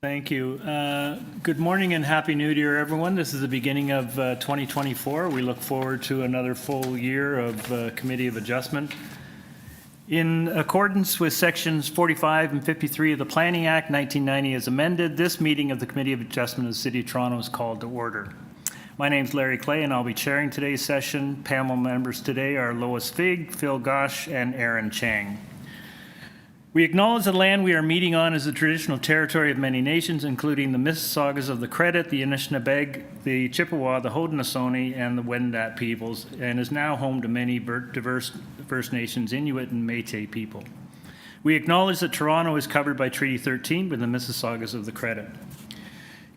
Thank you. Good morning and Happy New Year, everyone. This is the beginning of 2024. We look forward to another full year of Committee of Adjustment. In accordance with Sections 45 and 53 of the Planning Act 1990 as amended, this meeting of the Committee of Adjustment of the City of Toronto is called to order. My name is Larry Clay, and I'll be chairing today's session. Panel members today are Lois Fig, Phil Gosch, and Aaron Chang. We acknowledge the land we are meeting on is the traditional territory of many nations, including the Mississaugas of the Credit, the Anishinaabeg, the Chippewa, the Haudenosaunee, and the Wendat peoples, and is now home to many diverse First Nations, Inuit, and Métis people. We acknowledge that Toronto is covered by Treaty 13 with the Mississaugas of the Credit.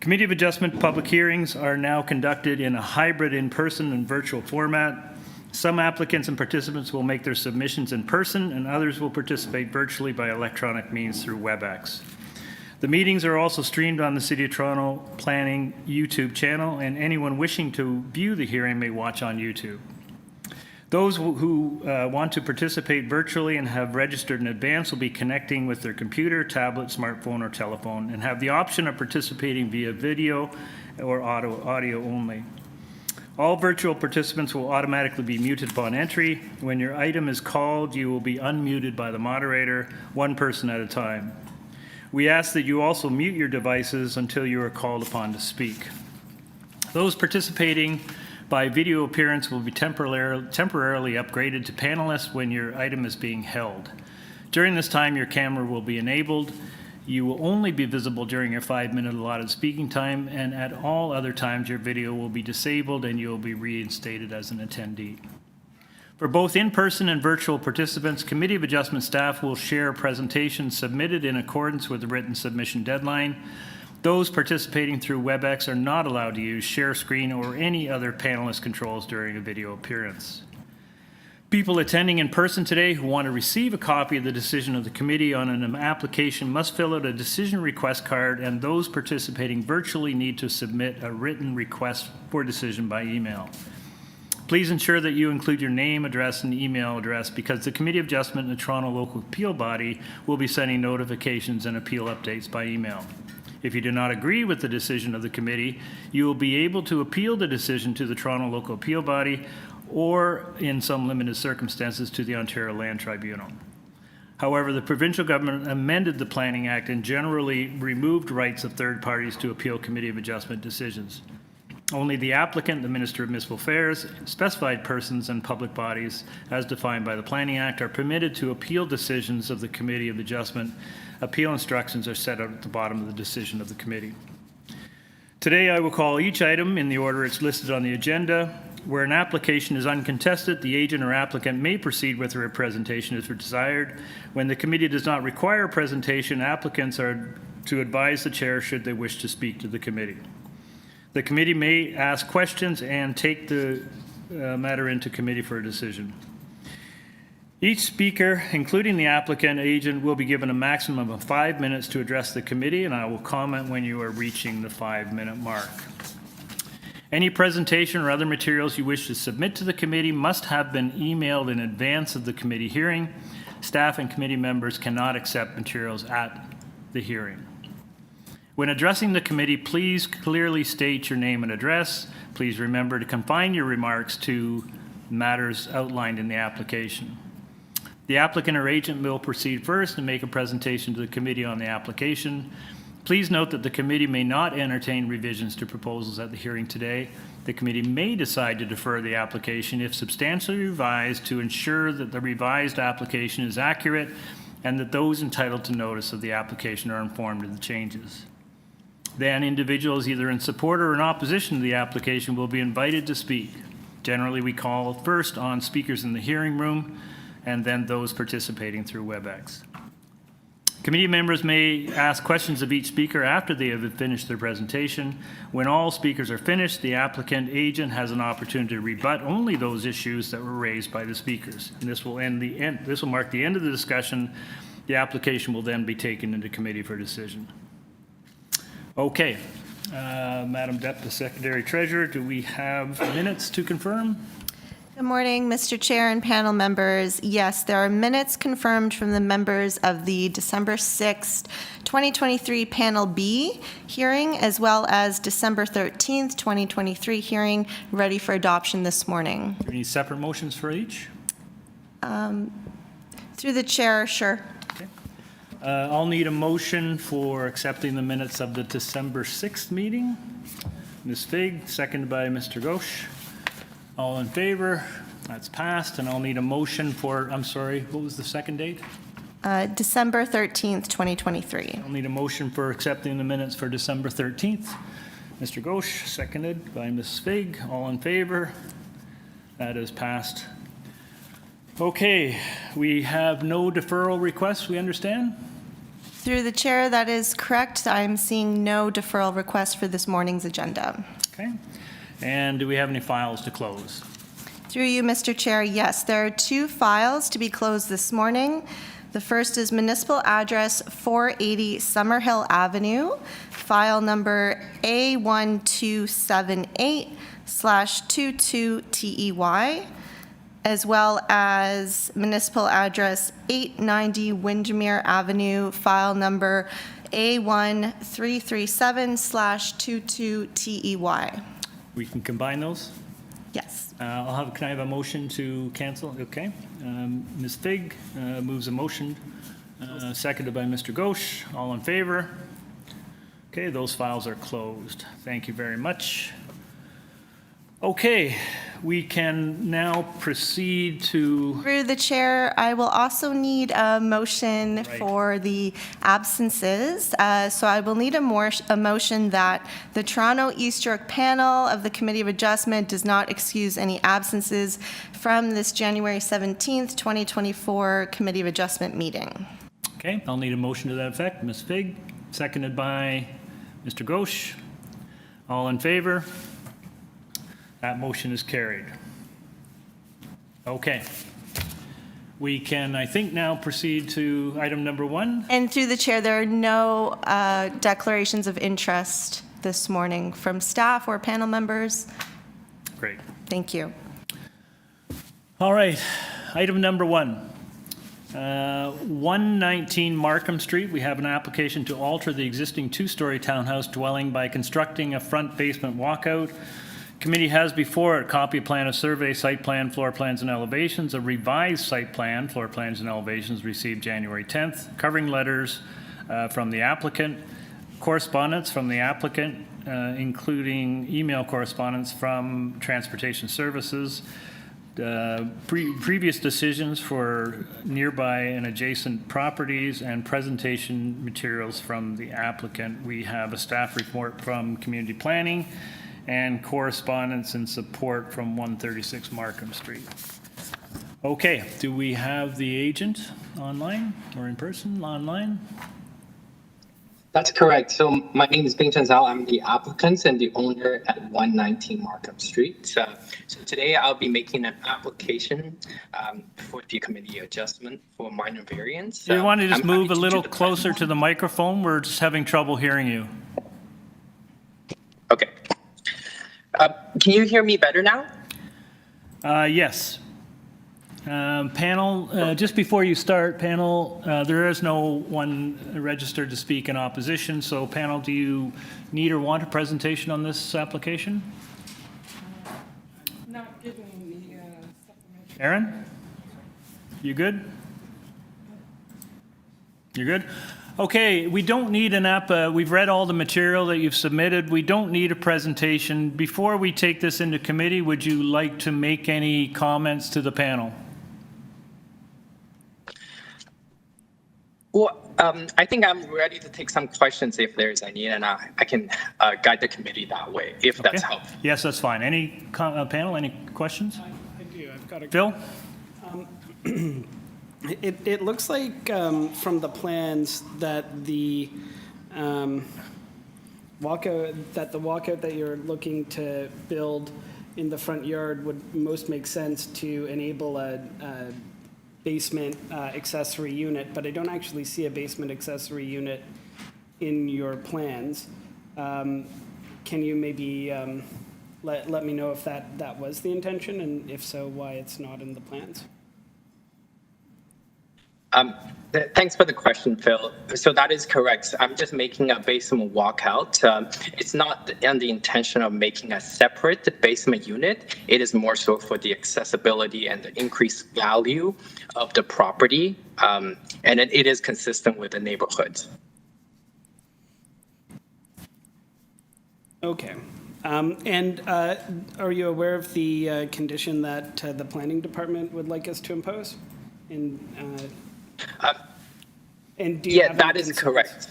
Committee of Adjustment public hearings are now conducted in a hybrid in-person and virtual format. Some applicants and participants will make their submissions in person, and others will participate virtually by electronic means through WebEx. The meetings are also streamed on the City of Toronto Planning YouTube channel, and anyone wishing to view the hearing may watch on YouTube. Those who want to participate virtually and have registered in advance will be connecting with their computer, tablet, smartphone, or telephone, and have the option of participating via video or audio only. All virtual participants will automatically be muted upon entry. When your item is called, you will be unmuted by the moderator, one person at a time. We ask that you also mute your devices until you are called upon to speak. Those participating by video appearance will be temporarily upgraded to panelists when your item is being held. During this time, your camera will be enabled. You will only be visible during your 5-minute allotted speaking time, and at all other times your video will be disabled and you will be reinstated as an attendee. For both in-person and virtual participants, Committee of Adjustment staff will share presentations submitted in accordance with the written submission deadline. Those participating through WebEx are not allowed to use share screen or any other panelist controls during a video appearance. People attending in person today who want to receive a copy of the decision of the committee on an application must fill out a decision request card, and those participating virtually need to submit a written request for decision by email. Please ensure that you include your name, address, and email address, because the Committee of Adjustment and the Toronto Local Appeal Body will be sending notifications and appeal updates by email. If you do not agree with the decision of the committee, you will be able to appeal the decision to the Toronto Local Appeal Body, or in some limited circumstances to the Ontario Land Tribunal. However, the provincial government amended the Planning Act and generally removed rights of third parties to appeal Committee of Adjustment decisions. Only the applicant, the Minister of Municipal Affairs, specified persons, and public bodies, as defined by the Planning Act, are permitted to appeal decisions of the Committee of Adjustment. Appeal instructions are set out at the bottom of the decision of the committee. Today, I will call each item in the order it's listed on the agenda. Where an application is uncontested, the agent or applicant may proceed with their presentation if desired. When the committee does not require a presentation, applicants are to advise the chair should they wish to speak to the committee. The committee may ask questions and take the matter into committee for a decision. Each speaker, including the applicant agent, will be given a maximum of 5 minutes to address the committee, and I will comment when you are reaching the 5-minute mark. Any presentation or other materials you wish to submit to the committee must have been emailed in advance of the committee hearing. Staff and committee members cannot accept materials at the hearing. When addressing the committee, please clearly state your name and address. Please remember to confine your remarks to matters outlined in the application. The applicant or agent will proceed first and make a presentation to the committee on the application. Please note that the committee may not entertain revisions to proposals at the hearing today. The committee may decide to defer the application if substantially revised to ensure that the revised application is accurate and that those entitled to notice of the application are informed of the changes. Then individuals either in support or in opposition to the application will be invited to speak. Generally, we call first on speakers in the hearing room and then those participating through WebEx. Committee members may ask questions of each speaker after they have finished their presentation. When all speakers are finished, the applicant agent has an opportunity to rebut only those issues that were raised by the speakers. And this will mark the end of the discussion. The application will then be taken into committee for decision. Okay, Madam Deputy Secretary Treasurer, do we have minutes to confirm? Good morning, Mr. Chair and panel members. Yes, there are minutes confirmed from the members of the December 6th, 2023 Panel B hearing, as well as December 13th, 2023 hearing, ready for adoption this morning. Any separate motions for each? Through the chair, sure. Okay. I'll need a motion for accepting the minutes of the December 6th meeting. Ms. Fig, seconded by Mr. Ghosh. All in favor? That's passed. And I'll need a motion for, I'm sorry, what was the second date? December 13th, 2023. I'll need a motion for accepting the minutes for December 13th. Mr. Ghosh, seconded by Ms. Fig. All in favor? That is passed. Okay, we have no deferral requests, we understand? Through the chair, that is correct. I'm seeing no deferral request for this morning's agenda. Okay. And do we have any files to close? Through you, Mr. Chair, yes. There are two files to be closed this morning. The first is municipal address 480 Summerhill Avenue, file number A1278/22TEY, as well as municipal address 890 Windermere Avenue, file number A1337/22TEY. We can combine those? Yes. Can I have a motion to cancel? Okay. Ms. Fig moves a motion, seconded by Mr. Ghosh. All in favor? Okay, those files are closed. Thank you very much. Okay, we can now proceed to... Through the chair, I will also need a motion for the absences. So I will need a motion that the Toronto East York panel of the Committee of Adjustment does not excuse any absences from this January 17th, 2024 Committee of Adjustment meeting. Okay, I'll need a motion to that effect. Ms. Fig, seconded by Mr. Ghosh. All in favor? That motion is carried. Okay. We can, I think, now proceed to item number 1. And through the chair, there are no declarations of interest this morning from staff or panel members. Great. Thank you. All right. Item number 1. 119 Markham Street. We have an application to alter the existing two-story townhouse dwelling by constructing a front basement walkout. Committee has before it a copy of plan of survey, site plan, floor plans and elevations, a revised site plan, floor plans and elevations received January 10th, covering letters from the applicant, correspondence from the applicant, including email correspondence from Transportation Services, previous decisions for nearby and adjacent properties, and presentation materials from the applicant. We have a staff report from Community Planning and correspondence and support from 136 Markham Street. Okay, do we have the agent online or in person online? That's correct. So my name is Bing Chen Zhao. I'm the applicant and the owner at 119 Markham Street. So today I'll be making an application for the committee adjustment for minor variance. Do you want to just move a little closer to the microphone? We're just having trouble hearing you. Okay. Can you hear me better now? Yes. Panel, just before you start, panel, there is no one registered to speak in opposition. So panel, do you need or want a presentation on this application? Not given the supplementary. Aaron? You good? You're good? Okay, we don't need an we've read all the material that you've submitted. We don't need a presentation. Before we take this into committee, would you like to make any comments to the panel? Well, I think I'm ready to take some questions if there's any, and I can guide the committee that way, if that's helpful. Yes, that's fine. Any panel, any questions? I do. I've got a Phil? It looks like from the plans that the walkout that you're looking to build in the front yard would most make sense to enable a basement accessory unit, but I don't actually see a basement accessory unit in your plans. Can you maybe let me know if that was the intention, and if so, why it's not in the plans. Thanks for the question, Phil. So that is correct. I'm just making a basement walkout. It's not on the intention of making a separate basement unit. It is more so for the accessibility and the increased value of the property. And it is consistent with the neighborhood. Okay. And are you aware of the condition that the planning department would like us to impose? And do you Yeah, have that any is concerns? correct.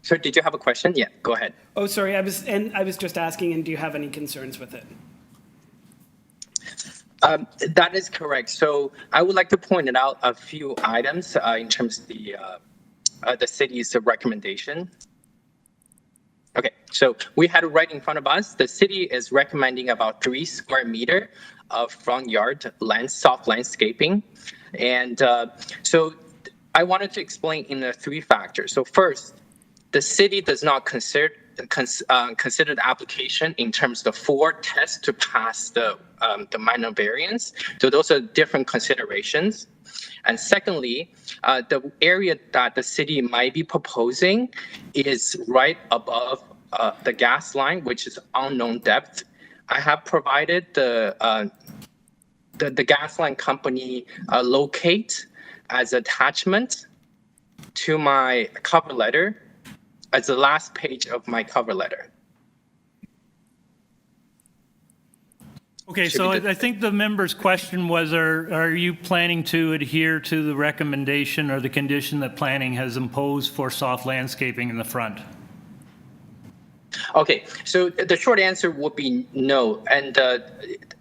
So did you have a question? Yeah, go ahead. Oh, sorry. I was just asking, and do you have any concerns with it? That is correct. So I would like to point out a few items in terms of the city's recommendation. Okay, so we had it right in front of us. The city is recommending about 3 square meter of front yard soft landscaping. And so I wanted to explain in the 3 factors. So first, the city does not consider the application in terms of the 4 tests to pass the minor variance. So those are different considerations. And secondly, the area that the city might be proposing is right above the gas line, which is unknown depth. I have provided the gas line company locate as attachment to my cover letter as the last page of my cover letter. Okay, so I think the member's question was, are you planning to adhere to the recommendation or the condition that planning has imposed for soft landscaping in the front? Okay, so the short answer would be no, and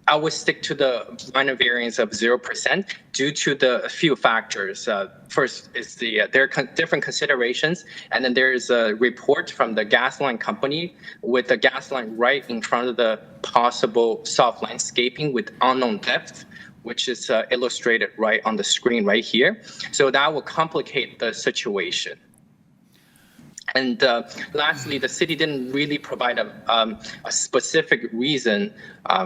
I would stick to the minor variance of 0% due to the few factors. First is there are different considerations, and then there is a report from the gas line company with the gas line right in front of the possible soft landscaping with unknown depth, which is illustrated right on the screen right here. So that will complicate the situation. And lastly, the city didn't really provide a specific reason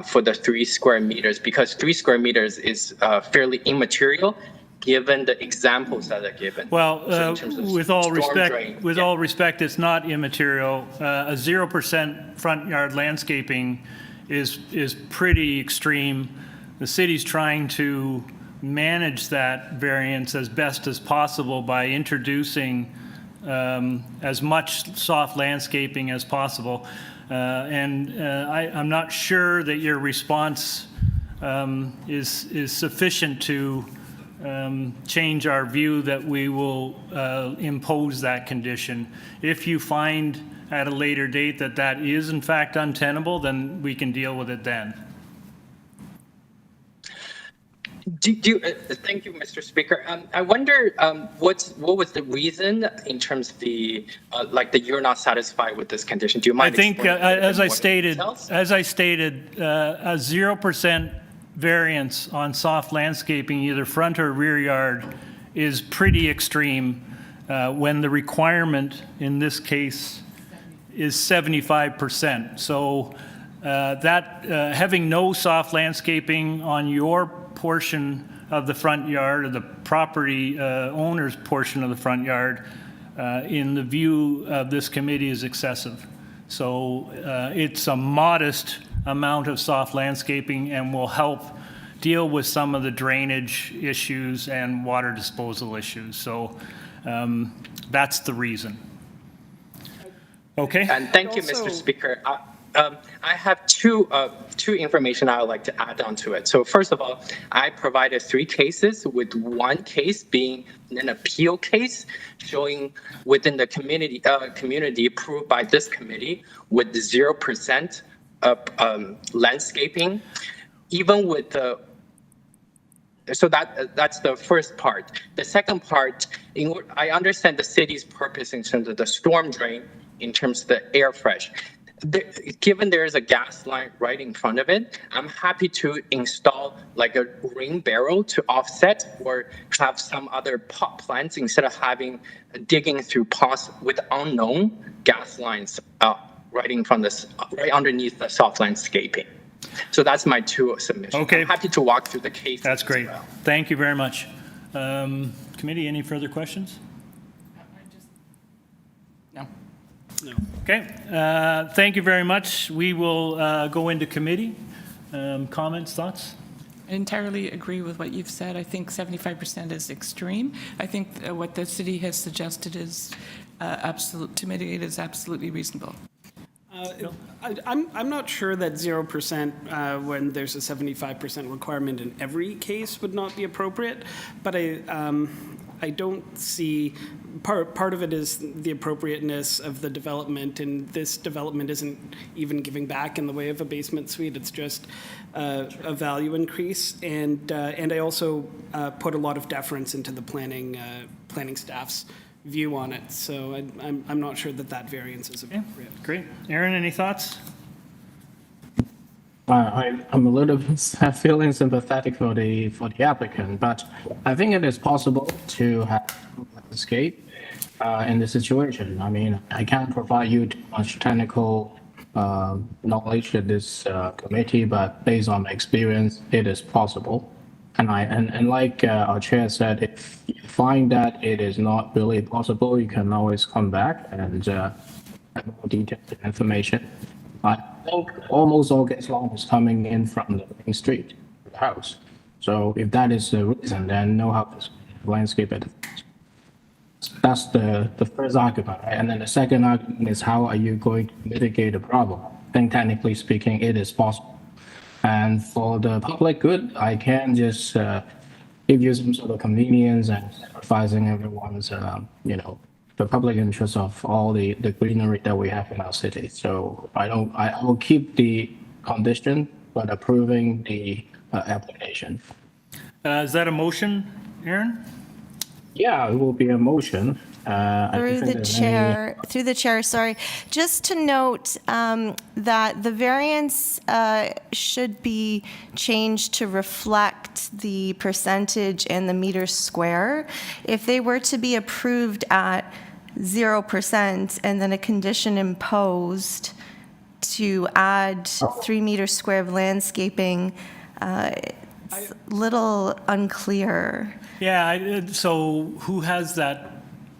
for the 3 square meters, because 3 square meters is fairly immaterial given the examples that are given. Well, So with all respect, it's not immaterial. A 0% front yard landscaping is pretty extreme. The city's trying to manage that variance as best as possible by introducing as much soft landscaping as possible. I'm not sure that your response is sufficient to change our view that we will impose that condition. If you find at a later date that that is in fact untenable, then we can deal with it then. Thank you, Mr. Speaker. I wonder what was the reason in terms of the you're not satisfied with this condition? Do you mind? I think as I stated, details? a 0% variance on soft landscaping, either front or rear yard, is pretty extreme when the requirement in this case is 75%. So having no soft landscaping on your portion of the front yard, or the property owner's portion of the front yard, in the view of this committee, is excessive. So it's a modest amount of soft landscaping and will help deal with some of the drainage issues and water disposal issues. So that's the reason. Okay. And thank you, Mr. Speaker. I have two information I would like to add on to it. So first of all, I provided 3 cases, with 1 case being an appeal case showing within the community approved by this committee with 0% of landscaping, even with the. So that's the first part. The second part, I understand the city's purpose in terms of the storm drain, in terms of the air fresh. Given there is a gas line right in front of it, I'm happy to install like a rain barrel to offset, or have some other pot plants instead of digging through pots with unknown gas lines right in front of right underneath the soft landscaping. So that's my two submissions. Okay. I'm happy to walk through the cases. That's as great. well. Thank you very much. Committee, any further questions? No. Okay, thank you very much. We will go into committee. Comments, thoughts? I entirely agree with what you've said. I think 75% is extreme. I think what the city has suggested is to mitigate is absolutely reasonable. I'm not sure that 0% when there's a 75% requirement in every case would not be appropriate, but I don't see, part of it is the appropriateness of the development, and this development isn't even giving back in the way of a basement suite, it's just a value increase, and I also put a lot of deference into the planning staff's view on it, so I'm not sure that variance is appropriate. Okay, great. Aaron, any thoughts? I'm a little bit feeling sympathetic for the applicant, but I think it is possible to have escape in this situation. I mean, I can't provide you too much technical knowledge to this committee, but based on my experience, it is possible. And like our chair said, if you find that it is not really possible, you can always come back and have more detailed information. I think almost all gas line is coming in from the main street, the house. So if that is the reason, then no house landscape at the front. That's the first argument, right? And then the second argument is how are you going to mitigate the problem? I think technically speaking, it is possible. And for the public good, I can just give you some sort of convenience and sacrificing everyone's, the public interest of all the greenery that we have in our city. So I will keep the condition, but approving the application. Is that a motion, Aaron? Yeah, it will be a motion. Through the chair, sorry. Just to note that the variance should be changed to reflect the percentage in the meters square. If they were to be approved at 0% and then a condition imposed to add 3 meters square of landscaping, it's a little unclear. Yeah, so who has that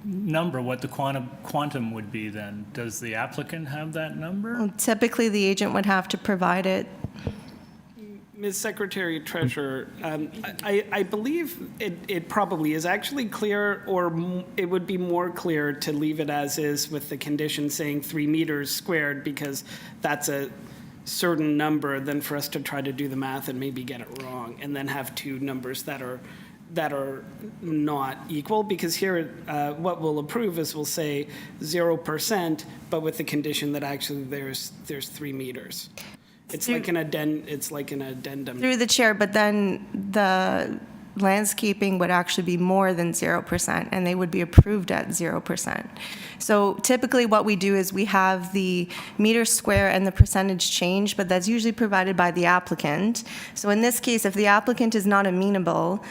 number, what the quantum would be then? Does the applicant have that number? Typically, the agent would have to provide it. Ms. Secretary Treasurer, I believe it probably is actually clear, or it would be more clear to leave it as is with the condition saying 3 meters squared, because that's a certain number than for us to try to do the math and maybe get it wrong and then have two numbers that are not equal, because here what we'll approve is we'll say 0%, but with the condition that actually there's 3 meters. It's like an addendum. Through the chair, but then the landscaping would actually be more than 0%, and they would be approved at 0%. So typically what we do is we have the meter square and the percentage change, but that's usually provided by the applicant. So in this case, if the applicant is not amenable,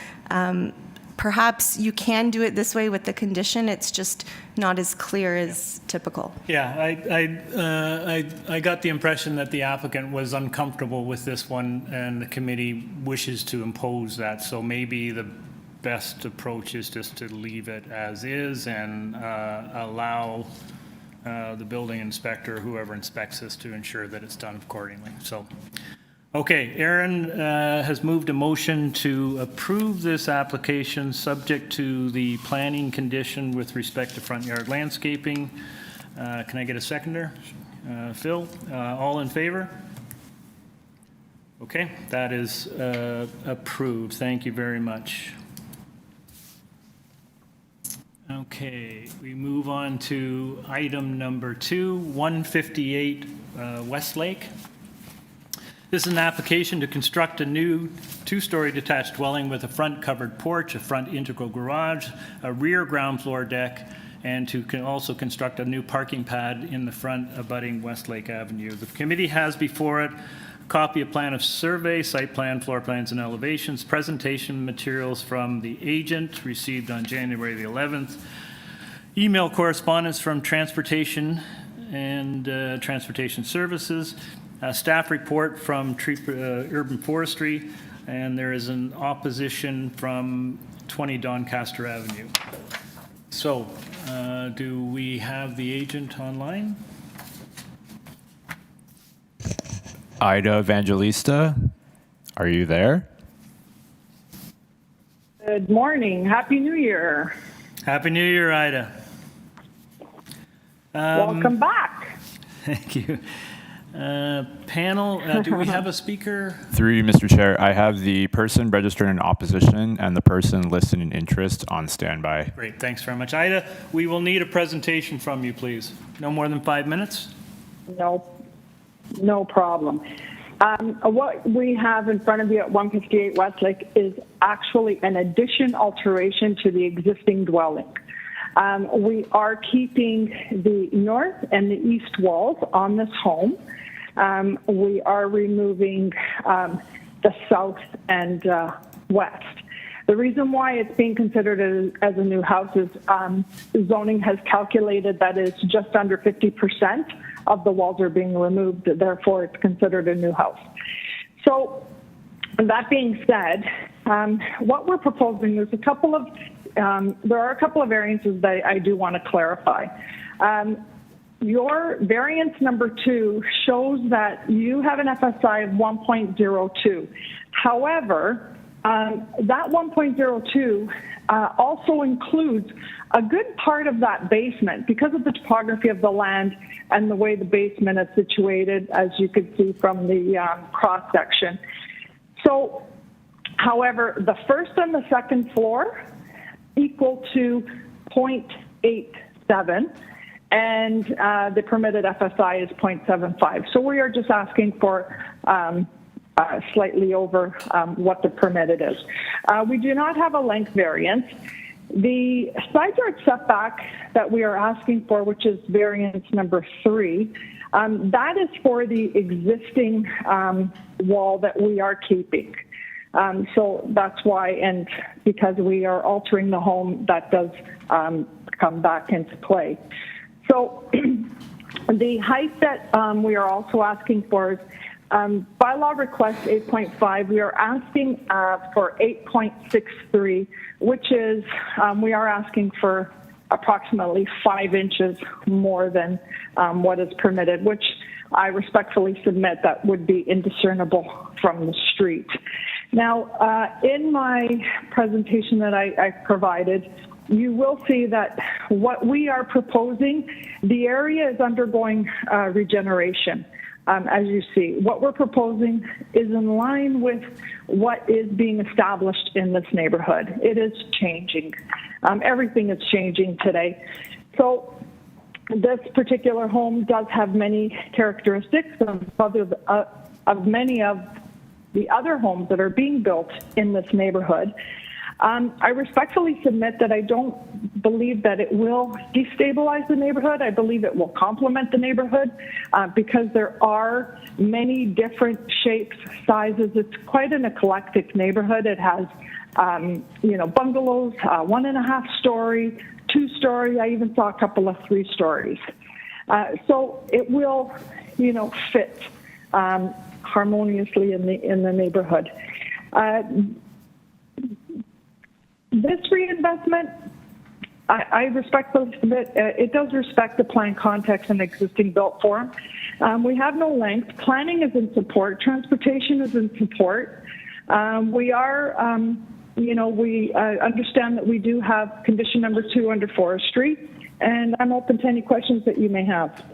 perhaps you can do it this way with the condition. It's just not as clear as typical. Yeah, I got the impression that the applicant was uncomfortable with this one and the committee wishes to impose that. So maybe the best approach is just to leave it as is and allow the building inspector, whoever inspects this, to ensure that it's done accordingly. So, okay, Aaron has moved a motion to approve this application subject to the planning condition with respect to front yard landscaping. Can I get a seconder? Phil, all in favor? Okay, that is approved. Thank you very much. Okay, we move on to item number 2, 158 Westlake. This is an application to construct a new 2-story detached dwelling with a front covered porch, a front integral garage, a rear ground floor deck, and to also construct a new parking pad in the front abutting Westlake Avenue. The committee has before it a copy of plan of survey, site plan, floor plans, and elevations, presentation materials from the agent received on January the 11th, email correspondence from transportation and Transportation Services. Staff report from Urban Forestry, and there is an opposition from 20 Doncaster Avenue. So, do we have the agent online? Ida Evangelista, are you there? Good morning. Happy New Year. Happy New Year, Ida. Welcome back. Thank you. Panel, do we have a speaker? Through you, Mr. Chair, I have the person registered in opposition and the person listed in interest on standby. Great, thanks very much. Ida, we will need a presentation from you, please. No more than 5 minutes? No problem. What we have in front of you at 158 Westlake is actually an addition alteration to the existing dwelling. We are keeping the north and the east walls on this home. We are removing the south and west. The reason why it's being considered as a new house is zoning has calculated that it's just under 50% of the walls are being removed, therefore it's considered a new house. So that being said, what we're proposing is there are a couple of variances that I do want to clarify. Your variance number 2 shows that you have an FSI of 1.02. However, that 1.02 also includes a good part of that basement because of the topography of the land and the way the basement is situated, as you could see from the cross section. So, however, the first and the second floor equal to 0.87, and the permitted FSI is 0.75. So we are just asking for slightly over what the permitted is. We do not have a length variance. The side yard setback that we are asking for, which is variance number 3, that is for the existing wall that we are keeping. So that's why, and because we are altering the home, that does come back into play. So the height that we are also asking for is bylaw request 8.5. We are asking for 8.63, which is we are asking for approximately 5 inches more than what is permitted, which I respectfully submit that would be indiscernible from the street. Now, in my presentation that I provided, you will see that what we are proposing, the area is undergoing regeneration. As you see, what we're proposing is in line with what is being established in this neighborhood. It is changing. Everything is changing today. So this particular home does have many characteristics of many of the other homes that are being built in this neighborhood. I respectfully submit that I don't believe that it will destabilize the neighborhood. I believe it will complement the neighborhood because there are many different shapes, sizes. It's quite an eclectic neighborhood. It has, bungalows, 1.5 story, 2 story. I even saw a couple of 3 stories. So it will, fit harmoniously in the neighborhood. This reinvestment, I respectfully submit, it does respect the plan context and existing built form. We have no length. Planning is in support. Transportation is in support. We are, we understand that we do have condition number 2 under forestry, and I'm open to any questions that you may have.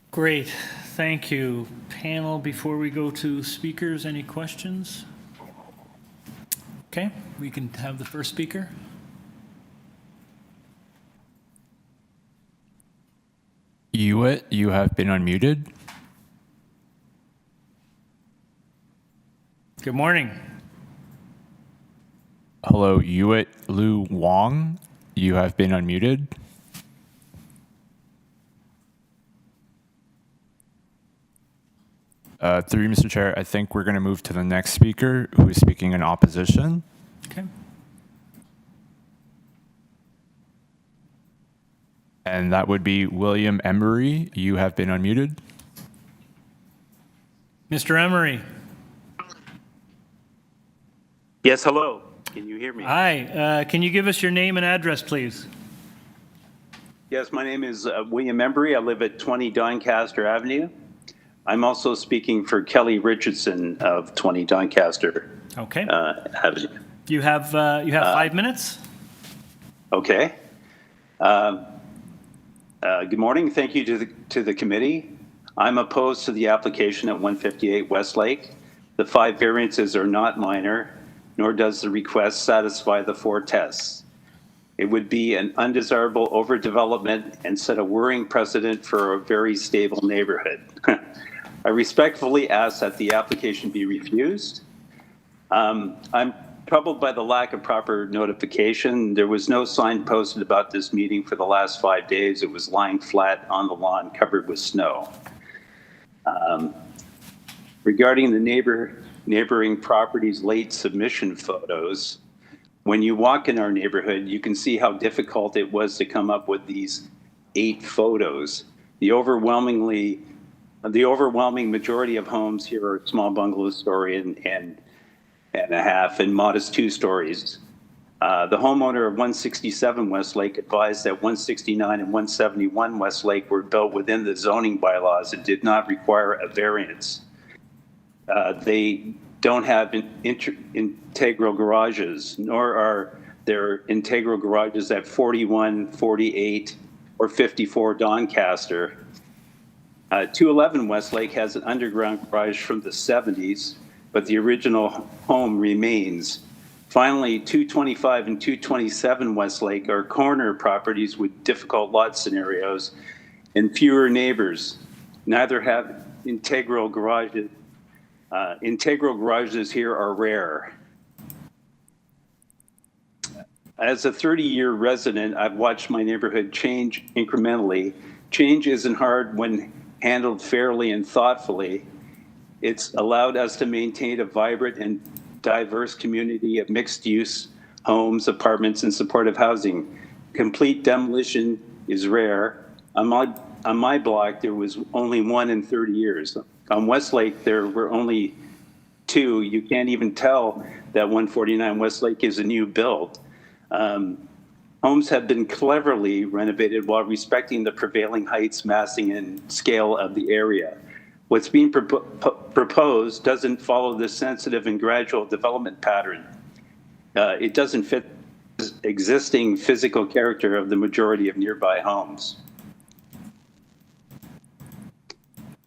Great, thank you. Panel, before we go to speakers, any questions? Okay, we can have the first speaker. Hewitt, you have been unmuted. Good morning. Hello, Hewitt Lu Wong, you have been unmuted. Through you, Mr. Chair, I think we're going to move to the next speaker who is speaking in opposition. Okay. And that would be William Embry. You have been unmuted. Mr. Emery. Yes, hello. Can you hear me? Hi. Can you give us your name and address, please? Yes, my name is William Embry. I live at 20 Doncaster Avenue. I'm also speaking for Kelly Richardson of 20 Doncaster Okay. Avenue. You have 5 minutes. Okay. Good morning. Thank you to the committee. I'm opposed to the application at 158 Westlake. The 5 variances are not minor, nor does the request satisfy the 4 tests. It would be an undesirable overdevelopment and set a worrying precedent for a very stable neighborhood. I respectfully ask that the application be refused. I'm troubled by the lack of proper notification. There was no sign posted about this meeting for the last 5 days. It was lying flat on the lawn covered with snow. Regarding the neighboring properties' late submission photos, when you walk in our neighborhood, you can see how difficult it was to come up with these 8 photos. The overwhelming majority of homes here are small bungalow story and a half and modest 2 stories. The homeowner of 167 Westlake advised that 169 and 171 Westlake were built within the zoning bylaws and did not require a variance. They don't have integral garages, nor are there integral garages at 41, 48, or 54 Doncaster. 211 Westlake has an underground garage from the 70s, but the original home remains. Finally, 225 and 227 Westlake are corner properties with difficult lot scenarios and fewer neighbors. Neither have integral garages. Integral garages here are rare. As a 30-year resident, I've watched my neighborhood change incrementally. Change isn't hard when handled fairly and thoughtfully. It's allowed us to maintain a vibrant and diverse community of mixed-use homes, apartments, and supportive housing. Complete demolition is rare. On my block, there was only 1 in 30 years. On Westlake, there were only 2. You can't even tell that 149 Westlake is a new build. Homes have been cleverly renovated while respecting the prevailing heights, massing, and scale of the area. What's being proposed doesn't follow the sensitive and gradual development pattern. It doesn't fit the existing physical character of the majority of nearby homes.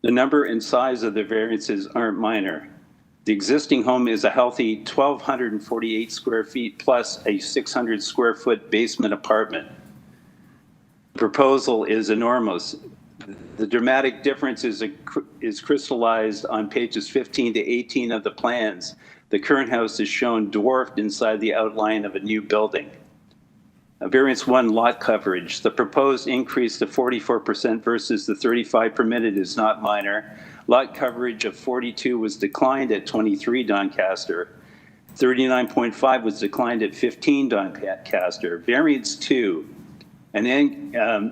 The number and size of the variances aren't minor. The existing home is a healthy 1,248 square feet plus a 600 square foot basement apartment. The proposal is enormous. The dramatic difference is crystallized on pages 15 to 18 of the plans. The current house is shown dwarfed inside the outline of a new building. Variance 1, lot coverage. The proposed increase to 44% versus the 35 permitted is not minor. Lot coverage of 42 was declined at 23 Doncaster. 39.5 was declined at 15 Doncaster. Variance 2, an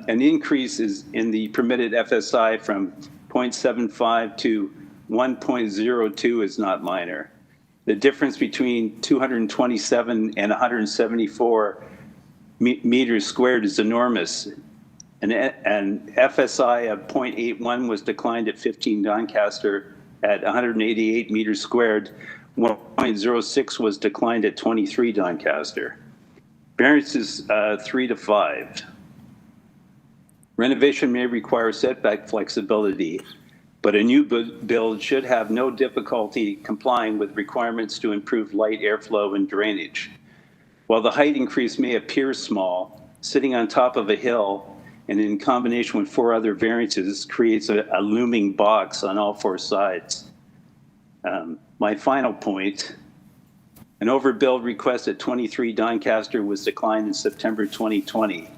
increase is in the permitted FSI from 0.75 to 1.02 is not minor. The difference between 227 and 174 meters squared is enormous. An FSI of 0.81 was declined at 15 Doncaster at 188 meters squared. 1.06 was declined at 23 Doncaster. Variances 3 to 5. Renovation may require setback flexibility, but a new build should have no difficulty complying with requirements to improve light airflow and drainage. While the height increase may appear small, sitting on top of a hill and in combination with 4 other variances creates a looming box on all 4 sides. My final point, an overbuild request at 23 Doncaster was declined in September 2020.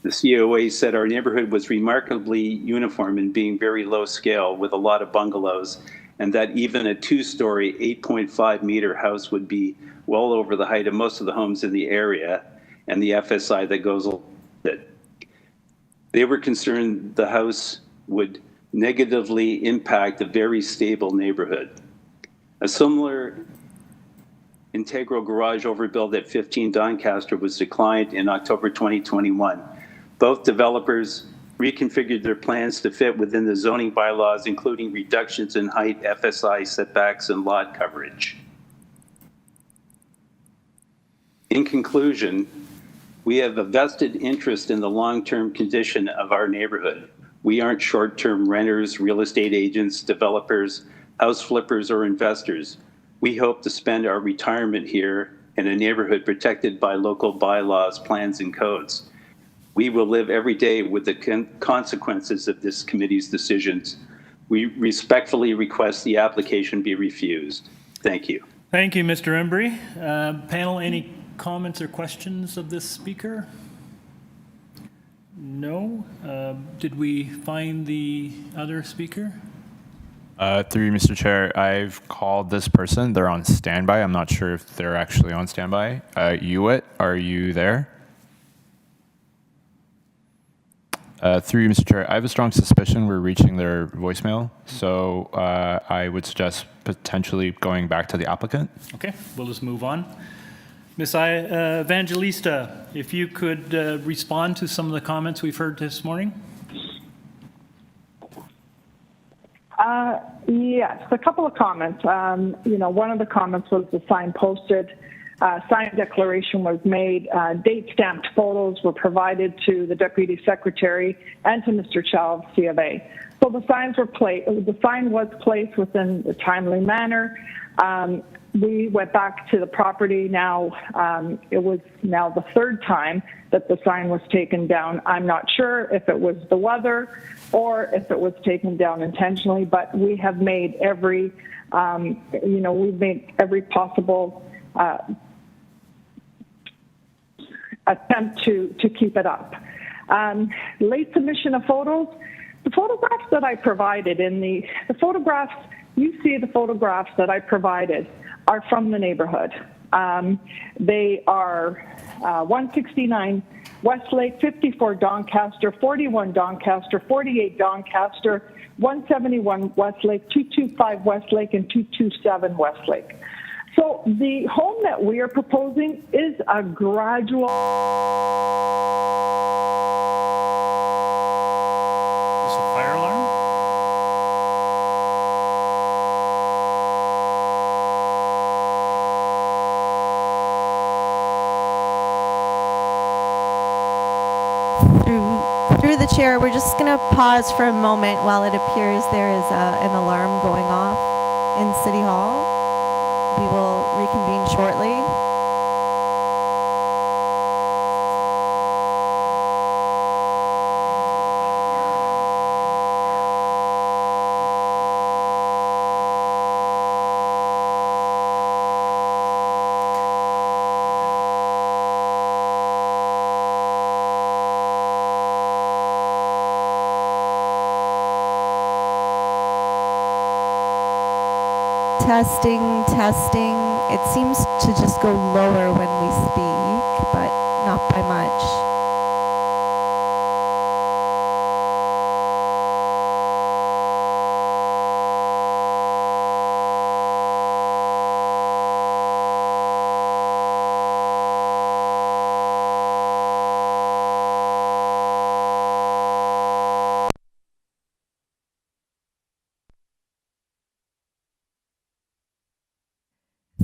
The COA said our neighborhood was remarkably uniform in being very low scale with a lot of bungalows, and that even a 2-story, 8.5 meter house would be well over the height of most of the homes in the area and the FSI that goes with it. They were concerned the house would negatively impact a very stable neighborhood. A similar integral garage overbuild at 15 Doncaster was declined in October 2021. Both developers reconfigured their plans to fit within the zoning bylaws, including reductions in height, FSI setbacks, and lot coverage. In conclusion, we have a vested interest in the long-term condition of our neighborhood. We aren't short-term renters, real estate agents, developers, house flippers, or investors. We hope to spend our retirement here in a neighborhood protected by local bylaws, plans, and codes. We will live every day with the consequences of this committee's decisions. We respectfully request the application be refused. Thank you. Thank you, Mr. Embry. Panel, any comments or questions of this speaker? No. Did we find the other speaker? Through you, Mr. Chair, I've called this person. They're on standby. I'm not sure if they're actually on standby. Hewitt, are you there? Through you, Mr. Chair, I have a strong suspicion we're reaching their voicemail, so I would suggest potentially going back to the applicant. Okay, we'll just move on. Ms. Evangelista, if you could respond to some of the comments we've heard this morning. Yes, a couple of comments. One of the comments was the sign posted. Signed declaration was made. Date stamped photos were provided to the Deputy Secretary and to Mr. Chow of C of A. So the sign was placed within a timely manner. We went back to the property now. It was now the third time that the sign was taken down. I'm not sure if it was the weather or if it was taken down intentionally, but we have made every, we've made every possible attempt to keep it up. Late submission of photos. The photographs that I provided the photographs, you see the photographs that I provided are from the neighborhood. They are 169 Westlake, 54 Doncaster, 41 Doncaster, 48 Doncaster, 171 Westlake, 225 Westlake, and 227 Westlake. So the home that we are proposing is a gradual. Is this a fire alarm? Through the chair, we're just going to pause for a moment while it appears there is an alarm going off in City Hall. We will reconvene shortly. Testing. It seems to just go lower when we speak, but not by much.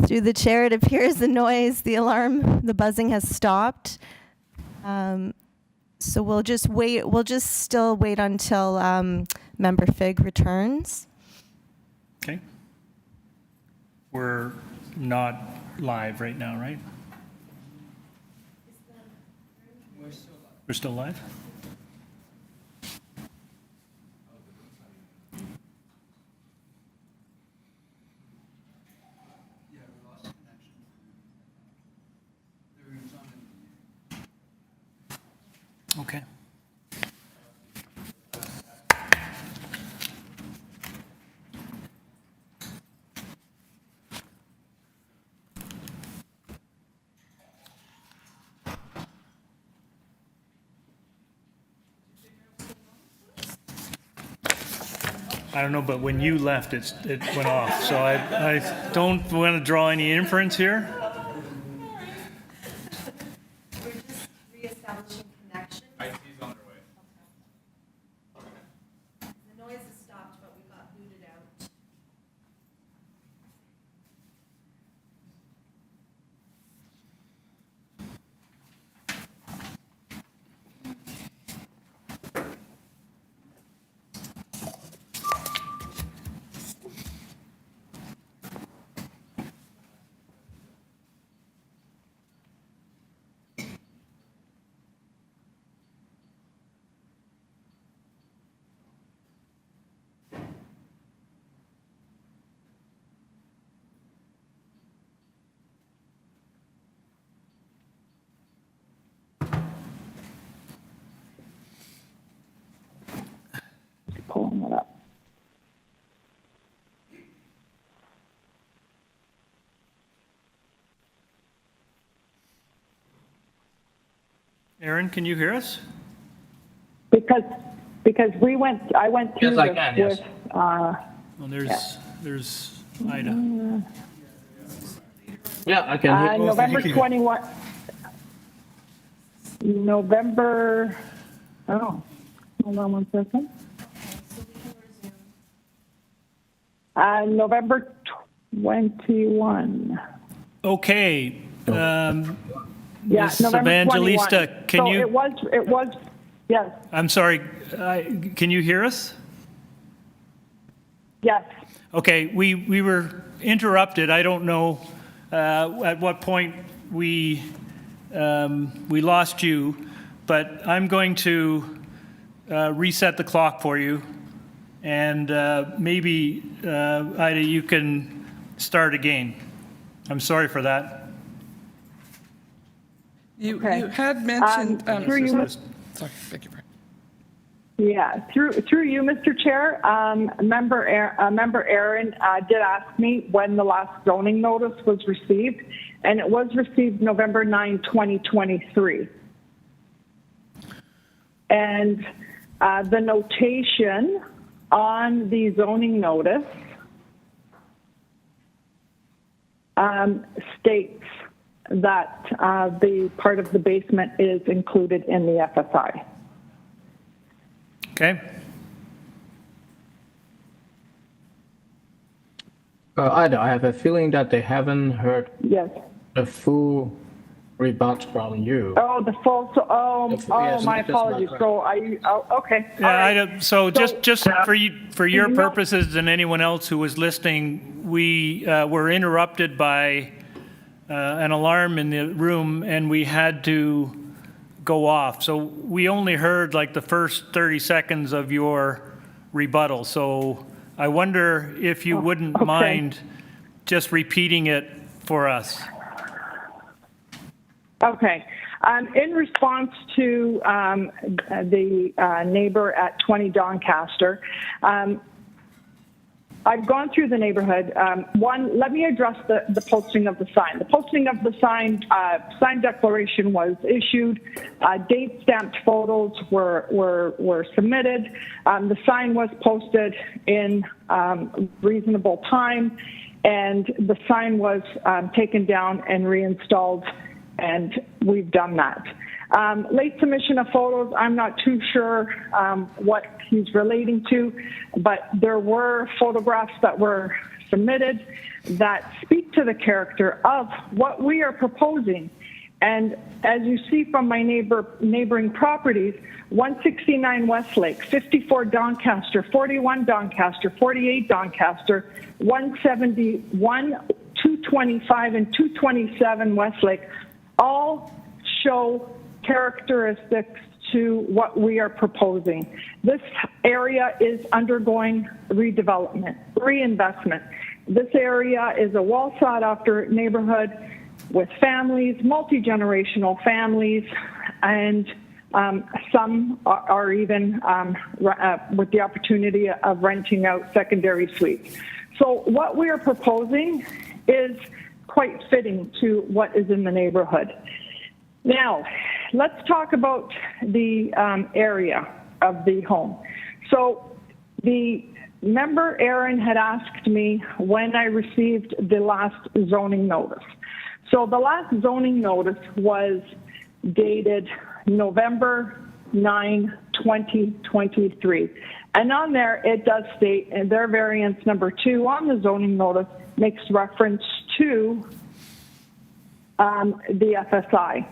Through the chair, it appears the noise, the alarm, the buzzing has stopped. So we'll just wait. We'll just still wait until Member Fig returns. Okay. We're not live right now, right? We're still live? Okay. I don't know, but when you left, it went off. So I don't want to draw any inference here. We're just reestablishing connection. IT's on their way. The noise has stopped, but we got booted out. Pulling it up. Aaron, can you hear us? Because I went through Yes, I this can, yes. with, Well, there's Ida. Yeah, I can hear. November 21, November, oh, hold on one second. November 21. Okay. Yeah, Miss November Evangelista, 21. can So you? it was, yes, I'm sorry. Can you hear us? yes. Okay, we were interrupted. I don't know at what point we lost you, but I'm going to reset the clock for you, and maybe Ida, you can start again. I'm sorry for that. You Okay. had mentioned, through you, sorry, beg your pardon. Yeah, through you, Mr. Chair, member Aaron did ask me when the last zoning notice was received, and it was received November 9, 2023. And the notation on the zoning notice states that the part of the basement is included in the FSI. Okay. Ida, I have a feeling that they haven't heard Yes. the full rebut from you. Oh, the full, Yes, my that's apologies. right. So okay. Yeah, All right. Ida, so just for you, for your No. purposes and anyone else who was listening, we were interrupted by an alarm in the room, and we had to go off. So we only heard like the first 30 seconds of your rebuttal. So I wonder if you wouldn't okay. mind just repeating it for us. Okay. In response to the neighbor at 20 Doncaster, I've gone through the neighborhood. One, let me address the posting of the sign. The posting of the sign declaration was issued. Date stamped photos were submitted. The sign was posted in reasonable time, and the sign was taken down and reinstalled, and we've done that. Late submission of photos, I'm not too sure what he's relating to, but there were photographs that were submitted that speak to the character of what we are proposing. And as you see from my neighboring properties, 169 Westlake, 54 Doncaster, 41 Doncaster, 48 Doncaster, 171, 225, and 227 Westlake all show characteristics to what we are proposing. This area is undergoing redevelopment, reinvestment. This area is a well sought after neighborhood with families, multi-generational families, and some are even with the opportunity of renting out secondary suites. So what we are proposing is quite fitting to what is in the neighborhood. Now, let's talk about the area of the home. So the Member Aaron had asked me when I received the last zoning notice. So the last zoning notice was dated November 9, 2023. And on there, it does state, and their variance number 2 on the zoning notice makes reference to the FSI.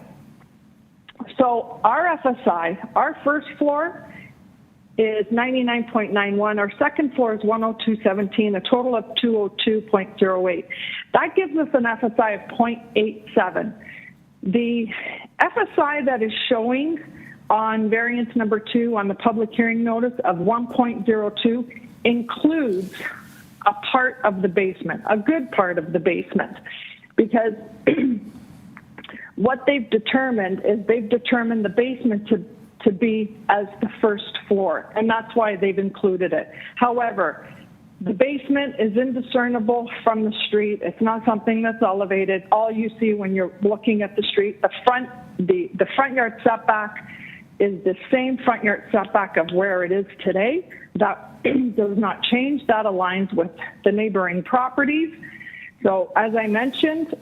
So our FSI, our first floor is 99.91. Our second floor is 102.17, a total of 202.08. That gives us an FSI of 0.87. The FSI that is showing on variance number 2 on the public hearing notice of 1.02 includes a part of the basement, a good part of the basement, because what they've determined is they've determined the basement to be as the first floor, and that's why they've included it. However, the basement is indiscernible from the street. It's not something that's elevated. All you see when you're looking at the street, the front yard setback is the same front yard setback of where it is today. That does not change. That aligns with the neighboring properties. So as I mentioned,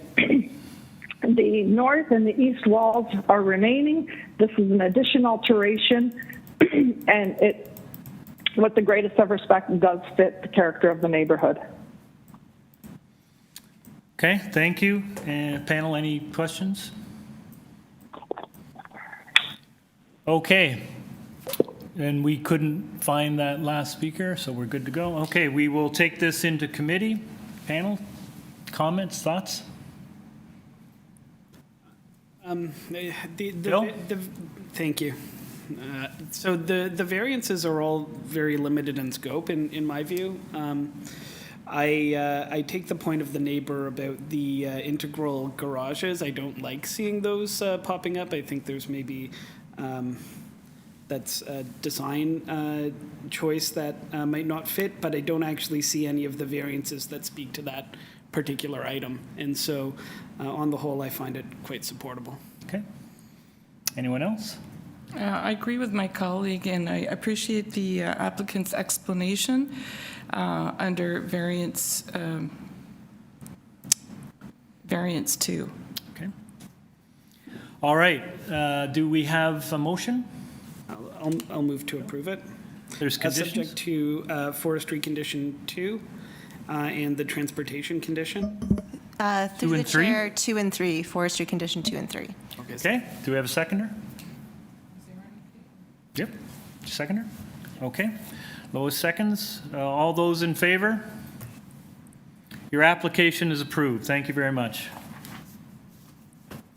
the north and the east walls are remaining. This is an addition alteration, and it, with the greatest of respect, does fit the character of the neighborhood. Okay, thank you. Panel, any questions? Okay, and we couldn't find that last speaker, so we're good to go. Okay, we will take this into committee. Panel, comments, thoughts? Bill? Thank you. So the variances are all very limited in scope, in my view. I take the point of the neighbor about the integral garages. I don't like seeing those popping up. I think there's maybe that's a design choice that might not fit, but I don't actually see any of the variances that speak to that particular item. And so on the whole, I find it quite supportable. Okay. Anyone else? I agree with my colleague, and I appreciate the applicant's explanation under variance 2. Okay. All right. Do we have a motion? I'll move to approve it. There's conditions? Subject to forestry condition 2 and the transportation condition. Through 2 the and 3? chair, 2 and 3, forestry condition 2 and 3. Okay. Do we have a seconder? Yep. Seconder? Okay. Lois seconds. All those in favor? Your application is approved. Thank you very much.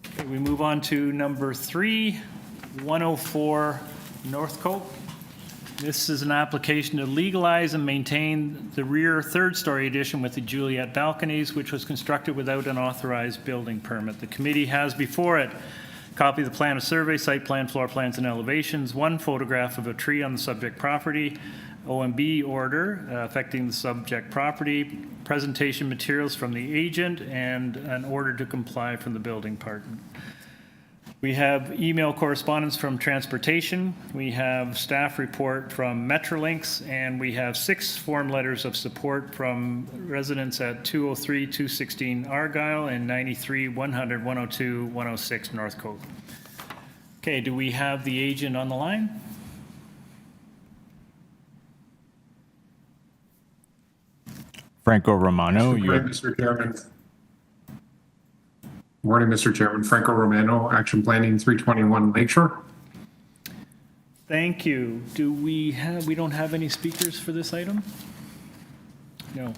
Okay, we move on to number 3, 104 Northcote. This is an application to legalize and maintain the rear third-story addition with the Juliet balconies, which was constructed without an authorized building permit. The committee has before it a copy of the plan of survey, site plan, floor plans, and elevations, 1 photograph of a tree on the subject property, OMB order affecting the subject property, presentation materials from the agent, and an order to comply from the building department. We have email correspondence from transportation. We have staff report from Metrolinx, and we have 6 form letters of support from residents at 203, 216 Argyle and 93, 100, 102, 106 Northcote. Okay, do we have the agent on the line? Franco Romano, Good morning, Mr. Chairman. Morning, Mr. Chairman. Franco Romano, Action Planning, 321 Lakeshore. Thank you. We don't have any speakers for this item? No.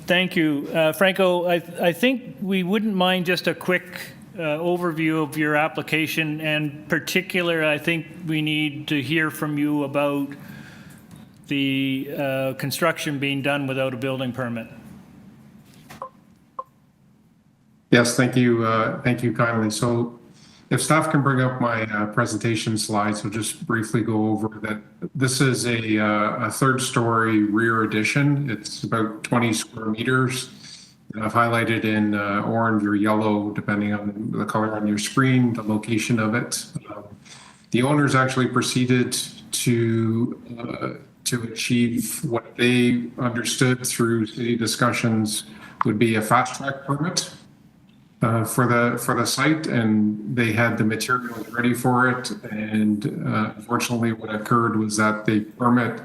Thank you. Franco, I think we wouldn't mind just a quick overview of your application, and particular, I think we need to hear from you about the construction being done without a building permit. Yes, thank you. Thank you kindly. So if staff can bring up my presentation slides, we'll just briefly go over that. This is a third-story rear addition. It's about 20 square meters. And I've highlighted in orange or yellow, depending on the color on your screen, the location of it. The owners actually proceeded to to achieve what they understood through city discussions would be a fast track permit for the site, and they had the materials ready for it. And unfortunately, what occurred was that the permit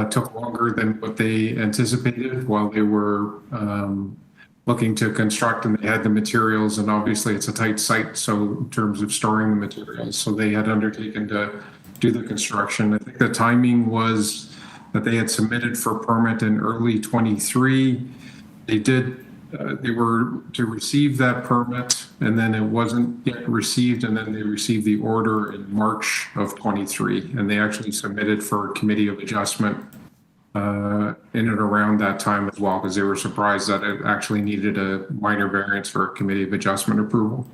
took longer than what they anticipated while they were looking to construct, and they had the materials, and obviously it's a tight site, so in terms of storing the materials, so they had undertaken to do the construction. I think the timing was that they had submitted for permit in early 23. They were to receive that permit, and then it wasn't yet received, and then they received the order in March of 23, and they actually submitted for a committee of adjustment in and around that time as well, because they were surprised that it actually needed a minor variance for a committee of adjustment approval.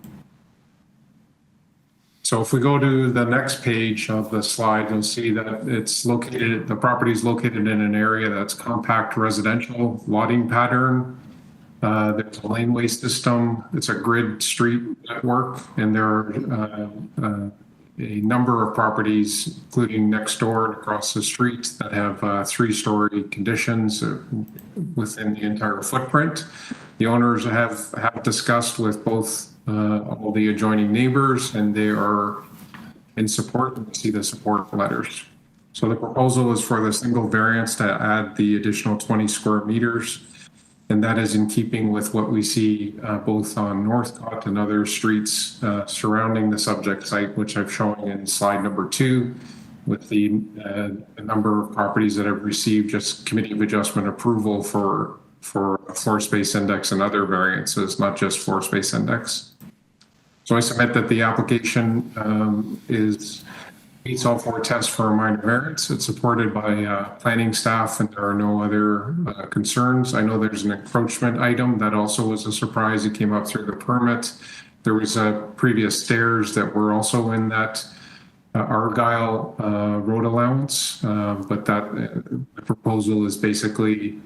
So if we go to the next page of the slide, you'll see that the property is located in an area that's compact residential lotting pattern. There's a laneway system. It's a grid street network, and there are a number of properties, including next door and across the street, that have 3-story conditions within the entire footprint. The owners have discussed with both all the adjoining neighbors, and they are in support, and we see the support letters. So the proposal is for the single variance to add the additional 20 square meters. And that is in keeping with what we see both on Northcote and other streets surrounding the subject site, which I've shown in slide number 2, with the number of properties that have received just committee of adjustment approval for floor space index and other variances, not just floor space index. So I submit that the application meets all 4 tests for a minor variance. It's supported by planning staff, and there are no other concerns. I know there's an encroachment item that also was a surprise. It came up through the permit. There was previous stairs that were also in that ARGYLE road allowance, but the proposal is basically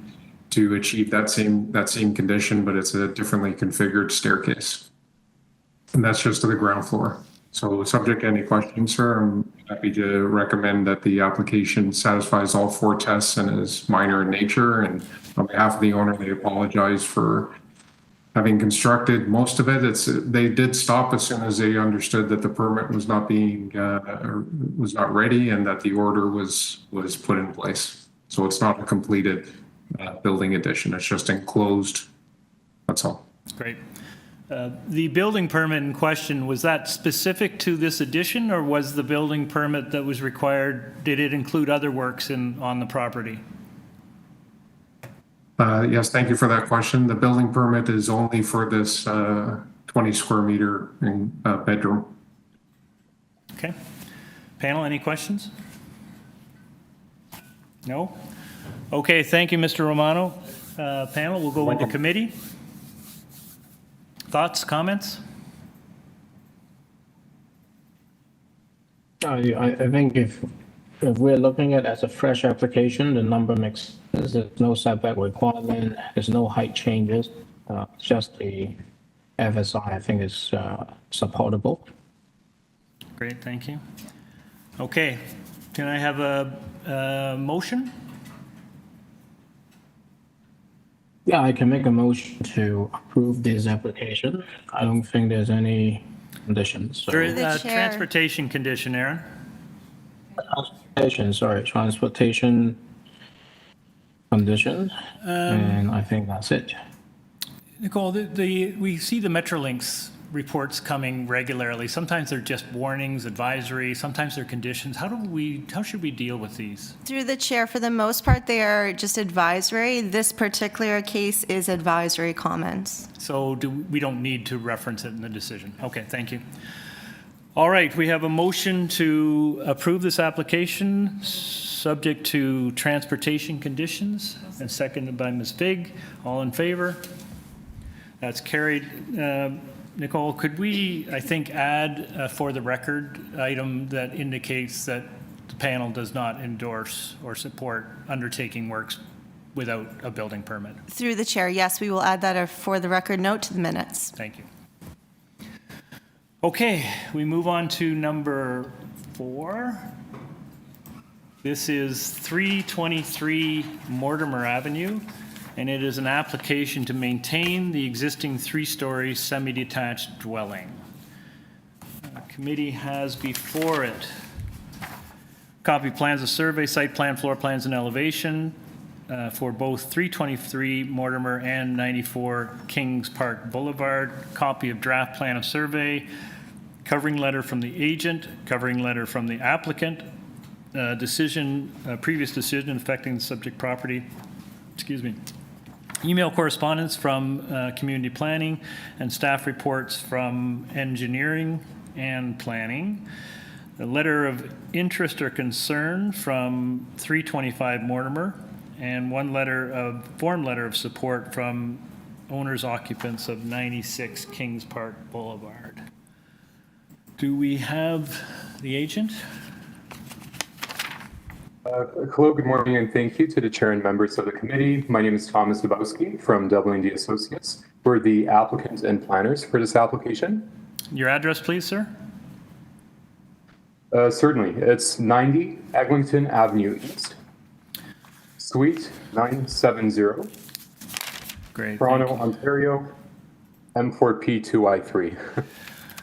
to achieve that same condition, but it's a differently configured staircase. And that's just to the ground floor. So subject to any questions, sir, I'm happy to recommend that the application satisfies all 4 tests and is minor in nature. And on behalf of the owner, they apologize for having constructed most of it. They did stop as soon as they understood that the permit was not ready, and that the order was put in place. So it's not a completed building addition. It's just enclosed. That's all. Great. The building permit in question, was that specific to this addition, or was the building permit that was required, did it include other works on the property? Yes, thank you for that question. The building permit is only for this 20 square meter bedroom. Okay. Panel, any questions? No? Okay, thank you, Mr. Romano. Panel, we'll go into committee. Thoughts, comments? I think if we're looking at it as a fresh application, the number makes sense. There's no setback requirement, there's no height changes, just the FSI, I think, is supportable. Great, thank you. Okay, can I have a motion? Yeah, I can make a motion to approve this application. I don't think there's any conditions. So. There is The a chair. transportation condition, Aaron. Transportation condition, and I think that's it. Nicole, we see the Metrolinx reports coming regularly. Sometimes they're just warnings, advisory, sometimes they're conditions. How should we deal with these? Through the chair, for the most part, they are just advisory. This particular case is advisory comments. So we don't need to reference it in the decision. Okay, thank you. All right, we have a motion to approve this application subject to transportation conditions, and seconded by Ms. Fig. All in favor? That's carried. Nicole, could we, I think, add a for the record item that indicates that the panel does not endorse or support undertaking works without a building permit? Through the chair, yes, we will add that for the record note to the minutes. Thank you. Okay, we move on to number 4. This is 323 Mortimer Avenue, and it is an application to maintain the existing three-story semi-detached dwelling. Committee has before it copy plans of survey, site plan, floor plans, and elevation for both 323 Mortimer and 94 Kings Park Boulevard, copy of draft plan of survey, covering letter from the agent, covering letter from the applicant, previous decision affecting the subject property, email correspondence from community planning, and staff reports from engineering and planning. A letter of interest or concern from 325 Mortimer, and one form letter of support from owners occupants of 96 Kings Park Boulevard. Do we have the agent? Hello, good morning, and thank you to the chair and members of the committee. My name is Thomas Dabowski from W&D Associates. We're the applicants and planners for this application. Your address, please, sir? Certainly. It's 90 Eglinton Avenue East, Suite 970, Great. Toronto, Ontario, M4P2I3.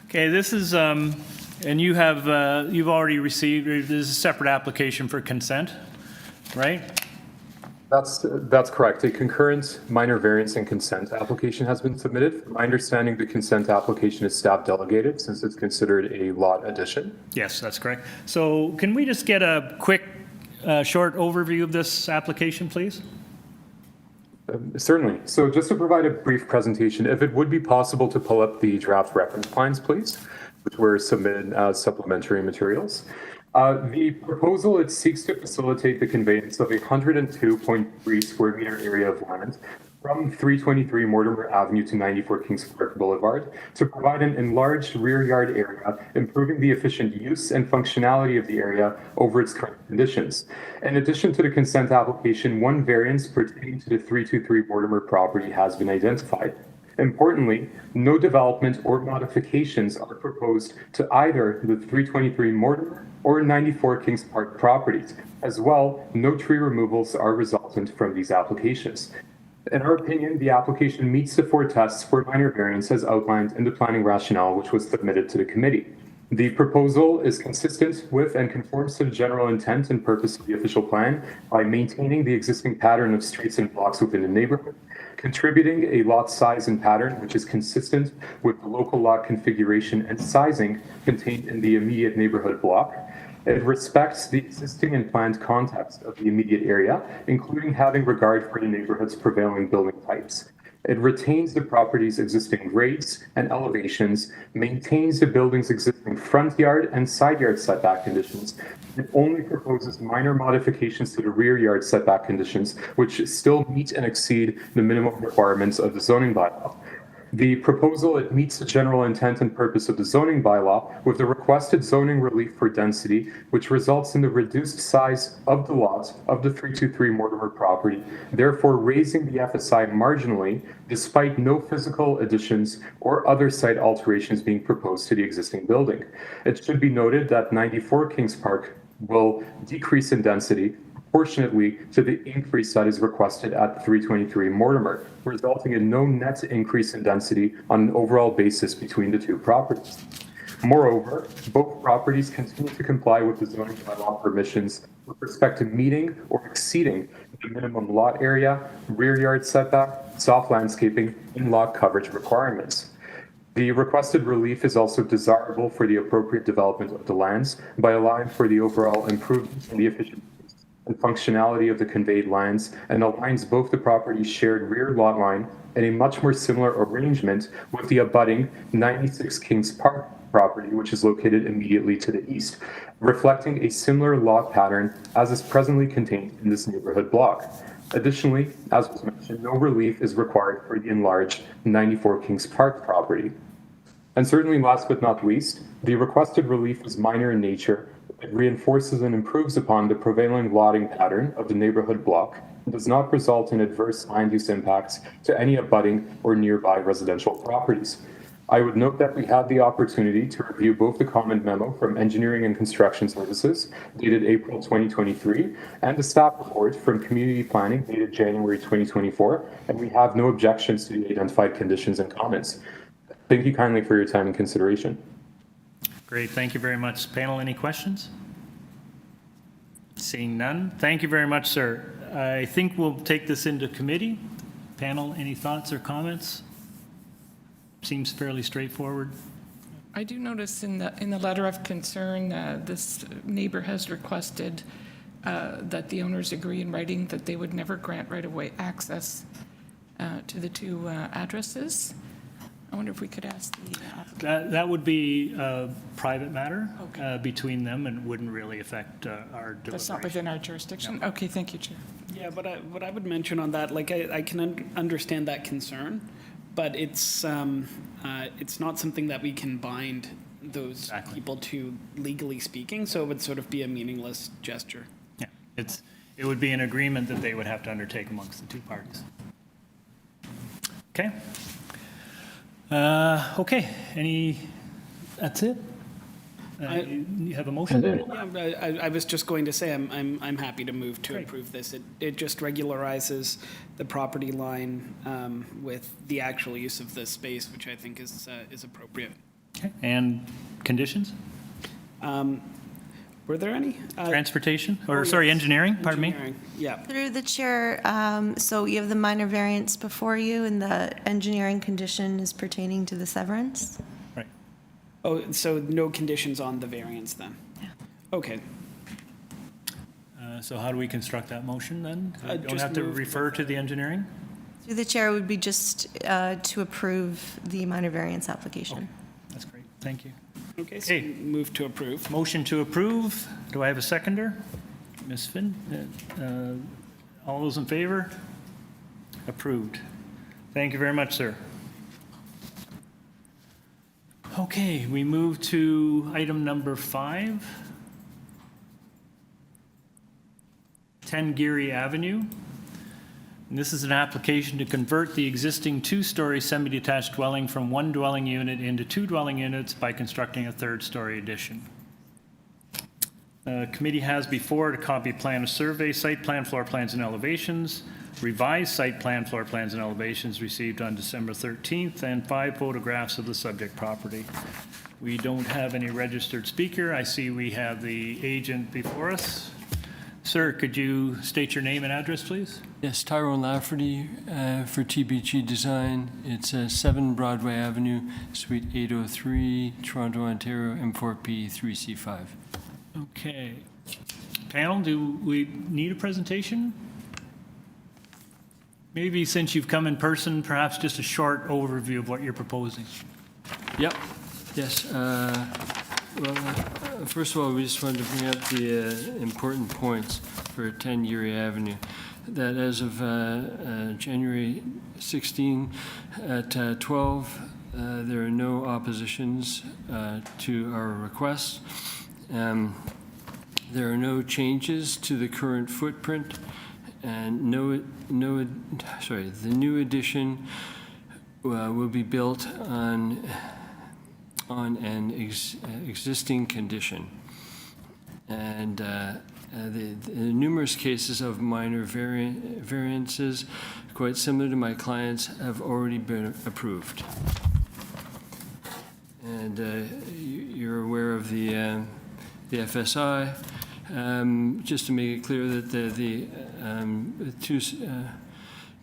Okay, this is, and you have, you've already received, this is a separate application for consent, right? That's correct. A concurrent minor variance and consent application has been submitted. From my understanding, the consent application is staff delegated since it's considered a lot addition. Yes, that's correct. So can we just get a quick, short overview of this application, please? Certainly. So just to provide a brief presentation, if it would be possible to pull up the draft reference plans, please, which were submitted as supplementary materials. The proposal, it seeks to facilitate the conveyance of a 102.3 square meter area of land from 323 Mortimer Avenue to 94 Kings Park Boulevard to provide an enlarged rear yard area, improving the efficient use and functionality of the area over its current conditions. In addition to the consent application, one variance pertaining to the 323 Mortimer property has been identified. Importantly, no development or modifications are proposed to either the 323 Mortimer or 94 Kings Park properties. As well, no tree removals are resultant from these applications. In our opinion, the application meets the 4 tests for minor variance as outlined in the planning rationale, which was submitted to the committee. The proposal is consistent with and conforms to the general intent and purpose of the official plan by maintaining the existing pattern of streets and blocks within the neighborhood, contributing a lot size and pattern which is consistent with the local lot configuration and sizing contained in the immediate neighborhood block. It respects the existing and planned context of the immediate area, including having regard for the neighborhood's prevailing building types. It retains the property's existing grades and elevations, maintains the building's existing front yard and side yard setback conditions. It only proposes minor modifications to the rear yard setback conditions, which still meet and exceed the minimum requirements of the zoning bylaw. The proposal, it meets the general intent and purpose of the zoning bylaw with the requested zoning relief for density, which results in the reduced size of the lot of the 323 Mortimer property, therefore raising the FSI marginally despite no physical additions or other site alterations being proposed to the existing building. It should be noted that 94 Kings Park will decrease in density proportionately to the increase that is requested at 323 Mortimer, resulting in no net increase in density on an overall basis between the two properties. Moreover, both properties continue to comply with the zoning bylaw permissions with respect to meeting or exceeding the minimum lot area, rear yard setback, soft landscaping, and lot coverage requirements. The requested relief is also desirable for the appropriate development of the lands by allowing for the overall improvement in the efficiency and functionality of the conveyed lands and aligns both the property's shared rear lot line and a much more similar arrangement with the abutting 96 Kings Park property, which is located immediately to the east, reflecting a similar lot pattern as is presently contained in this neighborhood block. Additionally, as was mentioned, no relief is required for the enlarged 94 Kings Park property. And certainly last but not least, the requested relief is minor in nature. It reinforces and improves upon the prevailing lotting pattern of the neighborhood block and does not result in adverse land use impacts to any abutting or nearby residential properties. I would note that we had the opportunity to review both the comment memo from Engineering and Construction Services dated April 2023 and the staff report from Community Planning dated January 2024, and we have no objections to the identified conditions and comments. Thank you kindly for your time and consideration. Great, thank you very much. Panel, any questions? Seeing none, thank you very much, sir. I think we'll take this into committee. Panel, any thoughts or comments? Seems fairly straightforward. I do notice in the letter of concern, this neighbor has requested that the owners agree in writing that they would never grant right-of-way access to the two addresses. I wonder if we could ask the applicant. That would be a private matter Okay. between them and wouldn't really affect our That's not deliberation. within our jurisdiction? Okay, thank you, Chair. Yeah, but what I would mention on that, like I can understand that concern, but it's not something that we can bind those people to legally speaking, so it would sort of be a meaningless gesture. Yeah, it would be an agreement that they would have to undertake amongst the two parties. Okay. Okay, that's it? You have a motion? Yeah, I was just going to say, I'm happy to move to approve this. It just regularizes the property line with the actual use of the space, which I think is appropriate. Okay, and conditions? Were there any? Transportation, or oh, sorry, yes. engineering, pardon me? Engineering, yeah. Through the chair, so you have the minor variance before you, and the engineering condition is pertaining to the severance? Right. Oh, so no conditions on the variance then? Yeah. Okay. So how do we construct that motion then? We don't Just have to move refer to the engineering? Through the chair would be just to approve the minor variance application. That's great, thank you. Okay, so Okay. move to approve. Motion to approve. Do I have a seconder? Ms. Finn? All those in favor? Approved. Thank you very much, sir. Okay, we move to item number 5. 10 GEARY Avenue. And this is an application to convert the existing 2-story semi-detached dwelling from 1 dwelling unit into 2 dwelling units by constructing a 3rd-story addition. Committee has before it a copy plan of survey, site plan, floor plans, and elevations, revised site plan, floor plans, and elevations received on December 13th, and 5 photographs of the subject property. We don't have any registered speaker. I see we have the agent before us. Sir, could you state your name and address, please? Yes, Tyrone Lafferty for TBG Design. It's 7 Broadway Avenue, Suite 803, Toronto, Ontario, M4P 3C5. Okay. Panel, do we need a presentation? Maybe since you've come in person, perhaps just a short overview of what you're proposing. Yep. Yes. First of all, we just wanted to bring up the important points for 10 GEARY Avenue. That as of January 16 at 12, there are no oppositions to our request. There are no changes to the current footprint, and the new addition will be built on an existing condition. And the numerous cases of minor variances, quite similar to my clients, have already been approved. And you're aware of the FSI. Just to make it clear that the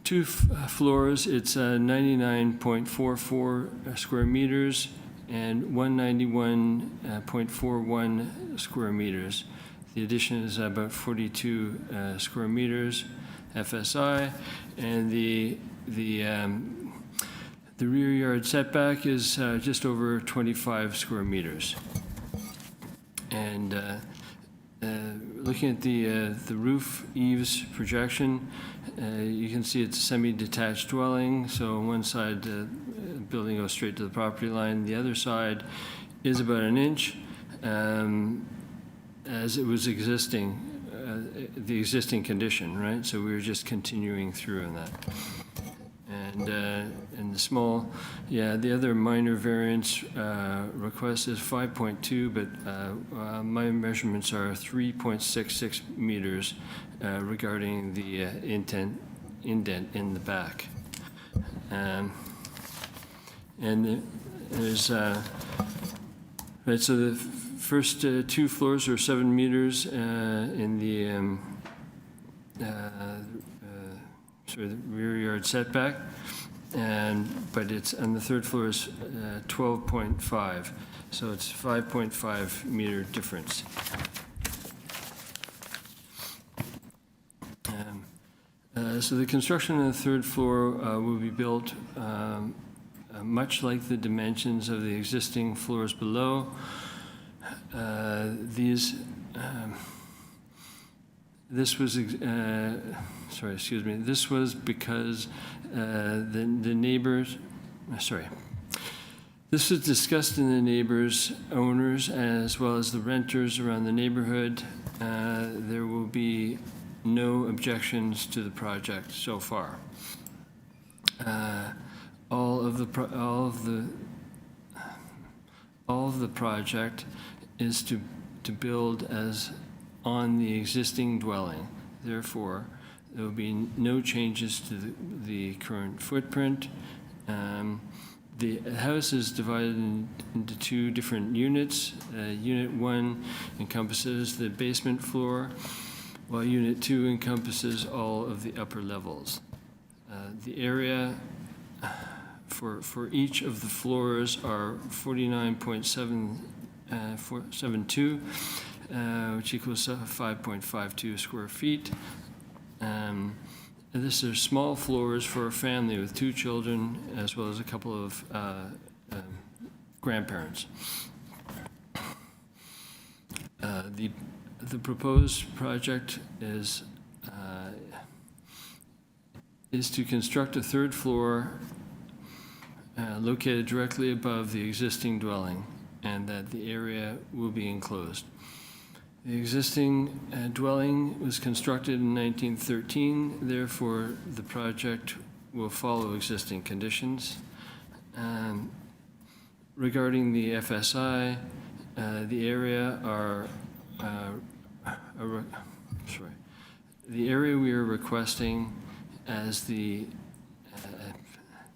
two floors, it's 99.44 square meters and 191.41 square meters. The addition is about 42 square meters FSI, and the rear yard setback is just over 25 square meters. And looking at the roof eaves projection, you can see it's a semi-detached dwelling. So on one side, the building goes straight to the property line. The other side is about an inch, as it was existing, the existing condition, right? So we were just continuing through on that. And the small, yeah, the other minor variance request is 5.2, but my measurements are 3.66 meters regarding the indent in the back. And there's, right, so the first 2 floors are 7 meters in the sort of the rear yard setback, but it's on the 3rd floor is 12.5, so it's 5.5 meter difference. So the construction on the 3rd floor will be built much like the dimensions of the existing floors below. This was This was because the neighbors, This was discussed in the neighbors, owners, as well as the renters around the neighborhood. There will be no objections to the project so far. All of the project is to build as on the existing dwelling. Therefore, there will be no changes to the current footprint. The house is divided into 2 different units. Unit 1 encompasses the basement floor, while Unit 2 encompasses all of the upper levels. The area for each of the floors are 49.772, which equals 5.52 square feet. This are small floors for a family with 2 children, as well as a couple of grandparents. The proposed project is to construct a 3rd floor located directly above the existing dwelling, and that the area will be enclosed. The existing dwelling was constructed in 1913, therefore the project will follow existing conditions. Regarding the FSI, the area we are requesting as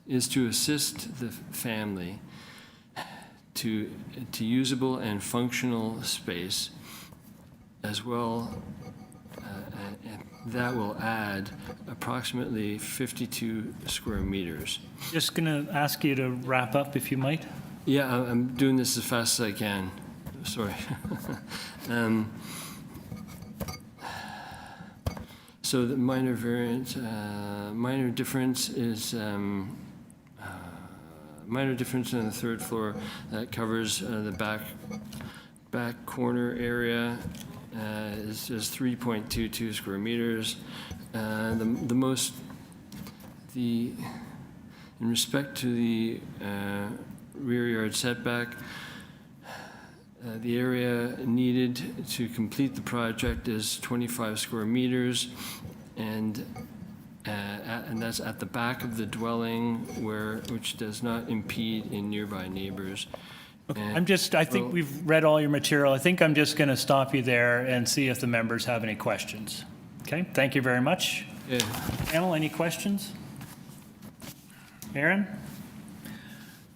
is to assist the family to usable and functional space, as well, and that will add approximately 52 square meters. Just going to ask you to wrap up if you might. Yeah, I'm doing this as fast as I can. Sorry. So the minor variance, minor difference is minor difference in the 3rd floor that covers the back corner area. Is 3.22 square meters. In respect to the rear yard setback, the area needed to complete the project is 25 square meters, and that's at the back of the dwelling, which does not impede in nearby neighbors. Okay. I think we've read all your material. I think I'm just going to stop you there and see if the members have any questions. Okay, thank you very much. Yeah. Panel, any questions? Aaron?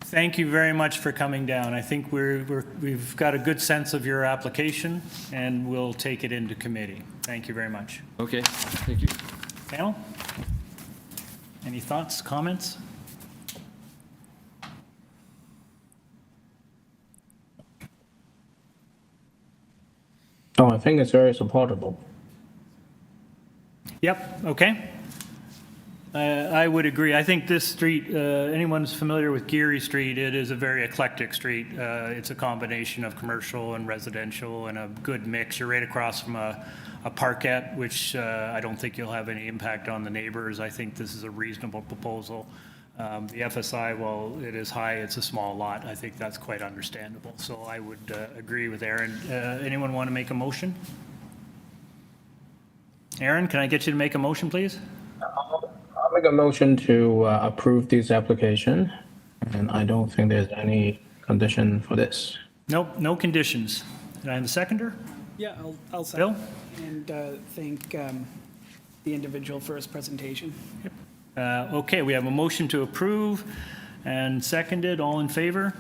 Thank you very much for coming down. I think we've got a good sense of your application, and we'll take it into committee. Thank you very much. Okay, thank you. Panel? Any thoughts, comments? Oh, I think it's very supportable. Yep, okay. I would agree. I think this street, anyone's familiar with Geary Street, it is a very eclectic street. It's a combination of commercial and residential and a good mix. You're right across from a parkette, which I don't think you'll have any impact on the neighbors. I think this is a reasonable proposal. The FSI, while it is high, it's a small lot. I think that's quite understandable. So I would agree with Aaron. Anyone want to make a motion? Aaron, can I get you to make a motion, please? I'll make a motion to approve this application, and I don't think there's any condition for this. Nope, no conditions. Can I have a seconder? Yeah, I'll Bill? second. And thank the individual for his presentation. Okay, we have a motion to approve and seconded. All in favor?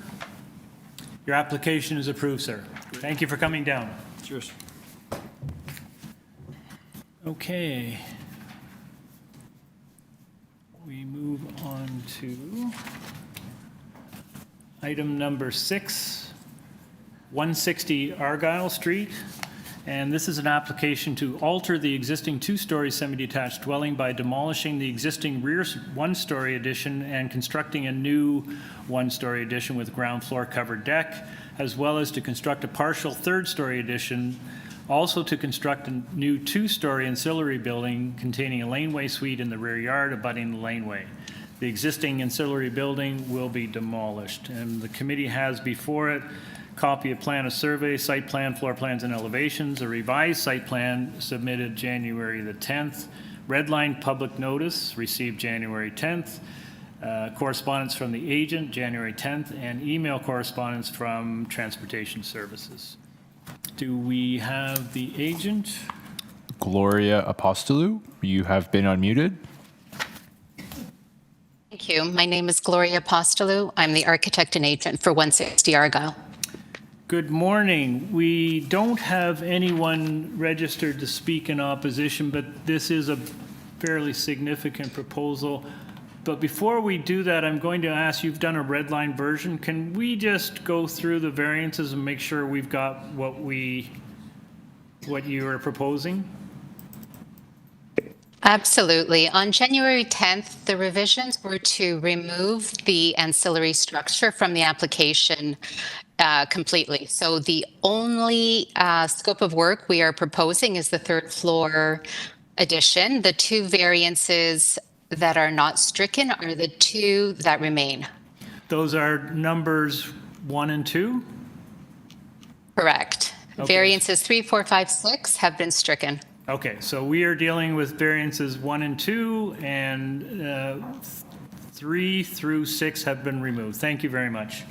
Your application is approved, sir. Thank you for coming down. Cheers. Okay. We move on to item number 6, 160 Argyle Street. And this is an application to alter the existing two-story semi-detached dwelling by demolishing the existing rear one-story addition and constructing a new one-story addition with ground floor covered deck, as well as to construct a partial third-story addition, also to construct a new two-story ancillary building containing a laneway suite in the rear yard abutting the laneway. The existing ancillary building will be demolished, and the committee has before it copy of plan of survey, site plan, floor plans, and elevations, a revised site plan submitted January the 10th, red line public notice received January 10th, correspondence from the agent January 10th, and email correspondence from Transportation Services. Do we have the agent? Gloria Apostolou, you have been unmuted. Thank you. My name is Gloria Apostolou. I'm the architect and agent for 160 Argyle. Good morning. We don't have anyone registered to speak in opposition, but this is a fairly significant proposal. But before we do that, I'm going to ask, you've done a red line version. Can we just go through the variances and make sure we've got what you are proposing? Absolutely. On January 10th, the revisions were to remove the ancillary structure from the application completely. So the only scope of work we are proposing is the third floor addition. The two variances that are not stricken are the two that remain. Those are numbers 1 and 2? Correct. Okay. Variances 3, 4, 5, 6 have been stricken. Okay, so we are dealing with variances 1 and 2, and 3 through 6 have been removed. Thank you very much.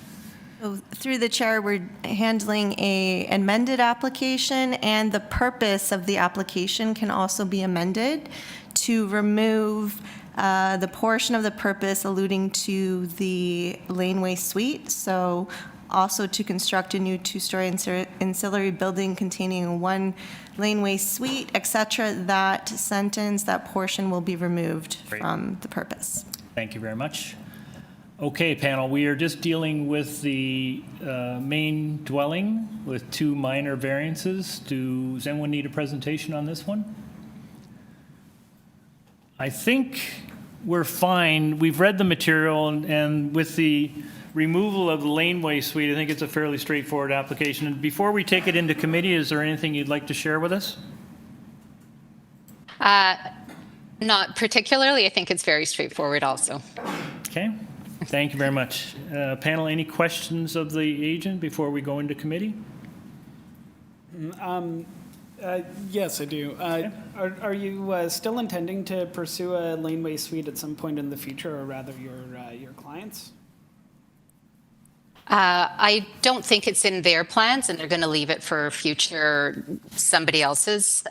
So through the chair, we're handling an amended application, and the purpose of the application can also be amended to remove the portion of the purpose alluding to the laneway suite. So also to construct a new two-story ancillary building containing one laneway suite, etc. That sentence, that portion will be removed Great. from the purpose. Thank you very much. Okay, panel, we are just dealing with the main dwelling with 2 minor variances. Does anyone need a presentation on this one? I think we're fine. We've read the material, and with the removal of the laneway suite, I think it's a fairly straightforward application. And before we take it into committee, is there anything you'd like to share with us? Not particularly. I think it's very straightforward also. Okay, thank you very much. Panel, any questions of the agent before we go into committee? Yes, I do. Are you still intending to pursue a laneway suite at some point in the future, or rather your clients? I don't think it's in their plans, and they're going to leave it for future somebody else's.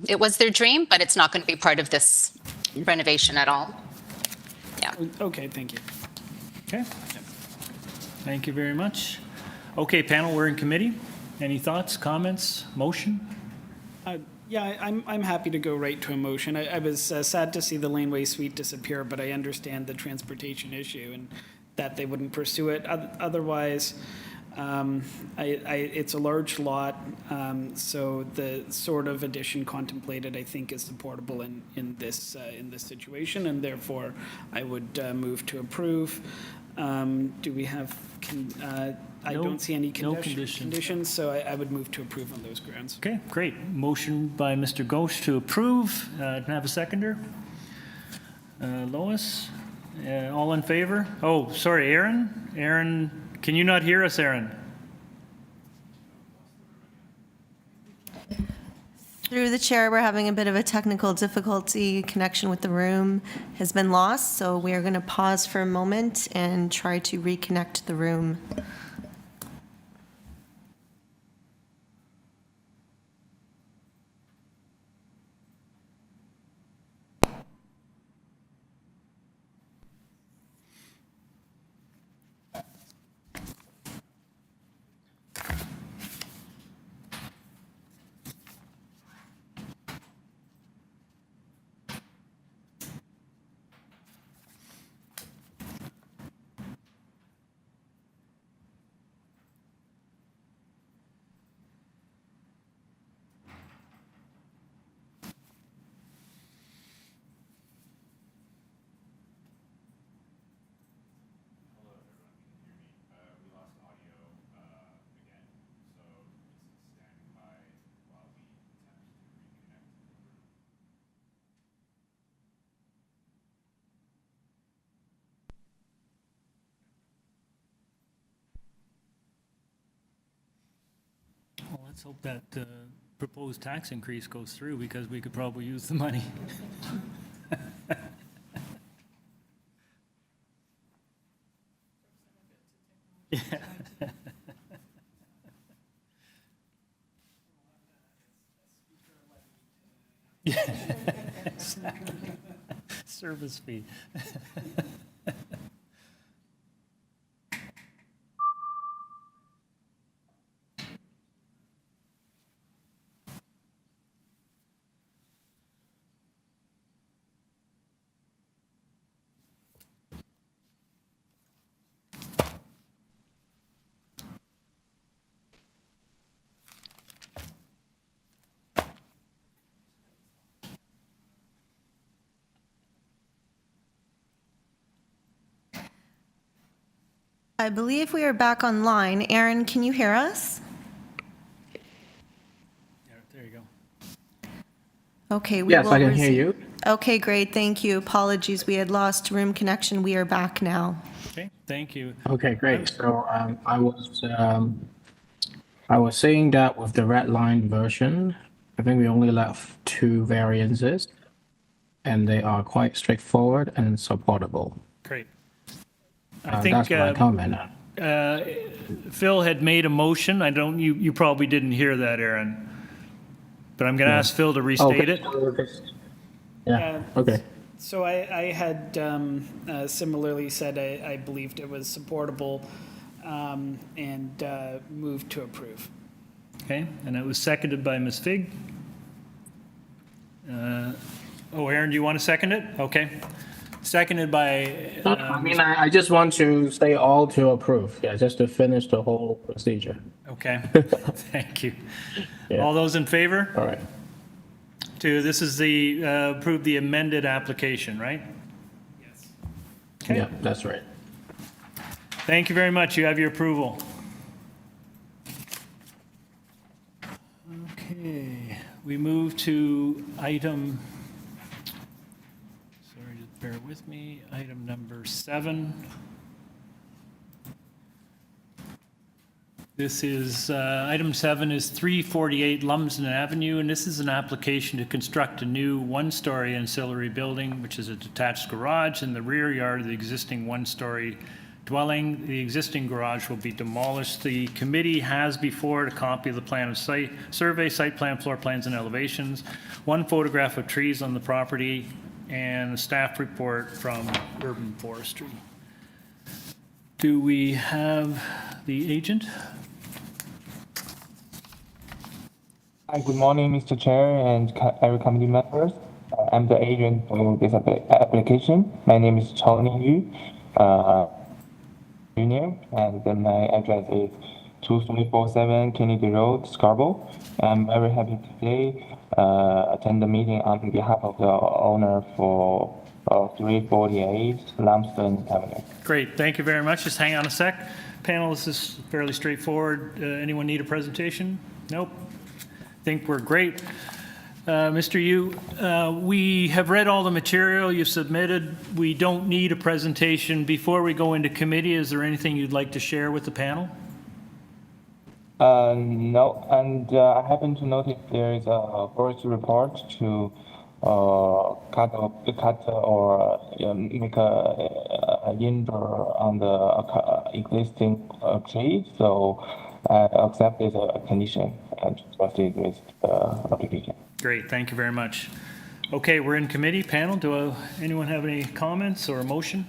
It was their dream, but it's not going to be part of this renovation at all. Yeah. Okay, thank you. Okay. Thank you very much. Okay, panel, we're in committee. Any thoughts, comments, motion? Yeah, I'm happy to go right to a motion. I was sad to see the laneway suite disappear, but I understand the transportation issue and that they wouldn't pursue it. Otherwise, it's a large lot, so the sort of addition contemplated, I think, is supportable in this situation, and therefore I would move to approve. Do we have? I don't see any conditions, so I would move to approve on those grounds. Okay, great. Motion by Mr. Ghosh to approve. Can I have a seconder? Lois? All in favor? Oh, sorry, Aaron? Aaron, can you not hear us, Aaron? Through the chair, we're having a bit of a technical difficulty. Connection with the room has been lost, so we are going to pause for a moment and try to reconnect the room. Well, let's hope that proposed tax increase goes through, because we could probably use the money. Yeah. Yeah, exactly. Service fee. I believe we are back online. Aaron, can you hear us? There you go. Okay, Yes, I can hear you. Okay, great, thank you. Apologies, we had lost room connection. We are back now. Okay, thank you. Okay, great. So I was saying that with the red line version, I think we only left 2 variances, and they are quite straightforward and supportable. Great. I think that's my comment. Phil had made a motion. You probably didn't hear that, Aaron. But I'm going to ask Phil to restate it. Yeah, okay. So I had similarly said I believed it was supportable and moved to approve. Okay, and it was seconded by Ms. Fig. Aaron, do you want to second it? Okay. Seconded by... I just want to say all to approve, just to finish the whole procedure. Okay, thank you. Yeah. All those in favor? All right. This is the, approve the amended application, right? Yes. Okay. Yeah, that's right. Thank you very much. You have your approval. Okay, we move to item, sorry, just bear with me, item number 7. This is, item 7 is 348 Lumsden Avenue, and this is an application to construct a new 1-story ancillary building, which is a detached garage in the rear yard of the existing 1-story dwelling. The existing garage will be demolished. The committee has before it a copy of the plan of site, survey, site plan, floor plans, and elevations, 1 photograph of trees on the property, and a staff report from Urban Forestry. Do we have the agent? Hi, good morning, Mr. Chair and every committee members. I'm the agent for this application. My name is Chao Ning Yu, Junior, and then my address is 2347 Kennedy Road, Scarborough. I'm very happy today attend the meeting on behalf of the owner for 348 Lumsden Avenue. Great, thank you very much. Just hang on a sec. Panel, this is fairly straightforward. Anyone need a presentation? Nope. Think we're great. Mr. Yu, we have read all the material you submitted. We don't need a presentation. Before we go into committee, is there anything you'd like to share with the panel? No, and I happen to notice there is a forest report to cut or make a injure on the existing tree. So I accept this condition and proceed with the application. Great, thank you very much. Okay, we're in committee. Panel, do anyone have any comments or a motion?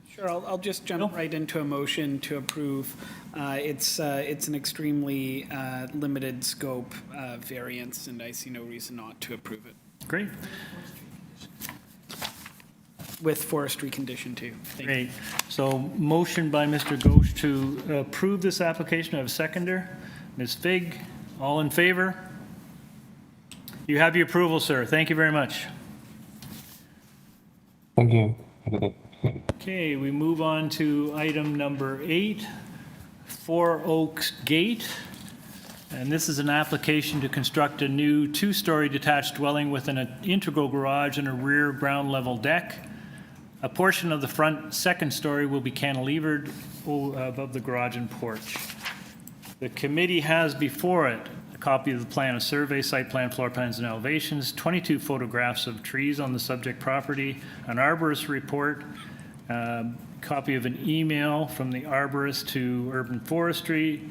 Sure, I'll just jump right into a motion to approve. It's an extremely limited scope variance, and I see no reason not to approve it. Great. With forestry condition too. Thank you. Great. So motion by Mr. Ghosh to approve this application. I have a seconder. Ms. Fig, all in favor? You have your approval, sir. Thank you very much. Thank you. Okay, we move on to item number 8, 4 Oaks Gate. And this is an application to construct a new 2-story detached dwelling with an integral garage and a rear ground level deck. A portion of the front second story will be cantilevered above the garage and porch. The committee has before it a copy of the plan of survey, site plan, floor plans, and elevations, 22 photographs of trees on the subject property, an arborist report, copy of an email from the arborist to Urban Forestry.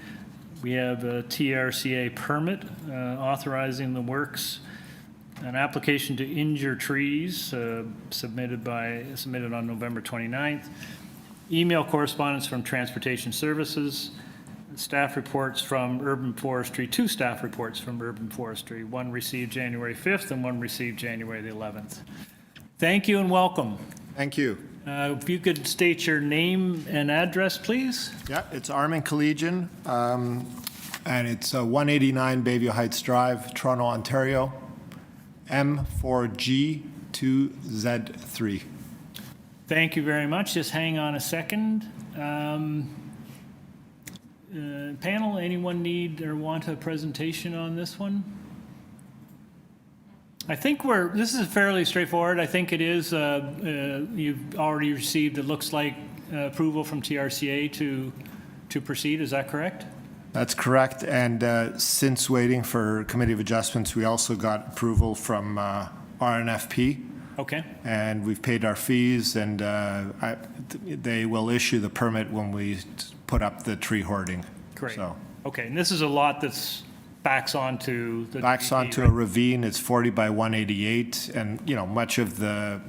We have a TRCA permit authorizing the works, an application to injure trees submitted on November 29th, email correspondence from Transportation Services, staff reports from Urban Forestry, 2 staff reports from Urban Forestry, one received January 5th and one received January the 11th. Thank you and welcome. Thank you. If you could state your name and address, please. Yeah, it's Armin Collegian, and it's 189 Bayview Heights Drive, Toronto, Ontario, M4G2Z3. Thank you very much. Just hang on a second. Panel, anyone need or want a presentation on this one? I think this is fairly straightforward. I think it is, you've already received, it looks like, approval from TRCA to proceed. Is that correct? That's correct. And since waiting for Committee of Adjustments, we also got approval from RNFP. Okay. And we've paid our fees, and they will issue the permit when we put up the tree hoarding. Great. So. Okay, and this is a lot that's backs onto the backs onto a ravine. It's 40 by 188, and much of the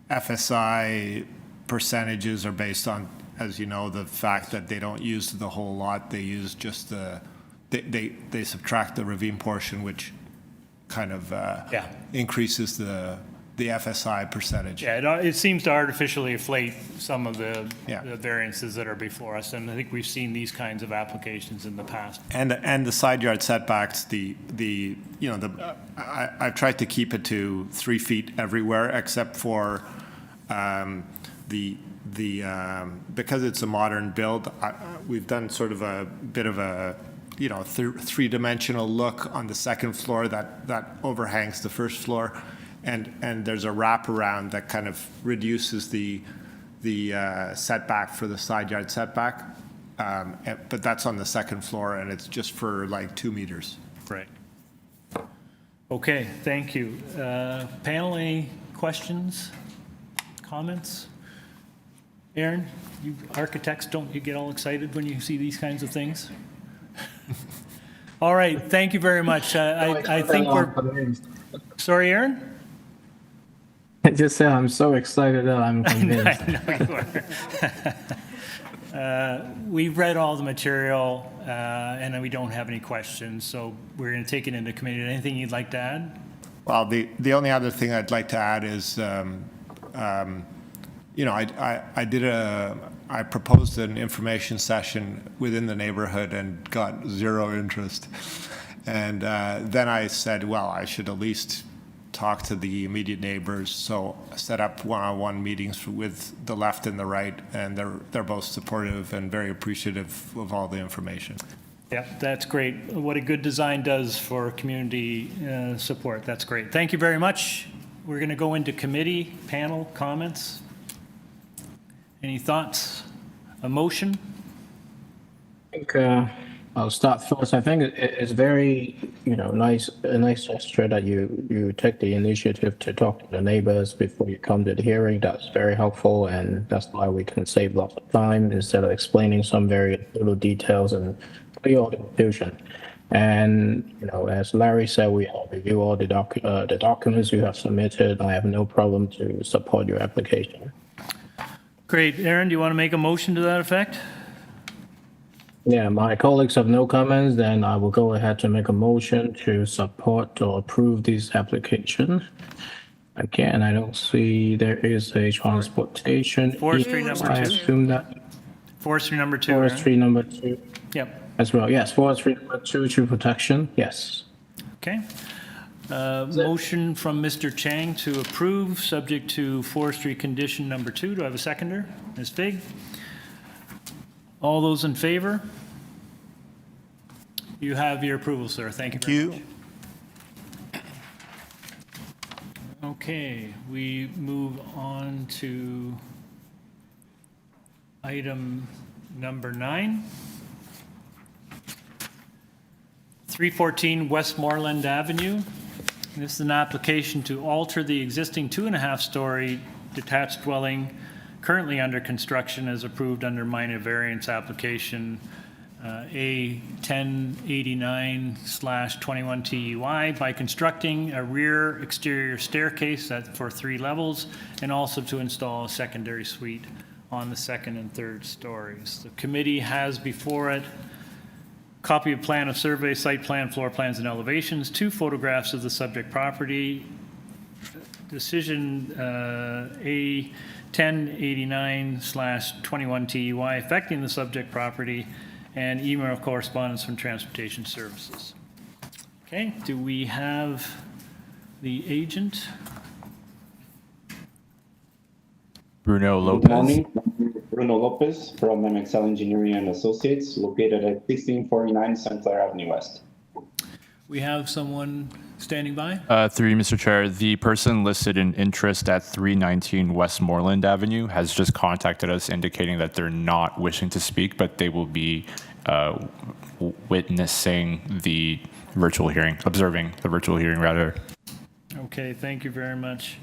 FSI percentages are based on, as you know, the fact that they don't use the whole lot. They use just they subtract the ravine portion, which kind of increases the FSI percentage. Yeah, it seems to artificially inflate some of the variances that are before us, and I think we've seen these kinds of applications in the past. And the side yard setbacks, I've tried to keep it to 3 feet everywhere except for because it's a modern build. We've done sort of a bit of a three-dimensional look on the second floor that overhangs the first floor. And there's a wraparound that kind of reduces the setback for the side yard setback, but that's on the second floor, and it's just for like 2 meters. Right. Okay, thank you. Panel, any questions, comments? Aaron, you architects, don't you get all excited when you see these kinds of things? All right, thank you very much. I think we're. Sorry, Aaron? I just said I'm so excited that I'm convinced. I know you are. We've read all the material, and we don't have any questions, so we're going to take it into committee. Anything you'd like to add? Well, the only other thing I'd like to add is, I proposed an information session within the neighborhood and got 0 interest. And then I said, well, I should at least talk to the immediate neighbors, so I set up one-on-one meetings with the left and the right, and they're both supportive and very appreciative of all the information. Yeah, that's great. What a good design does for community support. That's great. Thank you very much. We're going to go into committee, panel, comments. Any thoughts? A motion? think I'll start first. I think it's very, a nice gesture that you take the initiative to talk to the neighbors before you come to the hearing. That's very helpful, and that's why we can save lots of time instead of explaining some very little details and clear all the confusion. And, as Larry said, we have reviewed all the documents you have submitted. I have no problem to support your application. Great. Aaron, do you want to make a motion to that effect? Yeah, my colleagues have no comments, then I will go ahead to make a motion to support or approve this application. Again, I don't see there is a transportation. Forestry number I 2. assume that. Forestry number 2. Forestry number 2 Yep. as well. Yes, forestry number 2, tree protection. Yes. Okay. Motion from Mr. Chang to approve, subject to forestry condition number 2. Do I have a seconder? Ms. Fig? All those in favor? You have your approval, sir. Thank you very much. Okay, we move on to item number 9. 314 Westmoreland Avenue. This is an application to alter the existing 2.5-story detached dwelling currently under construction as approved under minor variance application A1089/21 TUI by constructing a rear exterior staircase for 3 levels and also to install a secondary suite on the 2nd and 3rd stories. The committee has before it copy of plan of survey, site plan, floor plans, and elevations, 2 photographs of the subject property, decision A1089/21 TUI affecting the subject property, and email correspondence from Transportation Services. Okay, do we have the agent? Bruno Good Lopez. morning. Bruno Lopez from MXL Engineering and Associates, located at 1649 St. Clair Avenue West. We have someone standing by? Through you, Mr. Chair, the person listed in interest at 319 Westmoreland Avenue has just contacted us indicating that they're not wishing to speak, but they will be witnessing the virtual hearing, observing the virtual hearing, rather. Okay, thank you very much.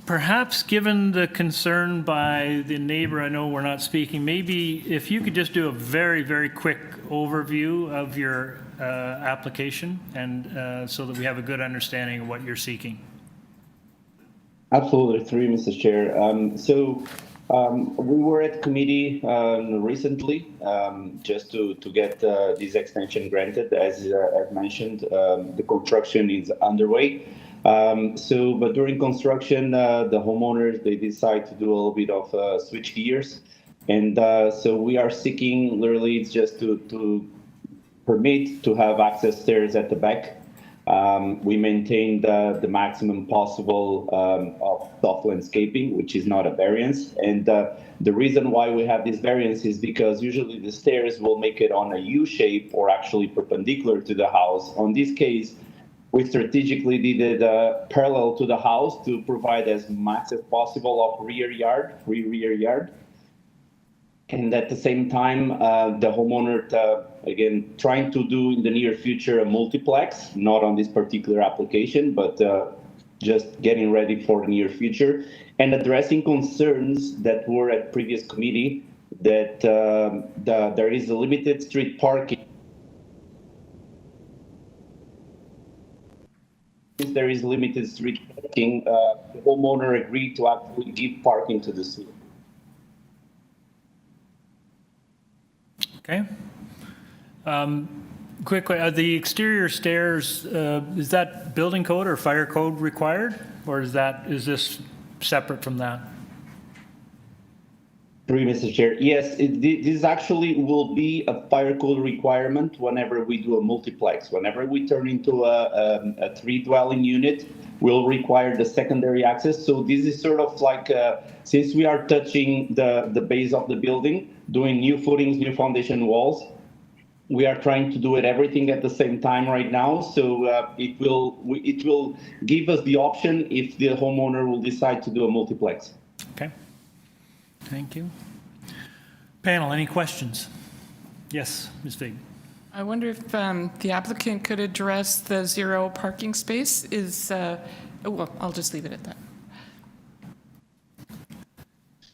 Perhaps given the concern by the neighbor, I know we're not speaking, maybe if you could just do a very, very quick overview of your application and so that we have a good understanding of what you're seeking. Absolutely, through you, Mr. Chair. We were at committee recently just to get this extension granted. As mentioned, the construction is underway. But during construction, the homeowners, they decide to do a little bit of switch gears. And so we are seeking, literally, it's just to permit to have access stairs at the back. We maintain the maximum possible of soft landscaping, which is not a variance. And the reason why we have this variance is because usually the stairs will make it on a U shape or actually perpendicular to the house. On this case, we strategically did it parallel to the house to provide as much as possible of free rear yard. And at the same time, the homeowner, again, trying to do in the near future a multiplex, not on this particular application, but just getting ready for the near future and addressing concerns that were at previous committee that there is a limited street parking. Since there is limited street parking, the homeowner agreed to actually give parking to the suite. Okay. Quickly, are the exterior stairs, is that building code or fire code required? Or is this separate from that? Through Mr. Chair, yes, this actually will be a fire code requirement whenever we do a multiplex. Whenever we turn into a 3-dwelling unit, we'll require the secondary access. So this is sort of like, since we are touching the base of the building, doing new footings, new foundation walls, we are trying to do everything at the same time right now. So it will give us the option if the homeowner will decide to do a multiplex. Okay. Thank you. Panel, any questions? Yes, Ms. Fig. I wonder if the applicant could address the 0 parking space well, I'll just leave it at that.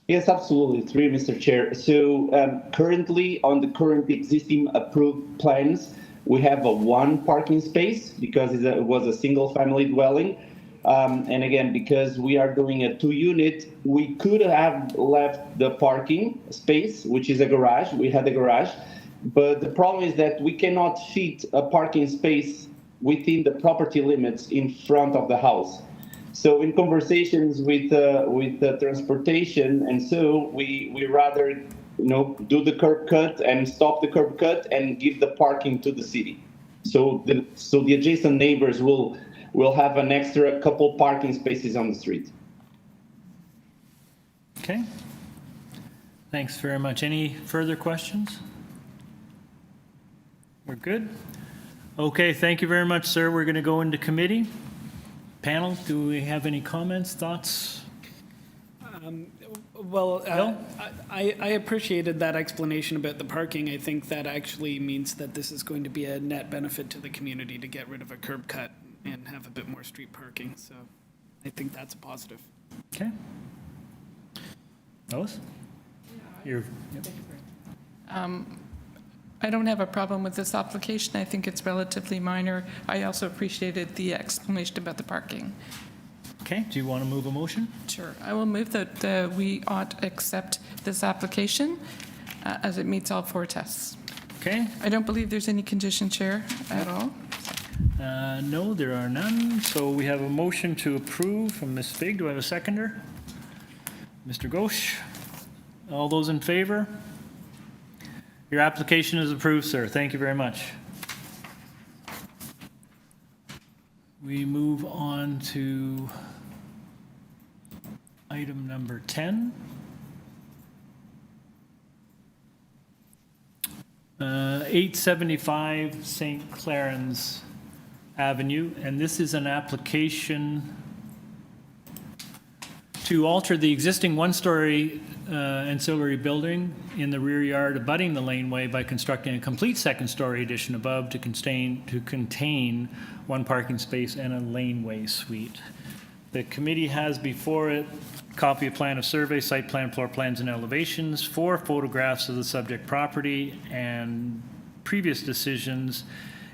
Yes, absolutely. Through Mr. Chair. So currently, on the current existing approved plans, we have a 1 parking space because it was a single family dwelling. And again, because we are doing a 2-unit, we could have left the parking space, which is a garage. We had a garage. But the problem is that we cannot fit a parking space within the property limits in front of the house. So in conversations with the transportation, and so we rather do the curb cut and stop the curb cut and give the parking to the city. So the adjacent neighbors will have an extra couple parking spaces on the street. Okay. Thanks very much. Any further questions? We're good? Okay, thank you very much, sir. We're going to go into committee. Panel, do we have any comments, thoughts? I appreciated that explanation about the parking. I think that actually means that this is going to be a net benefit to the community to get rid of a curb cut and have a bit more street parking. So I think that's a positive. Okay. Lois? I don't have a problem with this application. I think it's relatively minor. I also appreciated the explanation about the parking. Okay, do you want to move a motion? Sure. I will move that we ought to accept this application as it meets all 4 tests. Okay. I don't believe there's any condition, Chair, at all. No, there are none. So we have a motion to approve from Ms. Fig. Do I have a seconder? Mr. Ghosh? All those in favor? Your application is approved, sir. Thank you very much. We move on to item number 10. 875 St. Claren's Avenue, and this is an application to alter the existing 1-story ancillary building in the rear yard abutting the laneway by constructing a complete 2nd-story addition above to contain 1 parking space and a laneway suite. The committee has before it a copy of plan of survey, site plan, floor plans, and elevations, 4 photographs of the subject property, and previous decisions,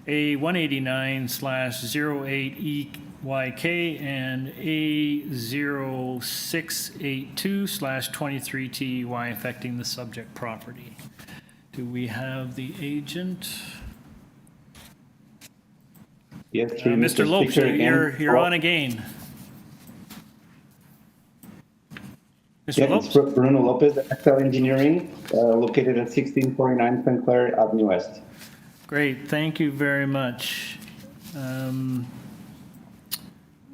A 189/08EYK and A 0682/23TEY affecting the subject property. Do we have the agent? Yes, Mr. Lopes, you're on again. Mr. Lopes? It's Bruno Lopez, Excel Engineering, located at 1649 St. Clair Avenue West. Great, thank you very much.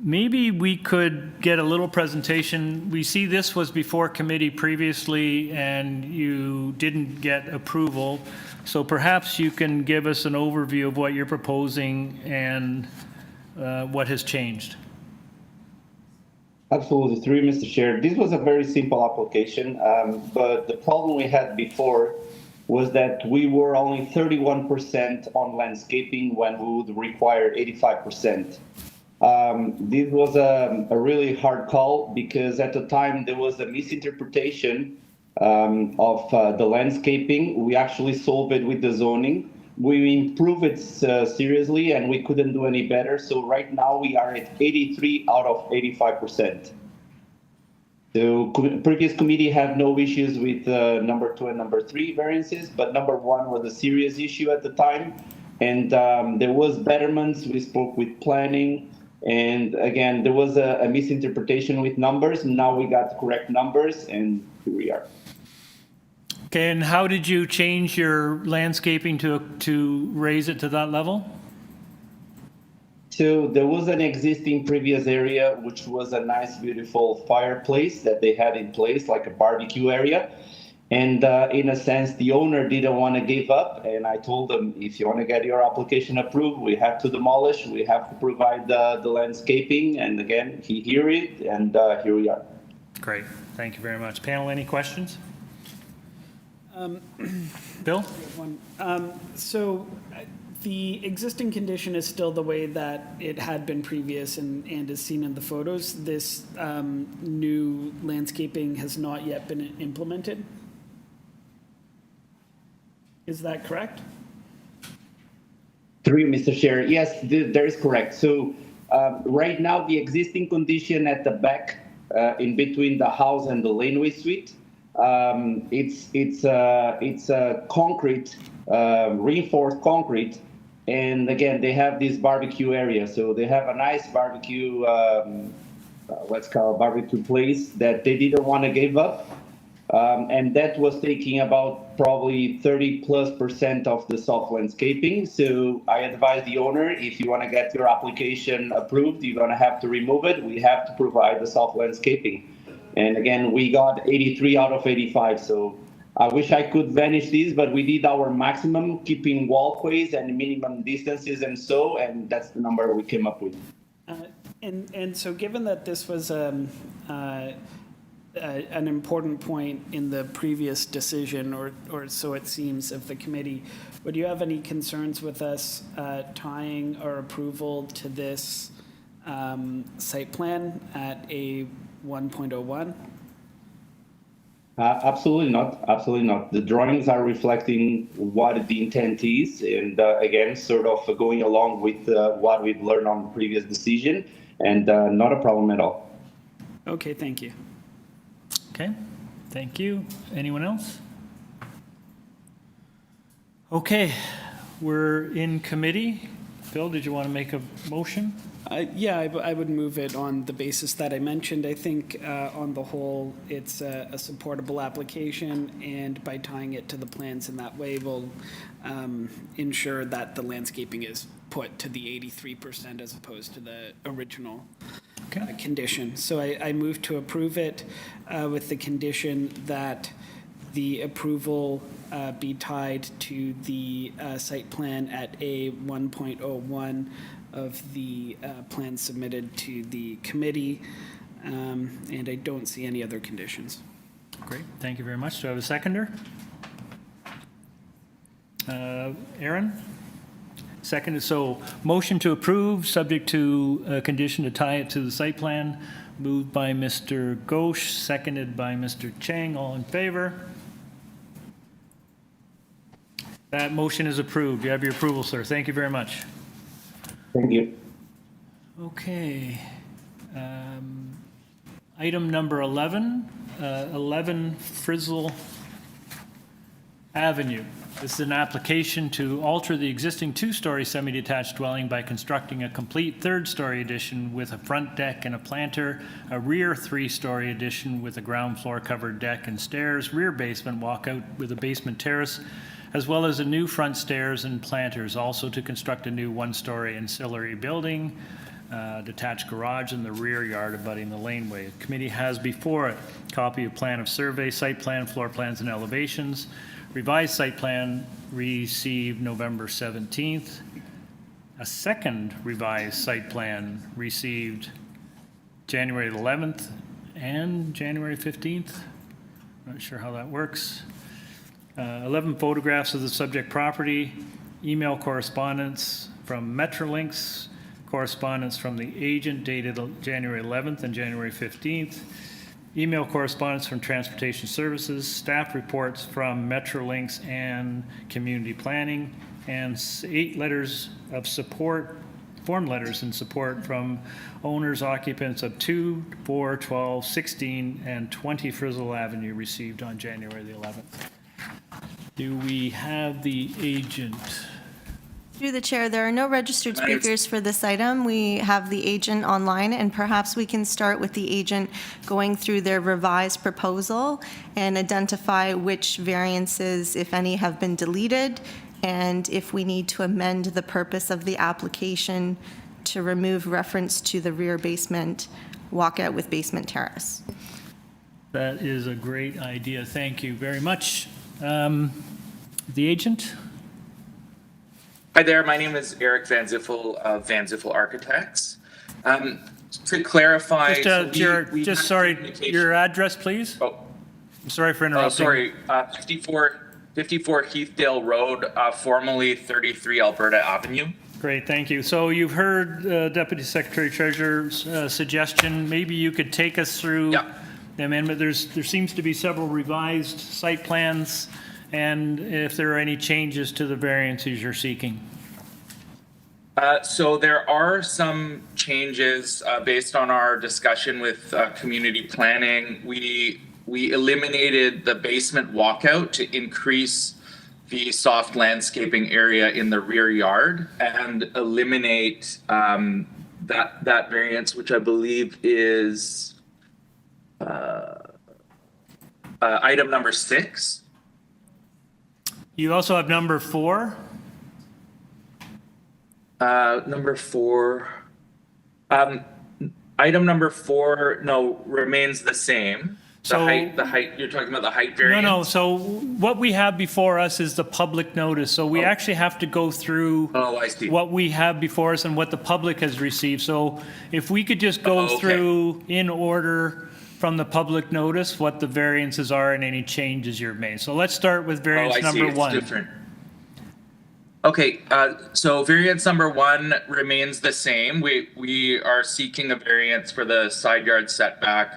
Maybe we could get a little presentation. We see this was before committee previously and you didn't get approval. So perhaps you can give us an overview of what you're proposing and what has changed. Absolutely, through Mr. Chair. This was a very simple application, but the problem we had before was that we were only 31% on landscaping when we would require 85%. This was a really hard call because at the time there was a misinterpretation of the landscaping. We actually solved it with the zoning. We improved it seriously and we couldn't do any better. So right now we are at 83 out of 85%. The previous committee had no issues with number 2 and number 3 variances, but number 1 was a serious issue at the time. And there was betterments. We spoke with planning. And again, there was a misinterpretation with numbers. Now we got correct numbers and here we are. Okay, and how did you change your landscaping to raise it to that level? So there was an existing previous area, which was a nice, beautiful fireplace that they had in place, like a barbecue area. And in a sense, the owner didn't want to give up. And I told them, if you want to get your application approved, we have to demolish, we have to provide the landscaping. And again, he heard it, and here we are. Great, thank you very much. Panel, any questions? Bill? So the existing condition is still the way that it had been previous and is seen in the photos. This new landscaping has not yet been implemented. Is that correct? Through you, Mr. Chair. Yes, that is correct. So right now, the existing condition at the back, in between the house and the laneway suite, it's a concrete, reinforced concrete, and again they have this barbecue area. So they have a nice barbecue, let's call it barbecue place that they didn't want to give up. And that was taking about probably 30+% of the soft landscaping. So I advise the owner, if you want to get your application approved, you're going to have to remove it. We have to provide the soft landscaping. And again, we got 83 out of 85. So I wish I could vanish these, but we did our maximum, keeping walkways and minimum distances and that's the number we came up with. And so given that this was an important point in the previous decision, or so it seems, of the committee, would you have any concerns with us tying our approval to this site plan at a 1.01? Absolutely not. Absolutely not. The drawings are reflecting what the intent is, and again, sort of going along with what we've learned on the previous decision, and not a problem at all. Okay, thank you. Okay, thank you. Anyone else? Okay, we're in committee. Bill, did you want to make a motion? Yeah, I would move it on the basis that I mentioned. I think on the whole, it's a supportable application, and by tying it to the plans in that way, we'll ensure that the landscaping is put to the 83% as opposed to the original condition. So I move to approve it with the condition that the approval be tied to the site plan at a 1.01 of the plan submitted to the committee, and I don't see any other conditions. Great, thank you very much. Do I have a seconder? Aaron? Seconded, so motion to approve, subject to a condition to tie it to the site plan, moved by Mr. Ghosh, seconded by Mr. Chang. All in favor? That motion is approved. You have your approval, sir. Thank you very much. Thank you. Okay. Item number 11, 11 Frizzell Avenue. This is an application to alter the existing two-story semi-detached dwelling by constructing a complete third-story addition with a front deck and a planter, a rear three-story addition with a ground floor covered deck and stairs, rear basement walkout with a basement terrace, as well as a new front stairs and planters, also to construct a new one-story ancillary building, detached garage in the rear yard abutting the laneway. The committee has before it a copy of plan of survey, site plan, floor plans, and elevations. Revised site plan received November 17th. A second revised site plan received January 11th and January 15th. Not sure how that works. 11 photographs of the subject property, email correspondence from Metrolinx, correspondence from the agent dated January 11th and January 15th, email correspondence from Transportation Services, staff reports from Metrolinx and Community Planning, and 8 letters of support, form letters in support from owners, occupants of 2, 4, 12, 16, and 20 Frizzell Avenue received on January the 11th. Do we have the agent? Through the chair, there are no registered speakers for this item. We have the agent online, and perhaps we can start with the agent going through their revised proposal and identify which variances, if any, have been deleted, and if we need to amend the purpose of the application to remove reference to the rear basement walkout with basement terrace. That is a great idea. Thank you very much. The agent? Hi there, my name is Eric Van Ziffel of Van Ziffel Architects. To clarify, Just, your address, please. Oh, I'm sorry for Oh, interrupting. sorry, 54 Heathdale Road, formerly 33 Alberta Avenue. Great, thank you. So you've heard Deputy Secretary Treasurer's suggestion. Maybe you could take us through the amendment. There seems to be several revised site plans, and if there are any changes to the variances you're seeking. So there are some changes based on our discussion with community planning. We eliminated the basement walkout to increase the soft landscaping area in the rear yard and eliminate that variance, which I believe is item number 6. You also have number 4. Number 4. Item number 4, no, remains the same. The height, you're talking about the height variance? No, so what we have before us is the public notice. So we actually have to go through what we have before us and what the public has received. So if we could just go through in order from the public notice, what the variances are and any changes you've made. So let's start with variance number 1. It's different. Okay, so variance number 1 remains the same. We are seeking a variance for the side yard setback.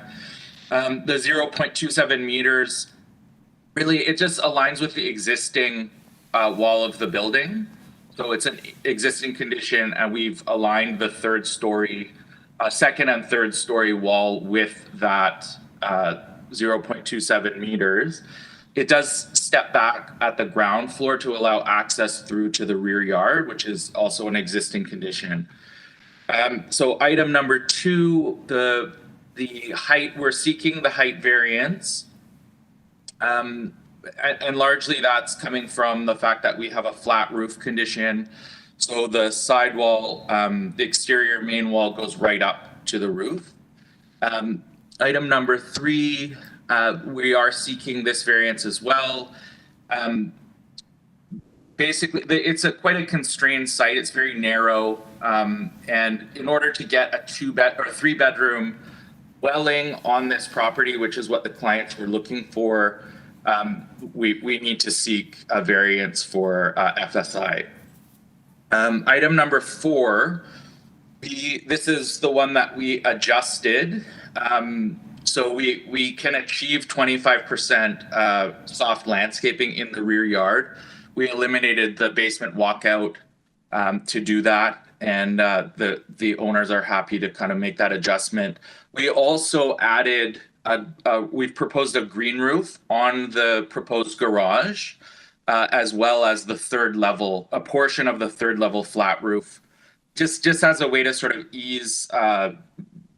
The 0.27 meters, really, it just aligns with the existing wall of the building. So it's an existing condition, and we've aligned the second and third story wall with that 0.27 meters. It does step back at the ground floor to allow access through to the rear yard, which is also an existing condition. So item number 2, the height, we're seeking the height variance. And largely that's coming from the fact that we have a flat roof condition. So the sidewall, the exterior main wall goes right up to the roof. Item number 3, we are seeking this variance as well. Basically, it's quite a constrained site. It's very narrow. And in order to get a 3-bedroom dwelling on this property, which is what the clients were looking for, we need to seek a variance for FSI. Item number 4, this is the one that we adjusted. So we can achieve 25% soft landscaping in the rear yard. We eliminated the basement walkout to do that, and the owners are happy to kind of make that adjustment. We also added, we've proposed a green roof on the proposed garage, as well as the third level, a portion of the third level flat roof, just as a way to sort of ease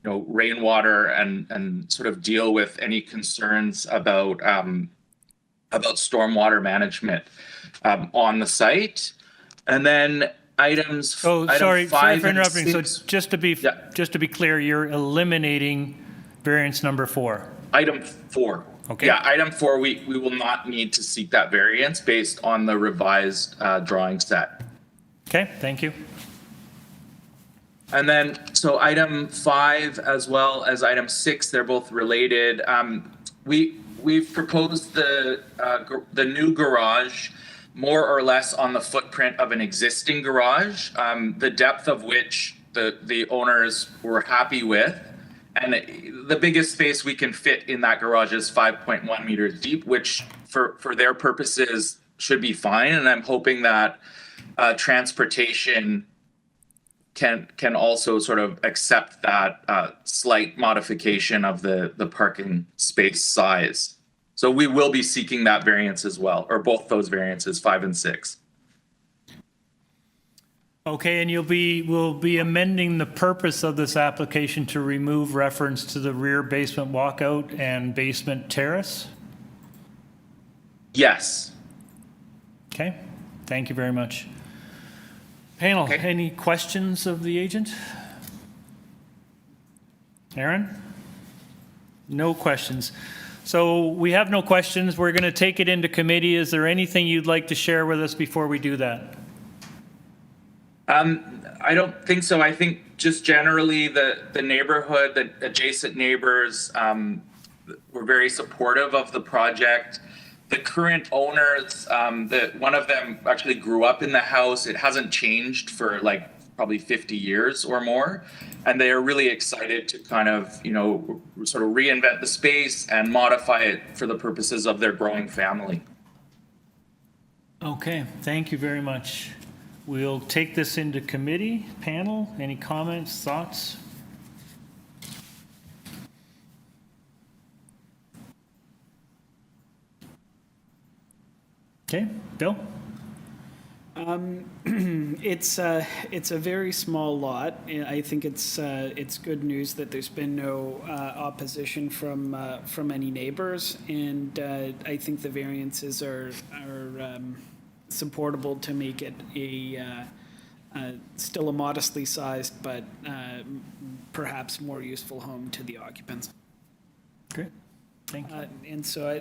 rainwater and sort of deal with any concerns about stormwater management on the site. And then items. Sorry for interrupting. So just to be clear, you're eliminating variance number 4. Item 4. Okay. Yeah, item 4, we will not need to seek that variance based on the revised drawing set. Okay, thank you. And then, so item 5 as well as item 6, they're both related. We've proposed the new garage more or less on the footprint of an existing garage, the depth of which the owners were happy with. And the biggest space we can fit in that garage is 5.1 meters deep, which for their purposes should be fine. And I'm hoping that transportation can also sort of accept that slight modification of the parking space size. So we will be seeking that variance as well, or both those variances, 5 and 6. Okay, and we'll be amending the purpose of this application to remove reference to the rear basement walkout and basement terrace? Yes. Okay, thank you very much. Panel, any questions of the agent? Aaron? No questions. So we have no questions. We're going to take it into committee. Is there anything you'd like to share with us before we do that? I don't think so. I think just generally the neighborhood, the adjacent neighbors were very supportive of the project. The current owners, one of them actually grew up in the house. It hasn't changed for like probably 50 years or more. And they are really excited to kind of, sort of reinvent the space and modify it for the purposes of their growing family. Okay, thank you very much. We'll take this into committee. Panel, any comments, thoughts? Okay, Bill? It's a very small lot. And I think it's good news that there's been no opposition from any neighbors, and I think the variances are supportable to make it still a modestly sized but perhaps more useful home to the occupants. Great. Thank you. And so,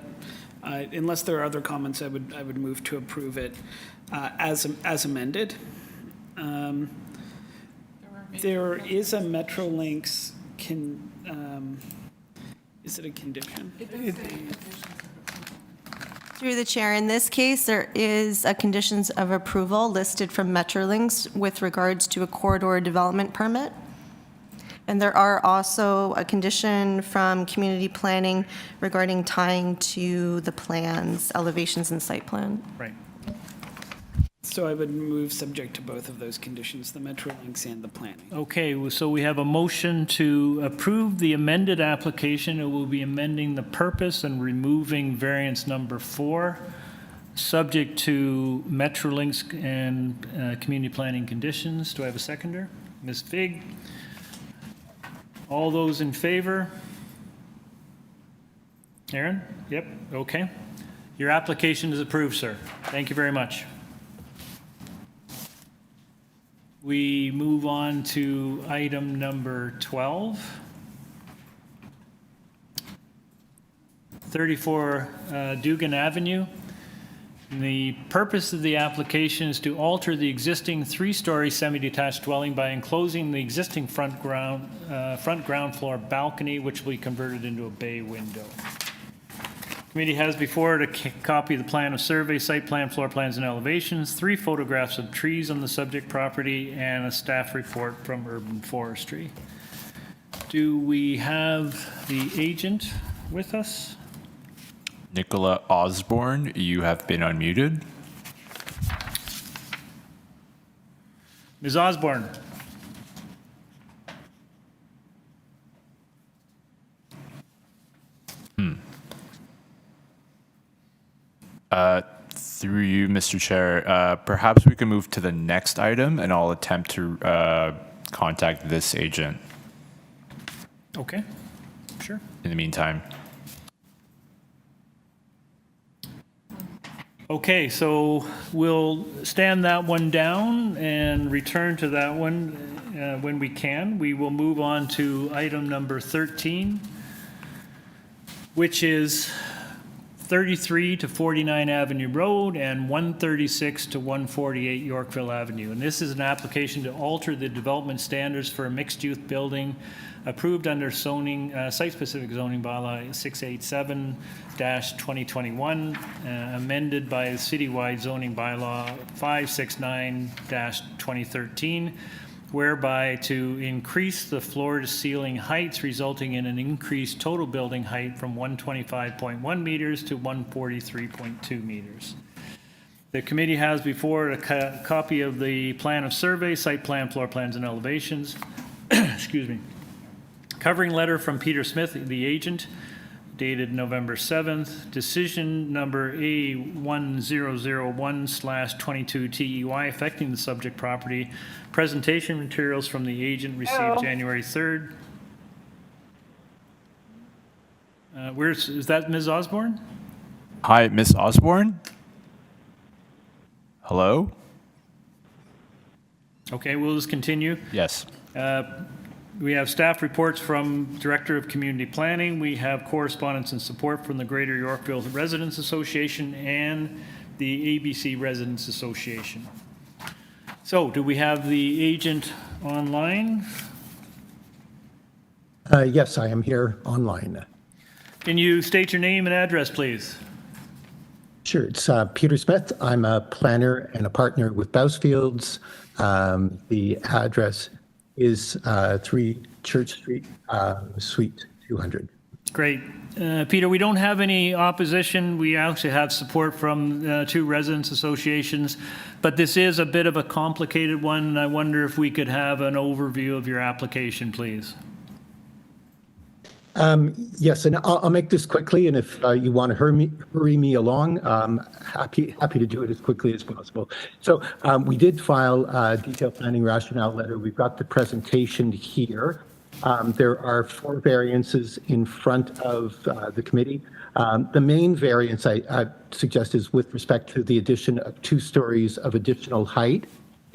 unless there are other comments, I would move to approve it as amended. There is a Metrolinx is it a condition? Through the chair, in this case, there is a conditions of approval listed from Metrolinx with regards to a corridor development permit. And there are also a condition from community planning regarding tying to the plans, elevations and site plan. Right. So I would move subject to both of those conditions, the Metrolinx and the planning. Okay, so we have a motion to approve the amended application. It will be amending the purpose and removing variance number 4, subject to Metrolinx and community planning conditions. Do I have a seconder? Ms. Fig? All those in favor? Aaron? Yep, okay. Your application is approved, sir. Thank you very much. We move on to item number 12. 34 Duggan Avenue. The purpose of the application is to alter the existing 3-story semi-detached dwelling by enclosing the existing front ground floor balcony, which will be converted into a bay window. Committee has before it a copy of the plan of survey, site plan, floor plans, and elevations, 3 photographs of trees on the subject property, and a staff report from Urban Forestry. Do we have the agent with us? Nicola Osborne, you have been unmuted. Ms. Osborne. Through you, Mr. Chair, perhaps we can move to the next item, and I'll attempt to contact this agent Okay, sure. in the meantime. Okay, so we'll stand that one down and return to that one when we can. We will move on to item number 13, which is 33 to 49 Avenue Road and 136 to 148 Yorkville Avenue. And this is an application to alter the development standards for a mixed-use building approved under zoning, site-specific zoning bylaw 687-2021, amended by the citywide zoning bylaw 569-2013, whereby to increase the floor-to-ceiling heights, resulting in an increased total building height from 125.1 meters to 143.2 meters. The committee has before it a copy of the plan of survey, site plan, floor plans, and elevations. Excuse me. Covering letter from Peter Smith, the agent, dated November 7th. Decision number A1001/22 TEY affecting the subject property. Presentation materials from the agent received January 3rd. Is that Ms. Osborne? Hi, Ms. Osborne? Hello? Okay, we'll just continue. Yes. We have staff reports from Director of Community Planning. We have correspondence and support from the Greater Yorkville Residents Association and the ABC Residents Association. So, do we have the agent online? Yes, I am here online. Can you state your name and address, please? Sure. It's Peter Smith. I'm a planner and a partner with Bousfields. The address is 3 Church Street, Suite 200. Great. Peter, we don't have any opposition. We actually have support from 2 residents associations, but this is a bit of a complicated one, and I wonder if we could have an overview of your application, please. Yes, and I'll make this quickly, and if you want to hurry me along, happy to do it as quickly as possible. So we did file a detailed planning rationale letter. We've got the presentation here. There are 4 variances in front of the committee. The main variance I suggest is with respect to the addition of 2 stories of additional height,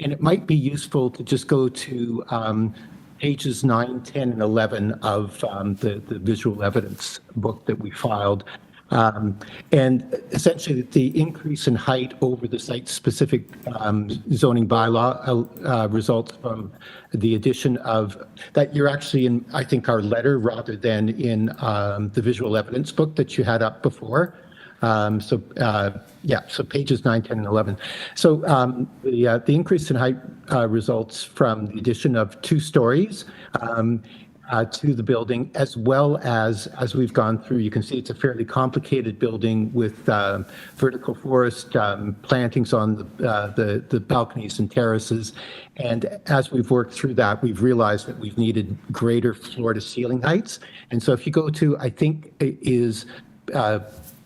and it might be useful to just go to pages 9, 10, and 11 of the visual evidence book that we filed. And essentially, the increase in height over the site-specific zoning bylaw results from the addition of that. You're actually in, I think, our letter rather than in the visual evidence book that you had up before. So pages 9, 10, and 11. So the increase in height results from the addition of 2 stories to the building, as well as we've gone through. You can see it's a fairly complicated building with vertical forest plantings on the balconies and terraces. And as we've worked through that, we've realized that we've needed greater floor-to-ceiling heights. And so if you go to, I think it is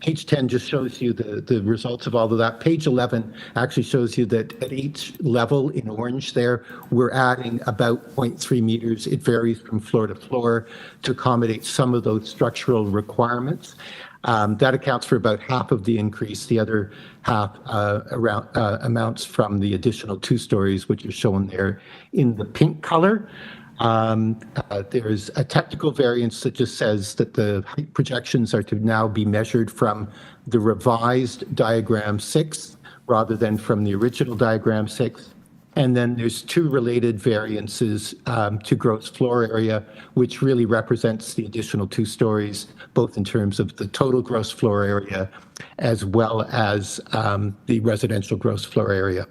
page 10 just shows you the results of all of that. Page 11 actually shows you that at each level in orange there, we're adding about 0.3 meters. It varies from floor to floor to accommodate some of those structural requirements. That accounts for about half of the increase. The other half amounts from the additional 2 stories, which are shown there in the pink color. There's a technical variance that just says that the height projections are to now be measured from the revised diagram 6 rather than from the original diagram 6. And then there's 2 related variances to gross floor area, which really represents the additional 2 stories, both in terms of the total gross floor area as well as the residential gross floor area.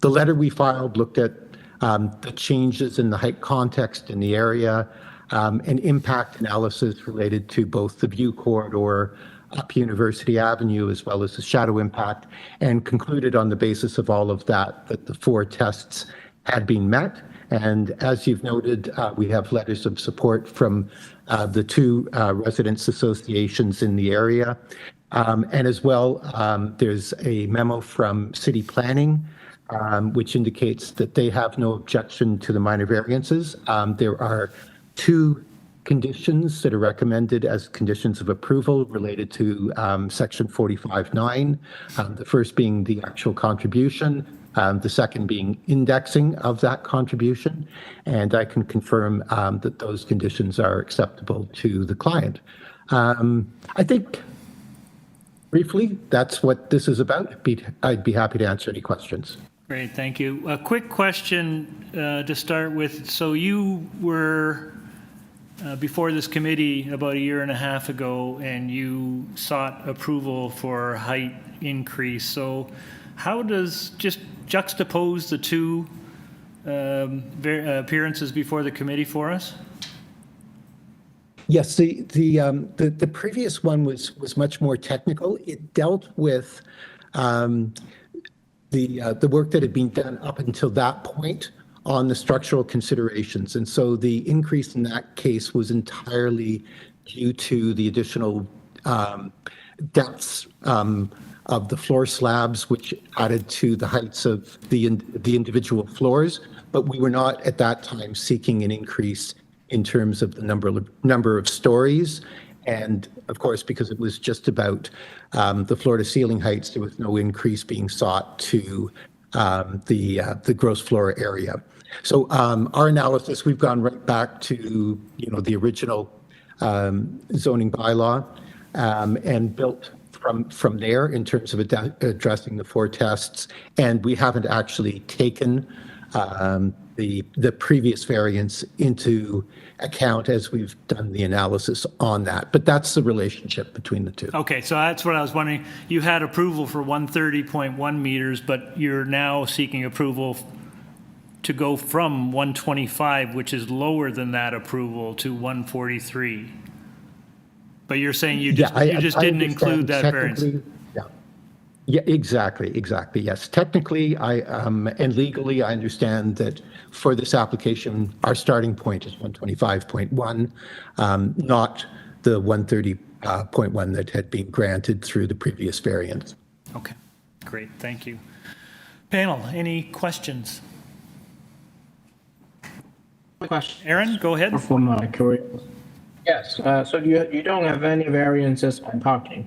The letter we filed looked at the changes in the height context in the area, and impact analysis related to both the view corridor up University Avenue as well as the shadow impact, and concluded on the basis of all of that the 4 tests had been met. And as you've noted, we have letters of support from the 2 residents associations in the area. And as well, there's a memo from City Planning which indicates that they have no objection to the minor variances. There are 2 conditions that are recommended as conditions of approval related to section 45.9. The first being the actual contribution, the second being indexing of that contribution. And I can confirm that those conditions are acceptable to the client. I think briefly, that's what this is about. I'd be happy to answer any questions. Great, thank you. A quick question to start with. So you were before this committee about 1.5 years ago, and you sought approval for height increase. So how does, just juxtapose the 2 appearances before the committee for us? Yes, the previous one was much more technical. It dealt with the work that had been done up until that point on the structural considerations. And so the increase in that case was entirely due to the additional depths of the floor slabs, which added to the heights of the individual floors. But we were not at that time seeking an increase in terms of the number of stories. And of course, because it was just about the floor to ceiling heights, there was no increase being sought to the gross floor area. So our analysis, we've gone right back to the original zoning bylaw and built from there in terms of addressing the 4 tests. And we haven't actually taken the previous variance into account as we've done the analysis on that. But that's the relationship between the two. Okay, so that's what I was wondering. You had approval for 130.1 meters, but you're now seeking approval to go from 125, which is lower than that approval, to 143. But you're saying you just, you just didn't include that variance. Yeah, exactly. Yes, technically, and legally, I understand that for this application, our starting point is 125.1, not the 130.1 that had been granted through the previous variance. Okay, great, thank you. Panel, any questions? Question. Aaron, go ahead. From curiosity. Yes. So you don't have any variances on parking?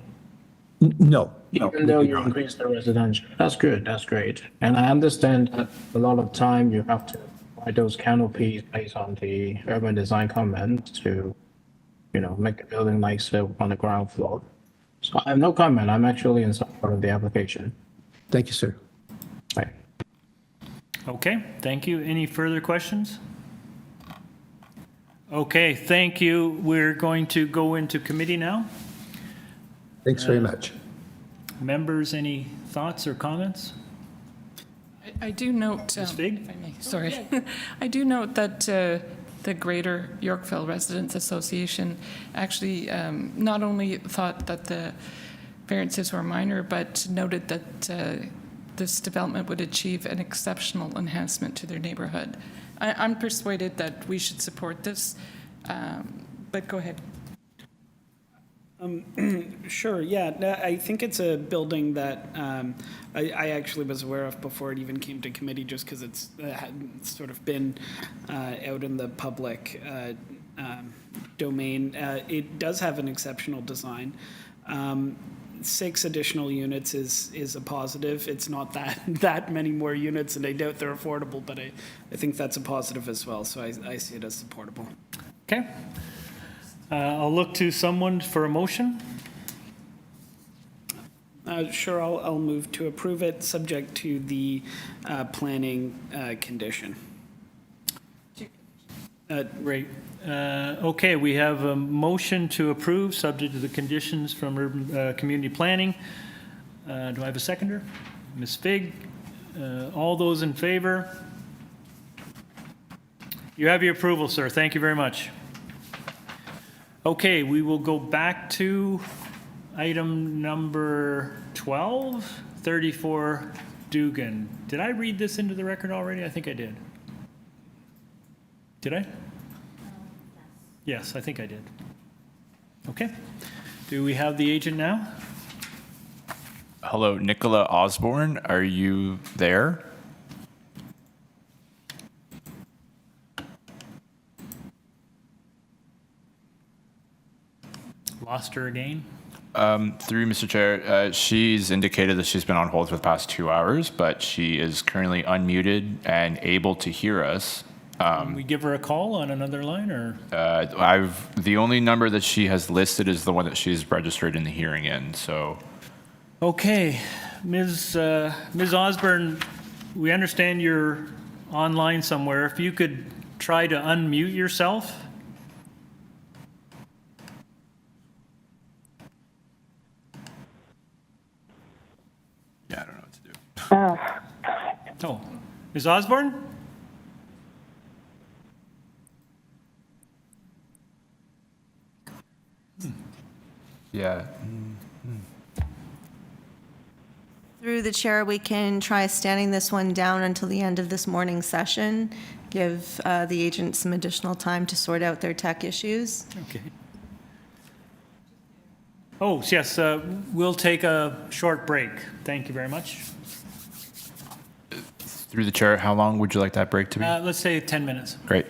No. Even though you increase the residential. That's good. That's great. And I understand that a lot of time you have to provide those canopies based on the urban design comments to, make the building nicer on the ground floor. So I have no comment. I'm actually in support of the application. Thank you, sir. Right. Okay, thank you. Any further questions? Okay, thank you. We're going to go into committee now. Thanks very much. Members, any thoughts or comments? I do note, Ms. Fig? if I may, sorry. I do note that the Greater Yorkville Residents Association actually not only thought that the variances were minor, but noted that this development would achieve an exceptional enhancement to their neighborhood. I'm persuaded that we should support this, but go ahead. Sure, yeah. I think it's a building that I actually was aware of before it even came to committee, just because it's sort of been out in the public domain. It does have an exceptional design. 6 additional units is a positive. It's not that many more units, and I doubt they're affordable, but I think that's a positive as well, so I see it as supportable. Okay. I'll look to someone for a motion. Sure, I'll move to approve it, subject to the planning condition. Right. Okay, we have a motion to approve, subject to the conditions from urban community planning. Do I have a seconder? Ms. Fig. All those in favor? You have your approval, sir. Thank you very much. Okay, we will go back to item number 12, 34 Duggan. Did I read this into the record already? I think I did. Did I? Yes, I think I did. Okay. Do we have the agent now? Hello, Nicola Osborne. Are you there? Lost her again? Through Mr. Chair, she's indicated that she's been on hold for the past 2 hours, but she is currently unmuted and able to hear us. Can we give her a call on another line, or? The only number that she has listed is the one that she's registered in the hearing in, so. Okay, Ms. Osborne, we understand you're online somewhere. If you could try to unmute yourself. Yeah, I don't know what to do. Oh, Ms. Osborne? Yeah. Through the chair, we can try standing this one down until the end of this morning's session, give the agent some additional time to sort out their tech issues. Okay. Oh, yes, we'll take a short break. Thank you very much. Through the chair, how long would you like that break to be? Let's say 10 minutes. Great.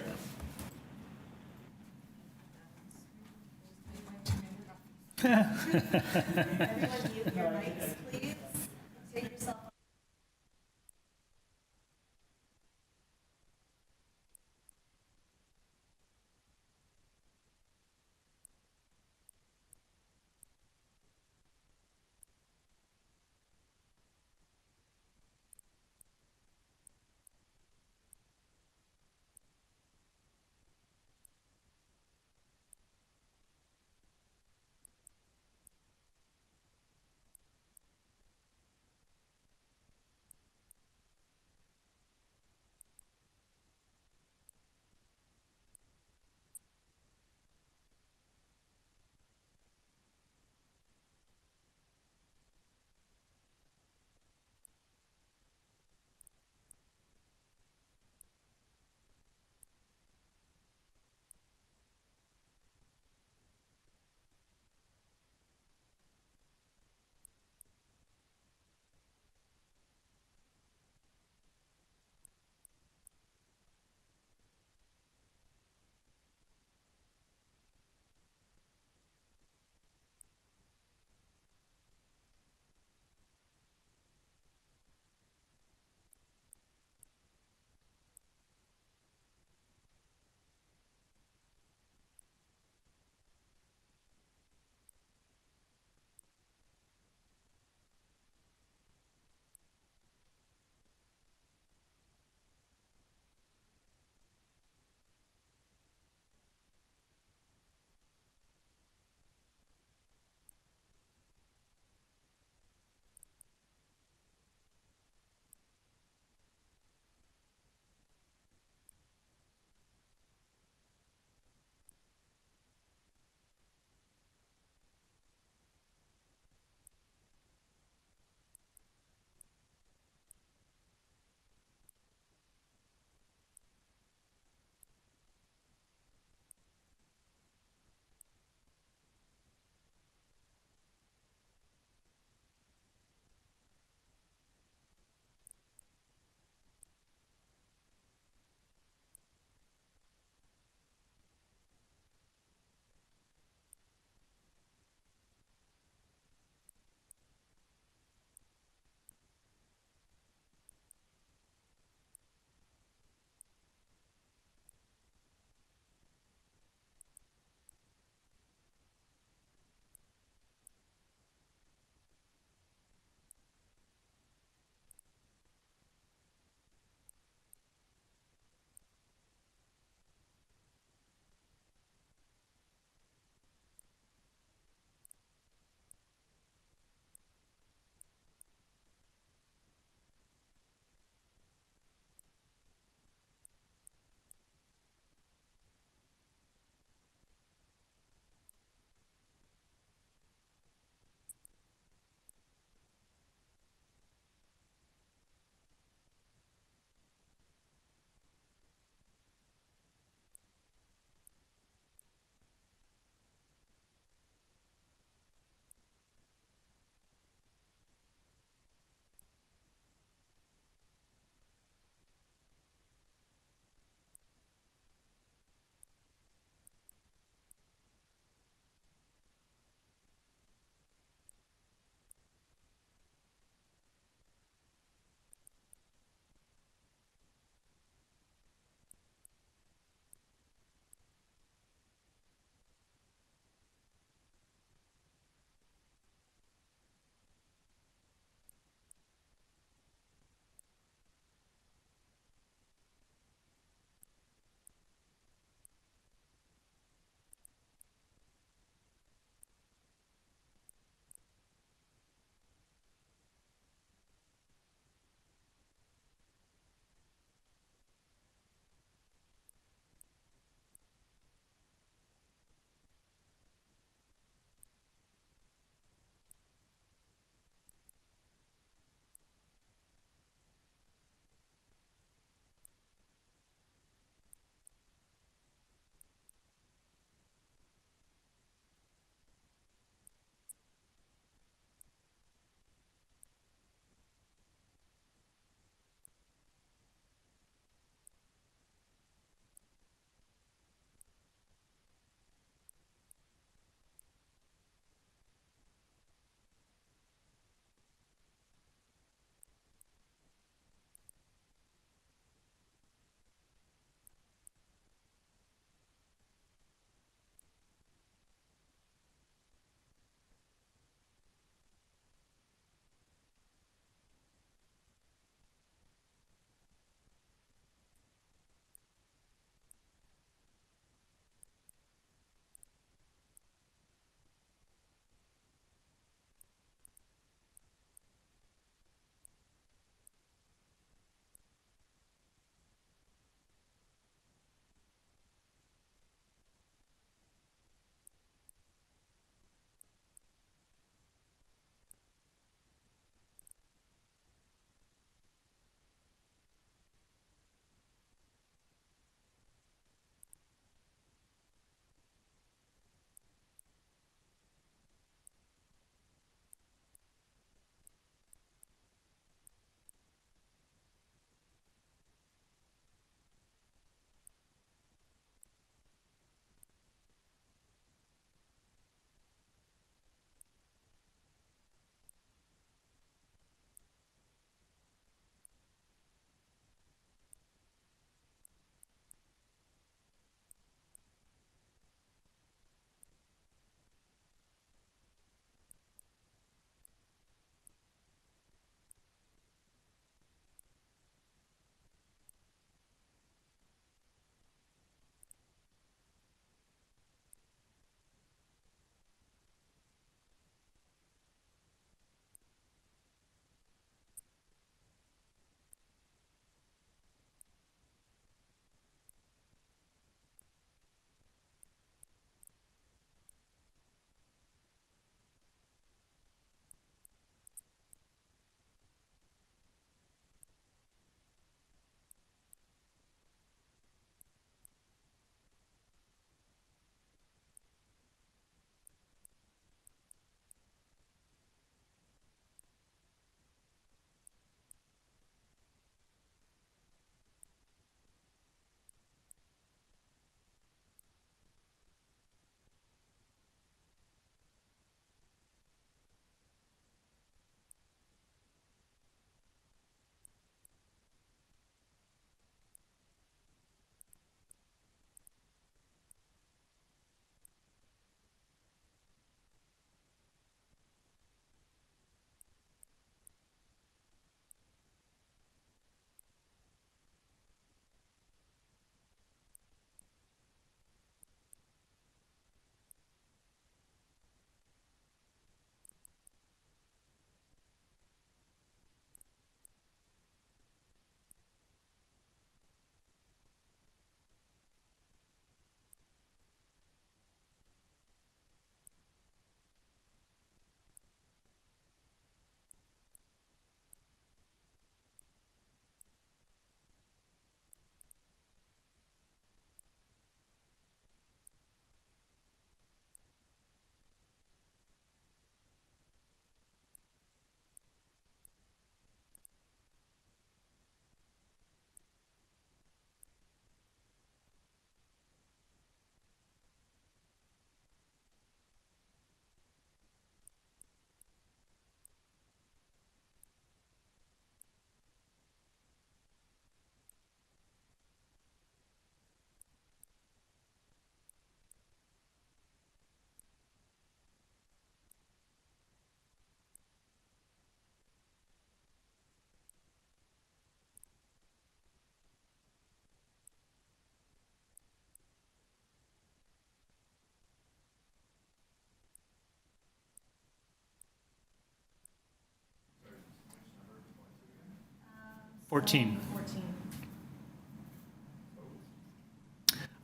14.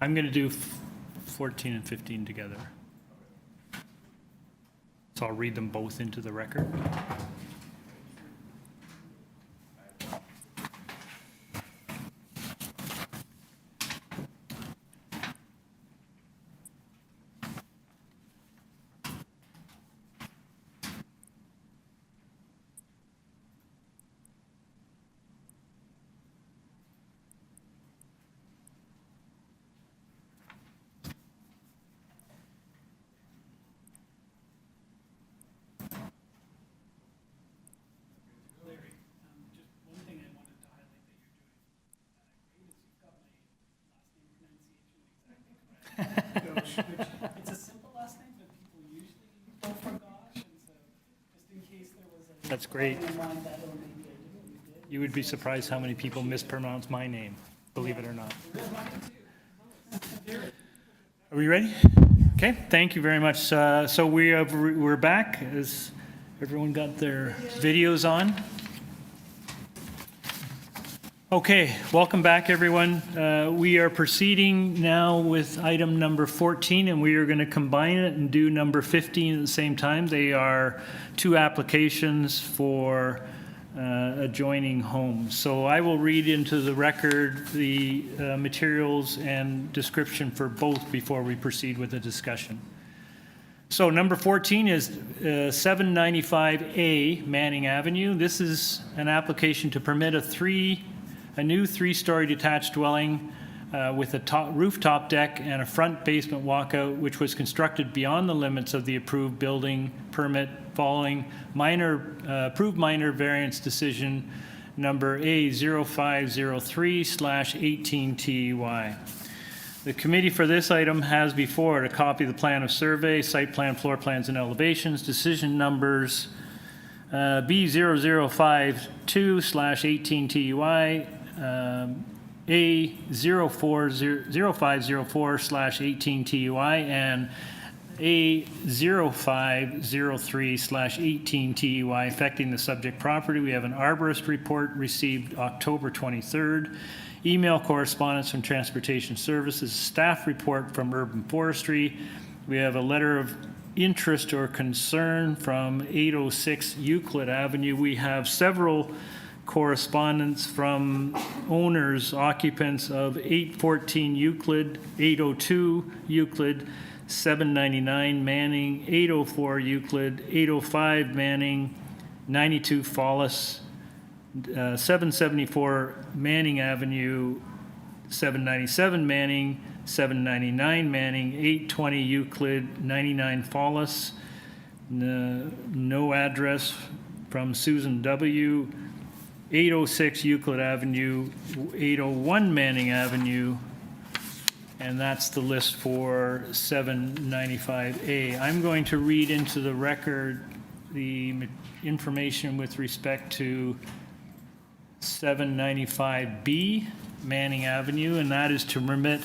I'm going to do 14 and 15 together. So I'll read them both into the record. It's a simple last name, but people usually go for gosh, and so just in case there was a. That's great. in mind that, oh, maybe I did. You would be surprised how many people mispronounce my name, believe it or not. Are we ready? Okay, thank you very much. So we're back. Has everyone got their videos on? Okay, welcome back, everyone. We are proceeding now with item number 14, and we are going to combine it and do number 15 at the same time. They are two applications for adjoining homes. So I will read into the record the materials and description for both before we proceed with the discussion. So number 14 is 795A Manning Avenue. This is an application to permit a new three-story detached dwelling with a rooftop deck and a front basement walkout, which was constructed beyond the limits of the approved building permit following approved minor variance decision number A0503/18TEY. The committee for this item has before it a copy of the plan of survey, site plan, floor plans, and elevations, decision numbers B0052/18TUI, A0504/18TUI, and A0503/18TUI affecting the subject property. We have an arborist report received October 23rd, email correspondence from Transportation Services, staff report from Urban Forestry. We have a letter of interest or concern from 806 Euclid Avenue. We have several correspondence from owners, occupants of 814 Euclid, 802 Euclid, 799 Manning, 804 Euclid, 805 Manning, 92 Fallis, 774 Manning Avenue, 797 Manning, 799 Manning, 820 Euclid, 99 Fallis, no address from Susan W., 806 Euclid Avenue, 801 Manning Avenue, and that's the list for 795A. I'm going to read into the record the information with respect to 795B Manning Avenue, and that is to permit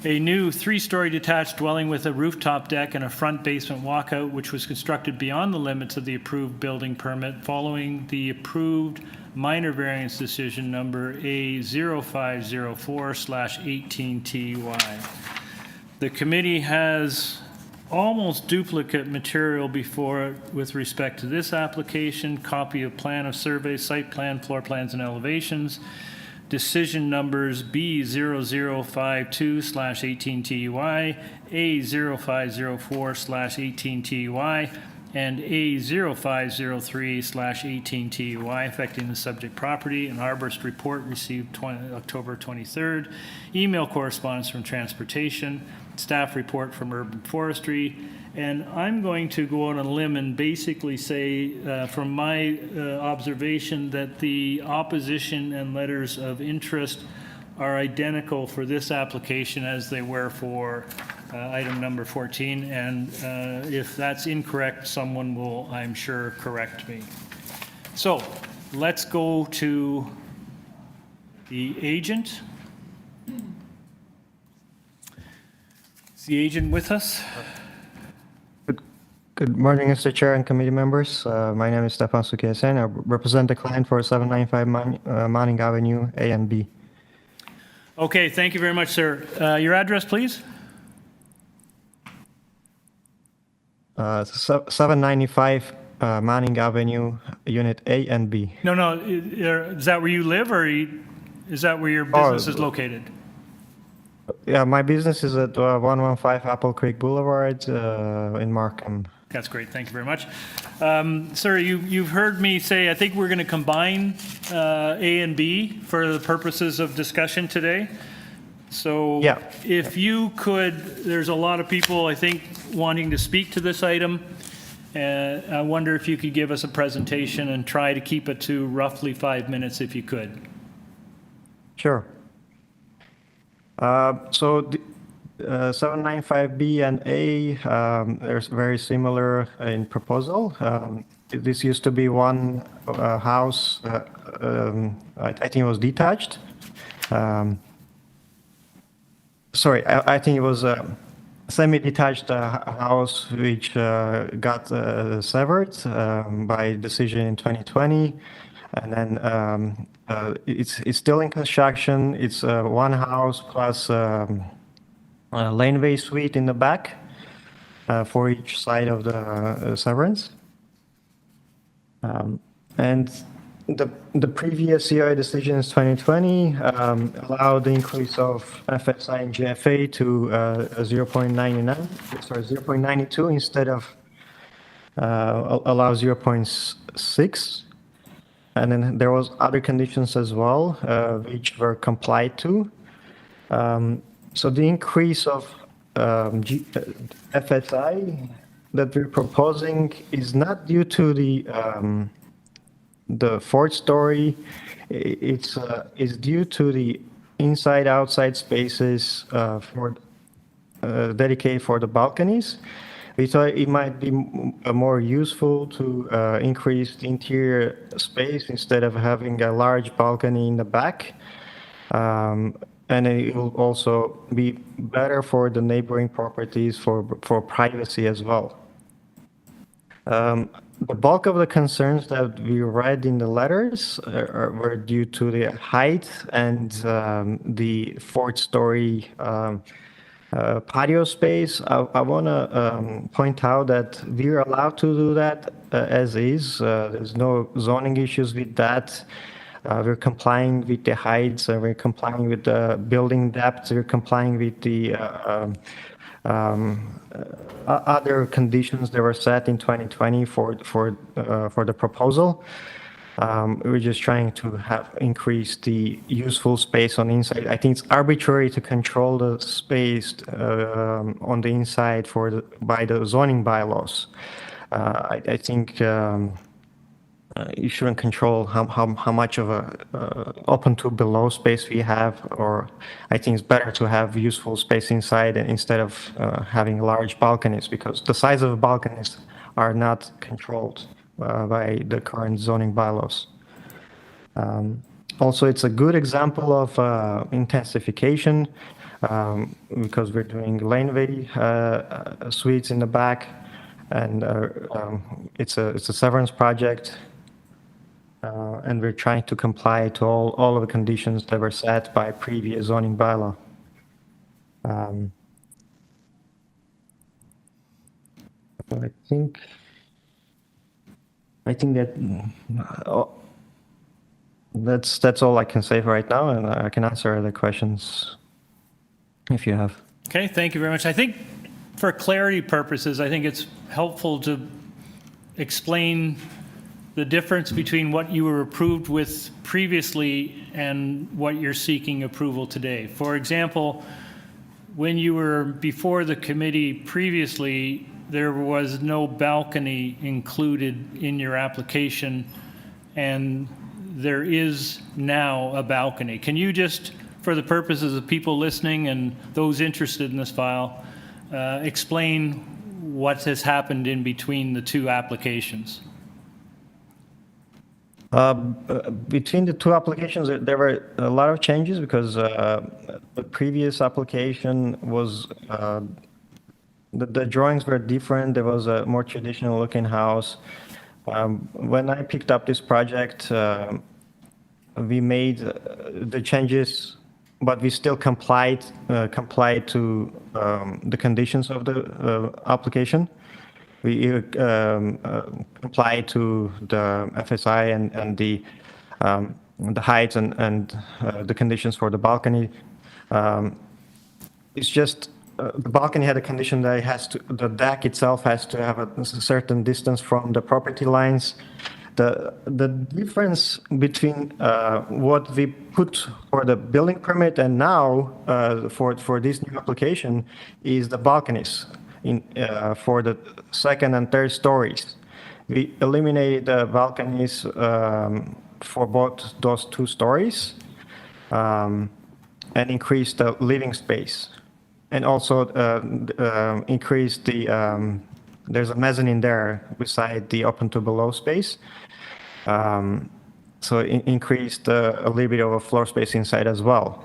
a new three-story detached dwelling with a rooftop deck and a front basement walkout, which was constructed beyond the limits of the approved building permit following the approved minor variance decision number A0504/18TY. The committee has almost duplicate material before it with respect to this application, copy of plan of survey, site plan, floor plans, and elevations, decision numbers B0052/18TUI, A0504/18TUI, and A0503/18TUI affecting the subject property. An arborist report received October 23rd. Email correspondence from Transportation. Staff report from Urban Forestry. And I'm going to go on a limb and basically say, from my observation, that the opposition and letters of interest are identical for this application as they were for item number 14. And if that's incorrect, someone will, I'm sure, correct me. So let's go to the agent. Is the agent with us? Good morning, Mr. Chair and committee members. My name is Stefan Sukiasen. I represent the client for 795 Manning Avenue, A and B. Okay, thank you very much, sir. Your address, please? 795 Manning Avenue, Unit A and B. No, is that where you live, or is that where your business is located? Yeah, my business is at 115 Apple Creek Boulevard in Markham. That's great. Thank you very much. Sir, you've heard me say I think we're going to combine A and B for the purposes of discussion today. So yeah. If you could, there's a lot of people, I think, wanting to speak to this item. I wonder if you could give us a presentation and try to keep it to roughly 5 minutes if you could. Sure. So the 795B and A, they're very similar in proposal. This used to be one house, I think it was detached. Sorry, I think it was a semi-detached house which got severed by decision in 2020. And then it's still in construction. It's one house plus a laneway suite in the back for each side of the severance. And the previous COA decisions 2020 allowed the increase of FSI and GFA to 0.92 instead of allow 0.6. And then there was other conditions as well, which were complied to. So the increase of FSI that we're proposing is not due to the fourth story. It's due to the inside-outside spaces dedicated for the balconies. We thought it might be more useful to increase the interior space instead of having a large balcony in the back. And it will also be better for the neighboring properties for privacy as well. The bulk of the concerns that we read in the letters were due to the height and the fourth story patio space. I want to point out that we're allowed to do that as is. There's no zoning issues with that. We're complying with the heights, we're complying with the building depth, we're complying with the other conditions that were set in 2020 for the proposal. We're just trying to have increased the useful space on the inside. I think it's arbitrary to control the space on the inside by the zoning bylaws. I think you shouldn't control how much of a open to below space we have, or I think it's better to have useful space inside instead of having large balconies, because the size of the balconies are not controlled by the current zoning bylaws. Also, it's a good example of intensification because we're doing laneway suites in the back, and it's a severance project. And we're trying to comply to all of the conditions that were set by previous zoning bylaw. I think that that's all I can say for right now, and I can answer the questions if you have. Okay, thank you very much. I think for clarity purposes, I think it's helpful to explain the difference between what you were approved with previously and what you're seeking approval today. For example, when you were before the committee previously, there was no balcony included in your application, and there is now a balcony. Can you just, for the purposes of people listening and those interested in this file, explain what has happened in between the two applications? Between the two applications, there were a lot of changes because the previous application was the drawings were different. There was a more traditional looking house. When I picked up this project, we made the changes, but we still complied to the conditions of the application. We complied to the FSI and the height and the conditions for the balcony. It's just the balcony had a condition that the deck itself has to have a certain distance from the property lines. The difference between what we put for the building permit and now for this new application is the balconies for the second and third stories. We eliminated the balconies for both those 2 stories and increased the living space. And also increase there's a mezzanine there beside the open to below space. So increased a little bit of a floor space inside as well.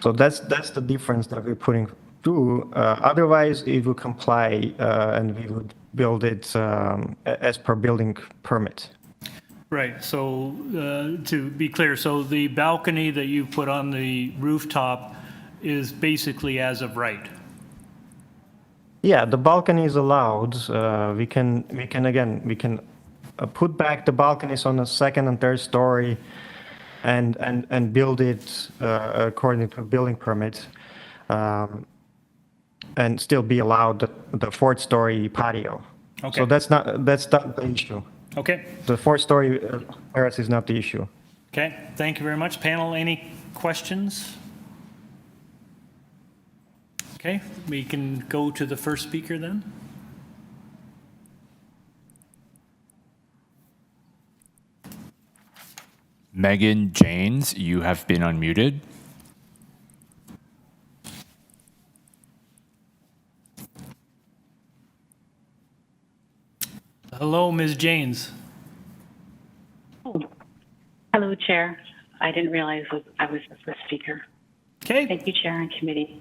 So that's the difference that we're putting through. Otherwise, it will comply and we would build it as per building permit. Right, so to be clear, so the balcony that you put on the rooftop is basically as of right. Yeah, the balcony is allowed. We can put back the balconies on the second and third story, and build it according to building permit, and still be allowed the fourth story patio. Okay. So that's not the issue. Okay. The fourth story terrace is not the issue. Okay, thank you very much. Panel, any questions? Okay, we can go to the first speaker then. Megan Janes, you have been unmuted. Hello, Ms. Janes. Hello, Chair. I didn't realize I was the first speaker. Okay. Thank you, Chair and Committee.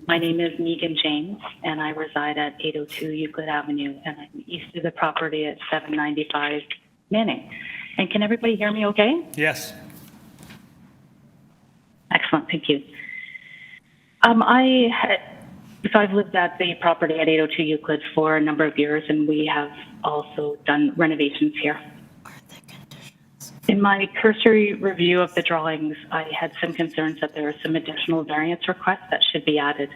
My name is Megan James, and I reside at 802 Euclid Avenue, and I'm east of the property at 795 Manning. And can everybody hear me okay? Yes. Excellent, thank you. I've lived at the property at 802 Euclid for a number of years, and we have also done renovations here. In my cursory review of the drawings, I had some concerns that there are some additional variance requests that should be added.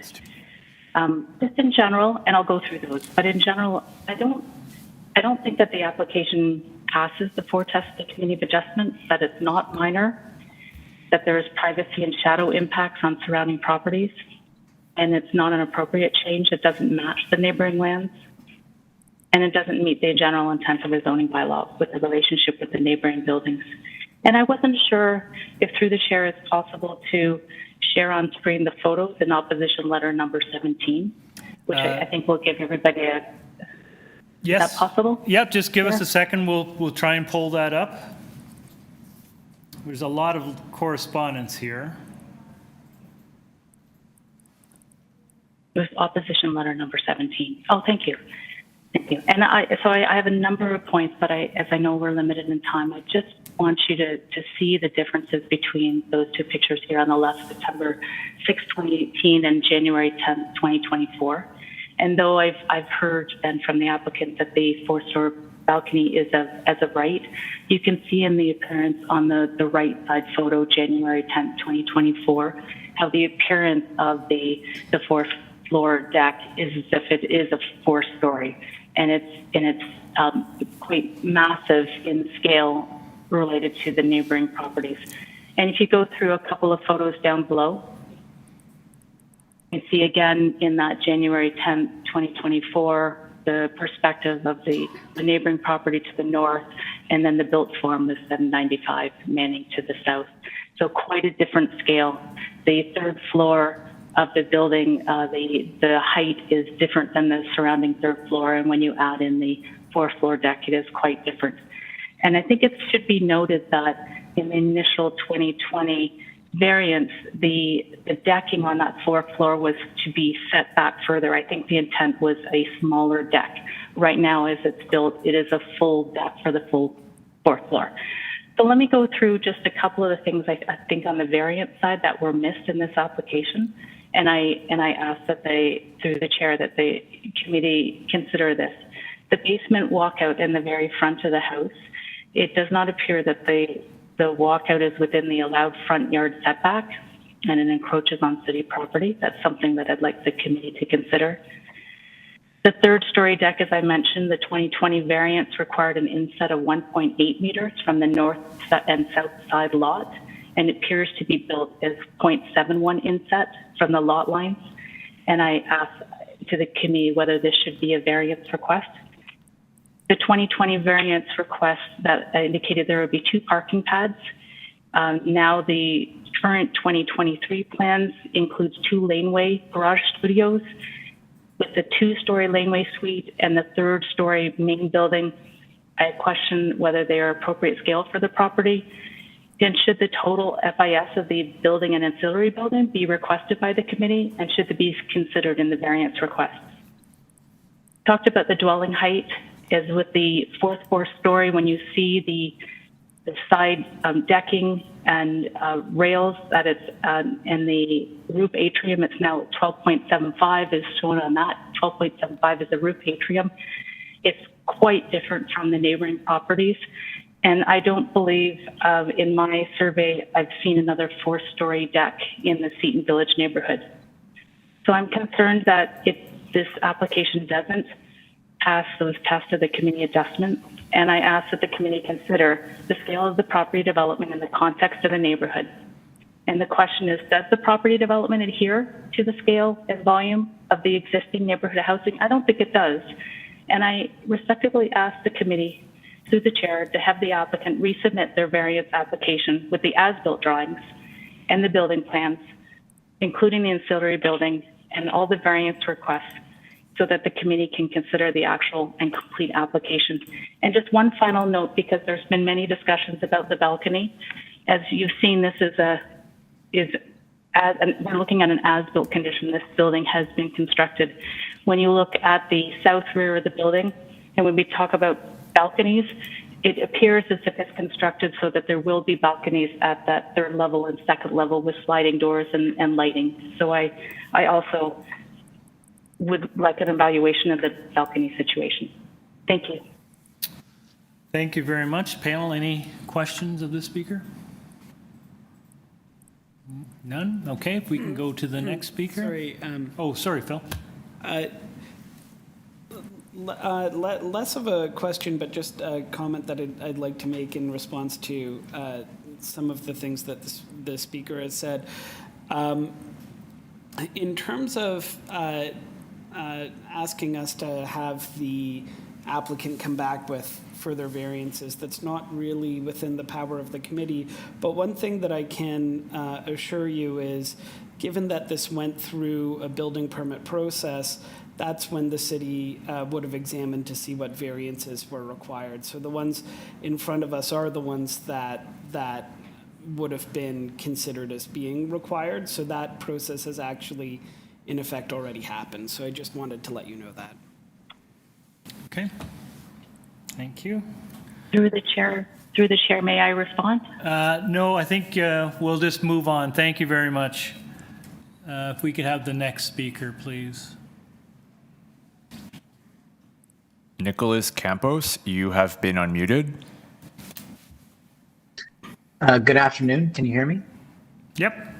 Just in general, and I'll go through those, but in general, I don't think that the application passes the 4 tests of the community of adjustment, that it's not minor, that there is privacy and shadow impacts on surrounding properties, and it's not an appropriate change. It doesn't match the neighboring lands, and it doesn't meet the general intent of the zoning bylaw with the relationship with the neighboring buildings. And I wasn't sure if through the chair it's possible to share on screen the photos in opposition letter number 17, which I think will give everybody a... Yes. Is that possible? Yep, just give us a second. We'll try and pull that up. There's a lot of correspondence here. It was opposition letter number 17. Oh, thank you. Thank you. And I have a number of points, but as I know we're limited in time, I just want you to see the differences between those 2 pictures here on the left, September 6, 2018 and January 10, 2024. And though I've heard then from the applicant that the 4-story balcony is as of right, you can see in the appearance on the right side photo, January 10, 2024, how the appearance of the 4th floor deck is as if it is a 4-story. And it's quite massive in scale related to the neighboring properties. And if you go through a couple of photos down below, you see again in that January 10th, 2024, the perspective of the neighboring property to the north, and then the built form, the 795 Manning to the south. So quite a different scale. The 3rd floor of the building, the height is different than the surrounding 3rd floor, and when you add in the 4th floor deck, it is quite different. And I think it should be noted that in the initial 2020 variance, the decking on that fourth floor was to be set back further. I think the intent was a smaller deck. Right now, as it's built, it is a full deck for the full fourth floor. So let me go through just a couple of the things I think on the variance side that were missed in this application. And I ask that through the chair, that the committee consider this. The basement walkout in the very front of the house, it does not appear that the walkout is within the allowed front yard setback and it encroaches on city property. That's something that I'd like the committee to consider. The third story deck, as I mentioned, the 2020 variance required an inset of 1.8 meters from the north and south side lot, and it appears to be built as 0.71 inset from the lot lines. And I asked to the committee whether this should be a variance request. The 2020 variance request that indicated there would be 2 parking pads. Now the current 2023 plans includes 2 laneway garage studios with the 2-story laneway suite and the 3rd-story main building. I question whether they are appropriate scale for the property. And should the total FIS of the building and ancillary building be requested by the committee, and should it be considered in the variance request? Talked about the dwelling height. As with the 4th story, when you see the side decking and rails that it's and the roof atrium, it's now 12.75 is shown on that. 12.75 is the roof atrium. It's quite different from the neighboring properties. And I don't believe in my survey I've seen another 4-story deck in the Seton Village neighborhood. So I'm concerned that if this application doesn't pass those tests of the committee adjustment, and I ask that the committee consider the scale of the property development in the context of the neighborhood. And the question is, does the property development adhere to the scale and volume of the existing neighborhood housing? I don't think it does. And I respectfully ask the committee, through the chair, to have the applicant resubmit their variance application with the as-built drawings and the building plans, including the ancillary building and all the variance requests, so that the committee can consider the actual and complete application. And just one final note, because there's been many discussions about the balcony. As you've seen, this we're looking at an as-built condition. This building has been constructed. When you look at the south rear of the building, and when we talk about balconies, it appears as if it's constructed so that there will be balconies at that 3rd level and 2nd level with sliding doors and lighting. So I also would like an evaluation of the balcony situation. Thank you. Thank you very much. Panel, any questions of the speaker? None? Okay, if we can go to the next speaker. Sorry. Sorry, Phil. Less of a question, but just a comment that I'd like to make in response to some of the things that the speaker has said. In terms of asking us to have the applicant come back with further variances, that's not really within the power of the committee. But one thing that I can assure you is, given that this went through a building permit process, that's when the city would have examined to see what variances were required. So the ones in front of us are the ones that would have been considered as being required. So that process has actually, in effect, already happened. So I just wanted to let you know that. Okay. Thank you. Through the chair, may I respond? No, I think we'll just move on. Thank you very much. If we could have the next speaker, please. Nicholas Campos, you have been unmuted. Good afternoon. Can you hear me? Yep.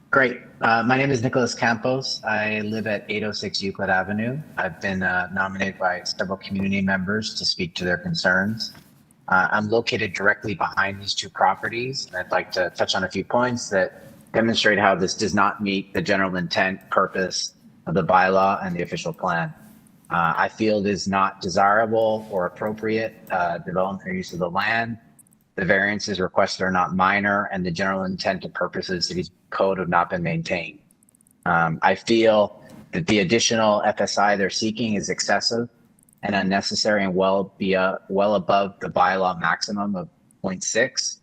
Great. My name is Nicholas Campos. I live at 806 Euclid Avenue. I've been nominated by several community members to speak to their concerns. I'm located directly behind these 2 properties, and I'd like to touch on a few points that demonstrate how this does not meet the general intent, purpose of the bylaw and the official plan. I feel it is not desirable or appropriate development or use of the land. The variances requested are not minor, and the general intent and purpose of the city's code have not been maintained. I feel that the additional FSI they're seeking is excessive and unnecessary and well above the bylaw maximum of 0.6.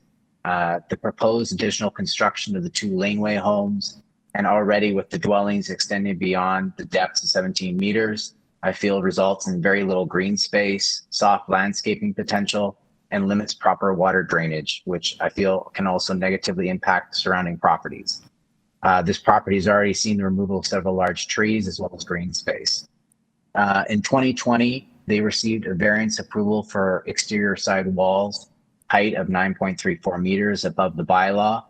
The proposed additional construction of the 2 laneway homes, and already with the dwellings extending beyond the depths of 17 meters, I feel results in very little green space, soft landscaping potential, and limits proper water drainage, which I feel can also negatively impact surrounding properties. This property has already seen the removal of several large trees as well as green space. In 2020, they received a variance approval for exterior side walls, height of 9.34 meters above the bylaw.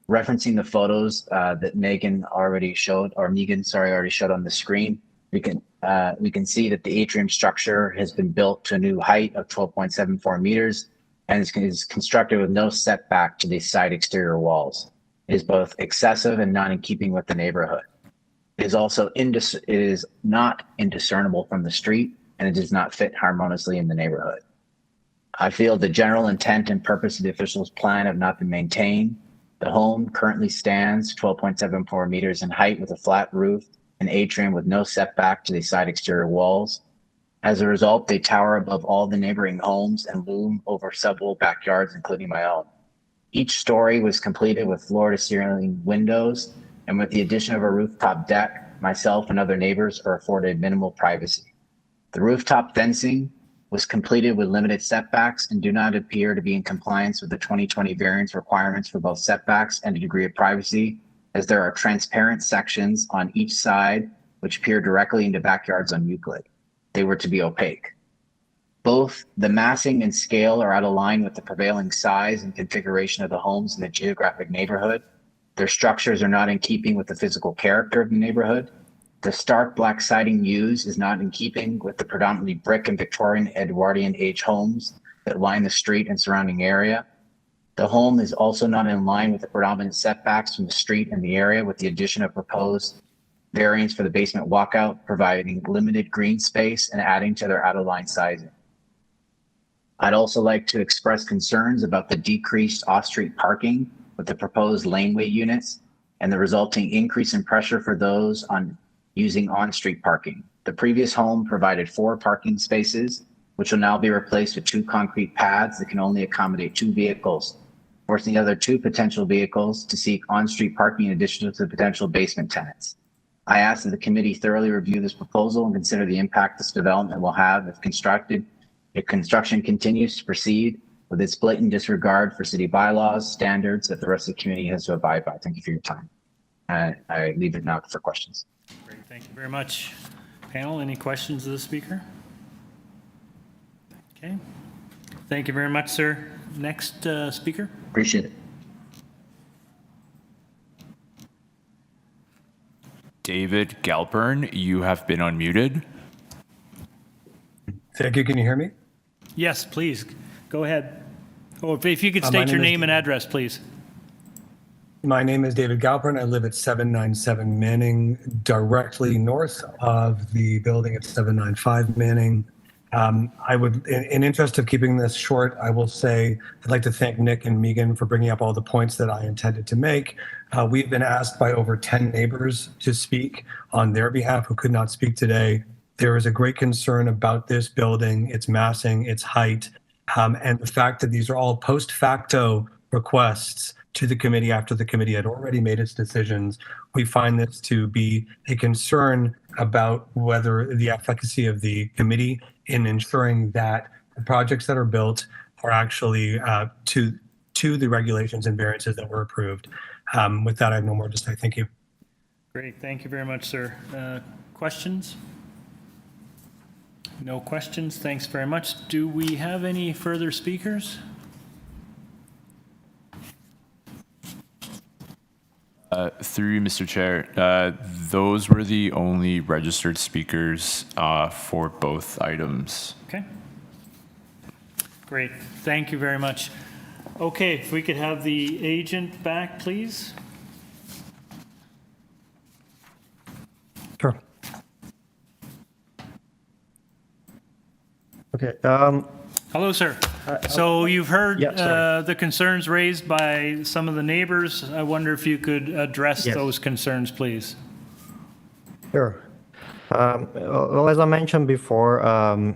Referencing the photos that Megan already showed on the screen, we can see that the atrium structure has been built to a new height of 12.74 meters and is constructed with no setback to the side exterior walls. It is both excessive and not in keeping with the neighborhood. It is also not indiscernible from the street, and it does not fit harmoniously in the neighborhood. I feel the general intent and purpose of the official's plan have not been maintained. The home currently stands 12.74 meters in height with a flat roof and atrium with no setback to the side exterior walls. As a result, they tower above all the neighboring homes and loom over several backyards, including my own. Each story was completed with floor-to-ceiling windows, and with the addition of a rooftop deck, myself and other neighbors are afforded minimal privacy. The rooftop fencing was completed with limited setbacks and do not appear to be in compliance with the 2020 variance requirements for both setbacks and a degree of privacy, as there are transparent sections on each side which peer directly into backyards on Euclid. They were to be opaque. Both the massing and scale are out of line with the prevailing size and configuration of the homes in the geographic neighborhood. Their structures are not in keeping with the physical character of the neighborhood. The stark black siding used is not in keeping with the predominantly brick and Victorian Edwardian age homes that line the street and surrounding area. The home is also not in line with the predominant setbacks from the street and the area, with the addition of proposed variance for the basement walkout, providing limited green space and adding to their out-of-line sizing. I'd also like to express concerns about the decreased off-street parking with the proposed laneway units and the resulting increase in pressure for those using on-street parking. The previous home provided 4 parking spaces, which will now be replaced with 2 concrete pads that can only accommodate 2 vehicles, forcing the other 2 potential vehicles to seek on-street parking in addition to the potential basement tenants. I ask that the committee thoroughly review this proposal and consider the impact this development will have if construction continues to proceed with its blatant disregard for city bylaws, standards that the rest of the community has to abide by. Thank you for your time. I leave it now for questions. Great, thank you very much. Panel, any questions of the speaker? Okay, thank you very much, sir. Next speaker. Appreciate it. David Galpern, you have been unmuted. Thank you. Can you hear me? Yes, please. Go ahead. Oh, if you could state your name and address, please. My name is David Galpern. I live at 797 Manning, directly north of the building at 795 Manning. I would, in interest of keeping this short, I will say I'd like to thank Nick and Megan for bringing up all the points that I intended to make. We've been asked by over 10 neighbors to speak on their behalf who could not speak today. There is a great concern about this building, its massing, its height, and the fact that these are all post facto requests to the committee after the committee had already made its decisions. We find this to be a concern about whether the efficacy of the committee in ensuring that the projects that are built are actually to the regulations and variances that were approved. With that, I have no more to say. Thank you. Great, thank you very much, sir. Questions? No questions, thanks very much. Do we have any further speakers? Through you, Mr. Chair, those were the only registered speakers for both items. Okay. Great, thank you very much. Okay, if we could have the agent back, please. Sure. Okay. Hello, sir. So you've heard the concerns raised by some of the neighbors. I wonder if you could address those concerns, please. Sure. Well, as I mentioned before, a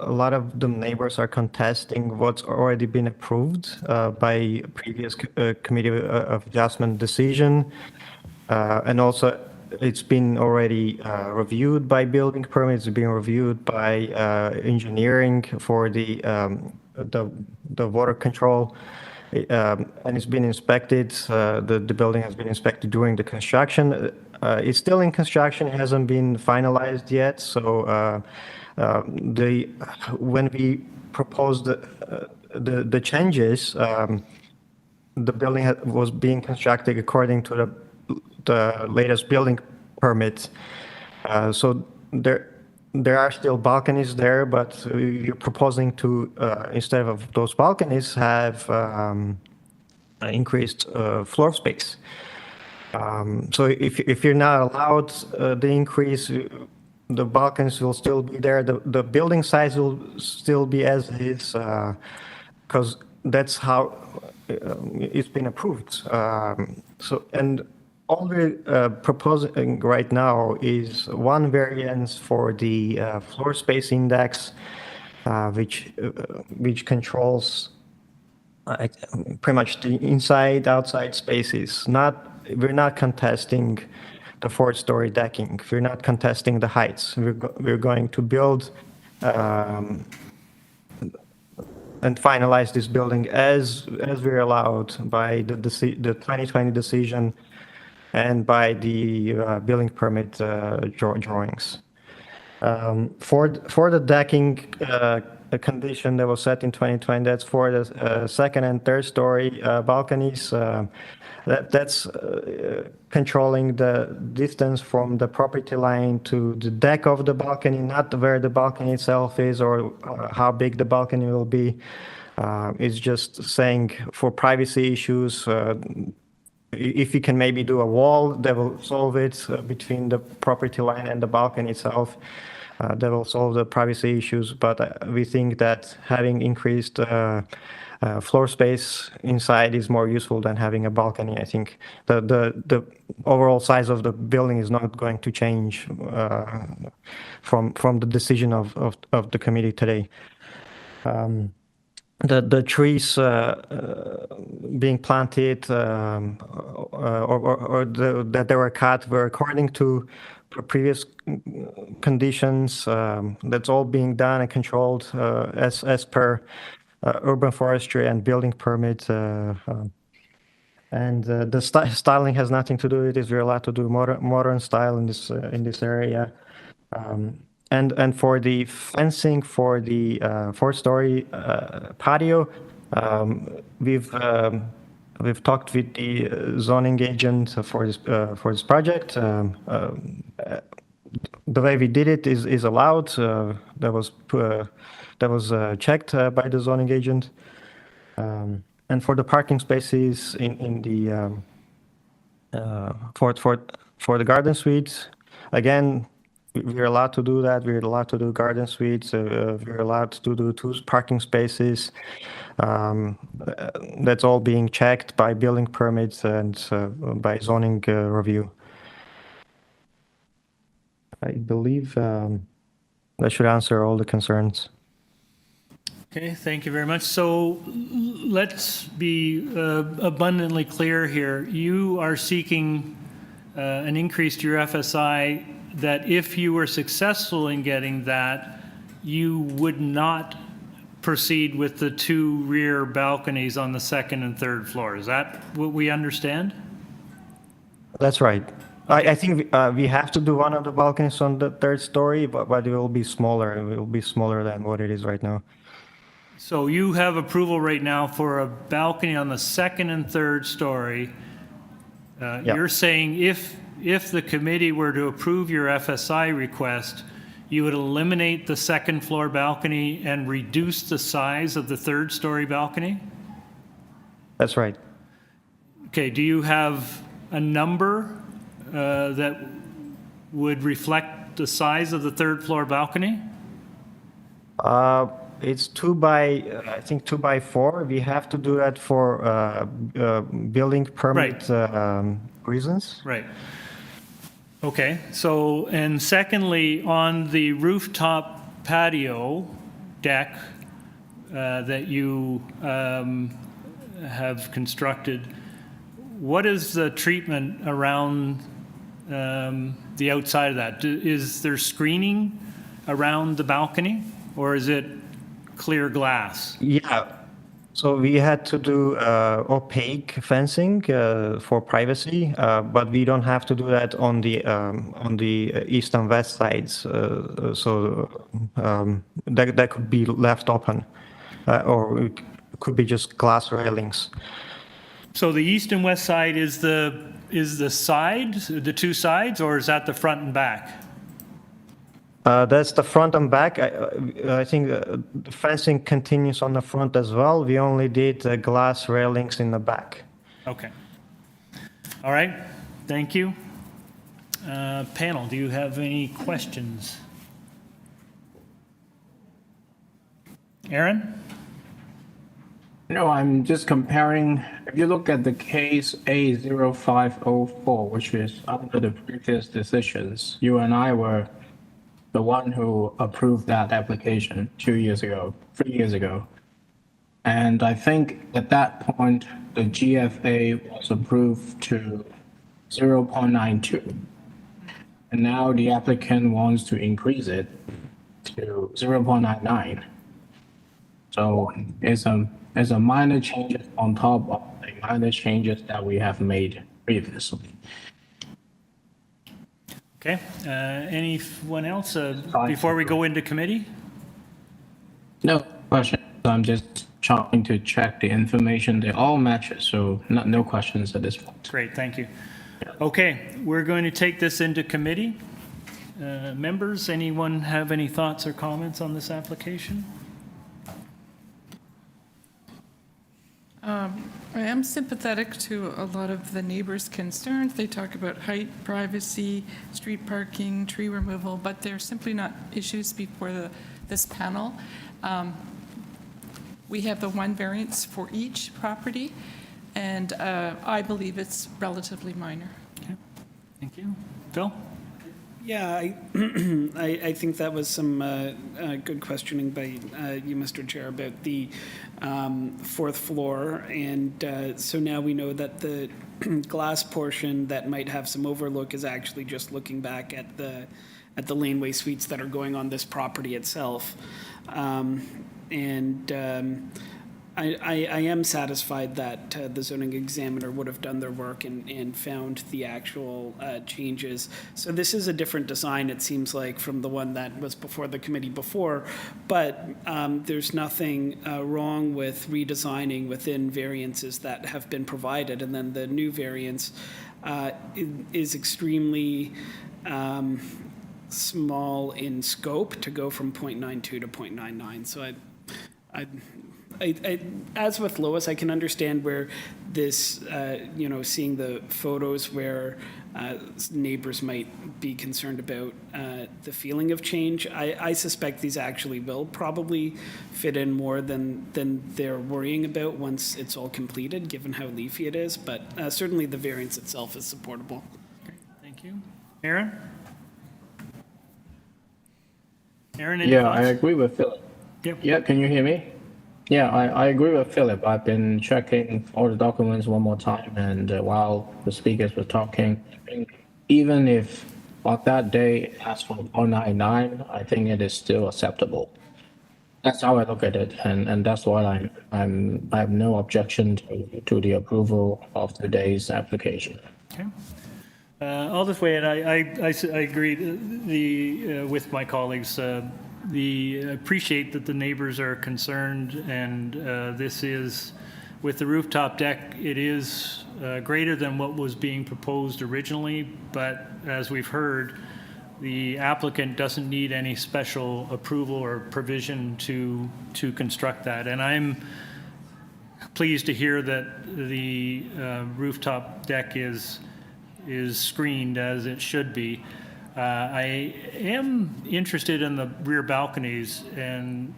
lot of the neighbors are contesting what's already been approved by previous Committee of Adjustment decision. And also, it's been already reviewed by building permits, it's been reviewed by engineering for the water control. And it's been inspected. The building has been inspected during the construction. It's still in construction, it hasn't been finalized yet. So when we proposed the changes, the building was being constructed according to the latest building permit. So there are still balconies there, but you're proposing to, instead of those balconies, have increased floor space. So if you're not allowed the increase, the balconies will still be there. The building size will still be as is, because that's how it's been approved. And all we're proposing right now is one variance for the floor space index, which controls pretty much the inside, outside spaces. We're not contesting the fourth-story decking. We're not contesting the heights. We're going to build and finalize this building as we're allowed by the 2020 decision and by the building permit drawings. For the decking condition that was set in 2020, that's for the second and third story balconies. That's controlling the distance from the property line to the deck of the balcony, not where the balcony itself is or how big the balcony will be. It's just saying for privacy issues, if you can maybe do a wall that will solve it between the property line and the balcony itself, that will solve the privacy issues. But we think that having increased floor space inside is more useful than having a balcony. I think the overall size of the building is not going to change from the decision of the committee today. The trees being planted or that they were cut were according to previous conditions. That's all being done and controlled as per urban forestry and building permit. And the styling has nothing to do with it. We're allowed to do modern style in this area. And for the fencing for the four-story patio, we've talked with the zoning agent for this project. The way we did it is allowed. That was checked by the zoning agent. And for the parking spaces in the for the garden suites, again, we're allowed to do that. We're allowed to do garden suites. We're allowed to do 2 parking spaces. That's all being checked by building permits and by zoning review. I believe that should answer all the concerns. Okay, thank you very much. So let's be abundantly clear here. You are seeking an increase to your FSI that if you were successful in getting that, you would not proceed with the 2 rear balconies on the second and third floor. Is that what we understand? That's right. I think we have to do one of the balconies on the third story, but it will be smaller. It will be smaller than what it is right now. So you have approval right now for a balcony on the second and third story. Yep. You're saying if the committee were to approve your FSI request, you would eliminate the second floor balcony and reduce the size of the third story balcony? That's right. Okay, do you have a number that would reflect the size of the third floor balcony? It's 2 by 4. We have to do that for building permit reasons. Right. Okay, so, and secondly, on the rooftop patio deck that you have constructed, what is the treatment around the outside of that? Is there screening around the balcony, or is it clear glass? Yeah. So we had to do opaque fencing for privacy, but we don't have to do that on the east and west sides. That could be left open, or it could be just glass railings. So the east and west side is the side, the two sides, or is that the front and back? That's the front and back. I think the fencing continues on the front as well. We only did glass railings in the back. Okay. All right. Thank you. Panel, do you have any questions? Aaron? No, I'm just comparing. If you look at the case A0504, which is under the previous decisions, you and I were the one who approved that application 3 years ago. And I think at that point, the GFA was approved to 0.92. And now the applicant wants to increase it to 0.99. So it's a minor change on top of the minor changes that we have made previously. Okay. Anyone else before we go into committee? No questions. I'm just trying to check the information. They all match it, so no questions at this point. Great, thank you. Okay, we're going to take this into committee. Members, anyone have any thoughts or comments on this application? I am sympathetic to a lot of the neighbors' concerns. They talk about height, privacy, street parking, tree removal, but they're simply not issues before this panel. We have the one variance for each property, and I believe it's relatively minor. Okay. Thank you. Phil? Yeah, I think that was some good questioning by you, Mr. Chair, about the fourth floor. And so now we know that the glass portion that might have some overlook is actually just looking back at the laneway suites that are going on this property itself. I am satisfied that the zoning examiner would have done their work and found the actual changes. So this is a different design, it seems like, from the one that was before the committee before, but there's nothing wrong with redesigning within variances that have been provided, and then the new variance is extremely small in scope to go from 0.92 to 0.99. So as with Lois, I can understand where this, seeing the photos where neighbors might be concerned about the feeling of change. I suspect these actually will probably fit in more than they're worrying about once it's all completed, given how leafy it is. But certainly the variance itself is supportable. Okay, thank you. Aaron? Aaron, yeah, I agree with Philip. Yep. Yeah, can you hear me? Yeah, I agree with Philip. I've been checking all the documents one more time, and while the speakers were talking, I think even if on that day it asks for 0.99, I think it is still acceptable. That's how I look at it, and that's why I have no objection to the approval of today's application. Okay. I'll just weigh in. I agree with my colleagues. Appreciate that the neighbors are concerned, and this is, with the rooftop deck, it is greater than what was being proposed originally, but as we've heard, the applicant doesn't need any special approval or provision to construct that. And I'm pleased to hear that the rooftop deck is screened as it should be. I am interested in the rear balconies, and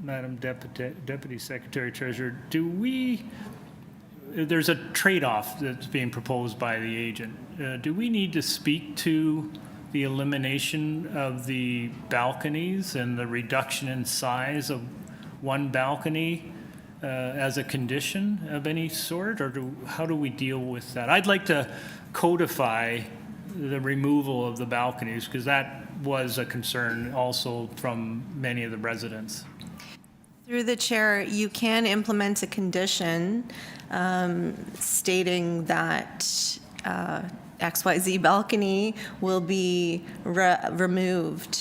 Madam Deputy Secretary Treasurer, do we there's a trade-off that's being proposed by the agent. Do we need to speak to the elimination of the balconies and the reduction in size of one balcony as a condition of any sort, or how do we deal with that? I'd like to codify the removal of the balconies, because that was a concern also from many of the residents. Through the chair, you can implement a condition stating that XYZ balcony will be removed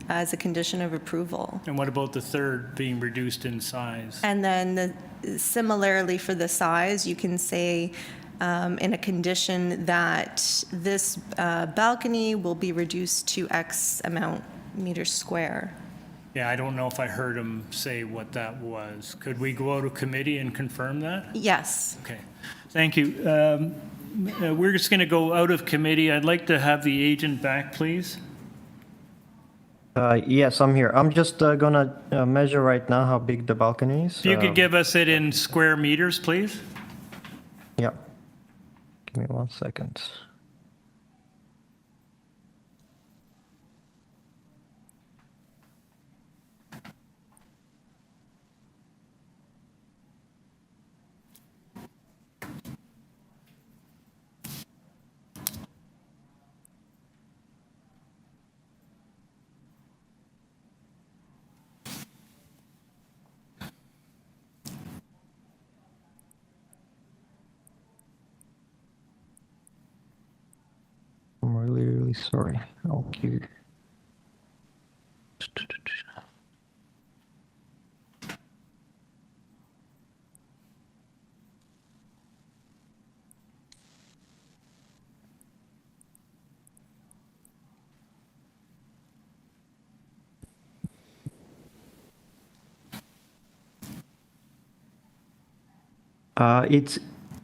as a condition of approval. And what about the third being reduced in size? And then similarly for the size, you can say in a condition that this balcony will be reduced to X amount meters square. Yeah, I don't know if I heard him say what that was. Could we go out of committee and confirm that? Yes. Okay, thank you. We're just going to go out of committee. I'd like to have the agent back, please. Yes, I'm here. I'm just gonna measure right now how big the balcony is. If you could give us it in square meters, please. Yeah. Give me 1 second. I'm really, really sorry. Okay.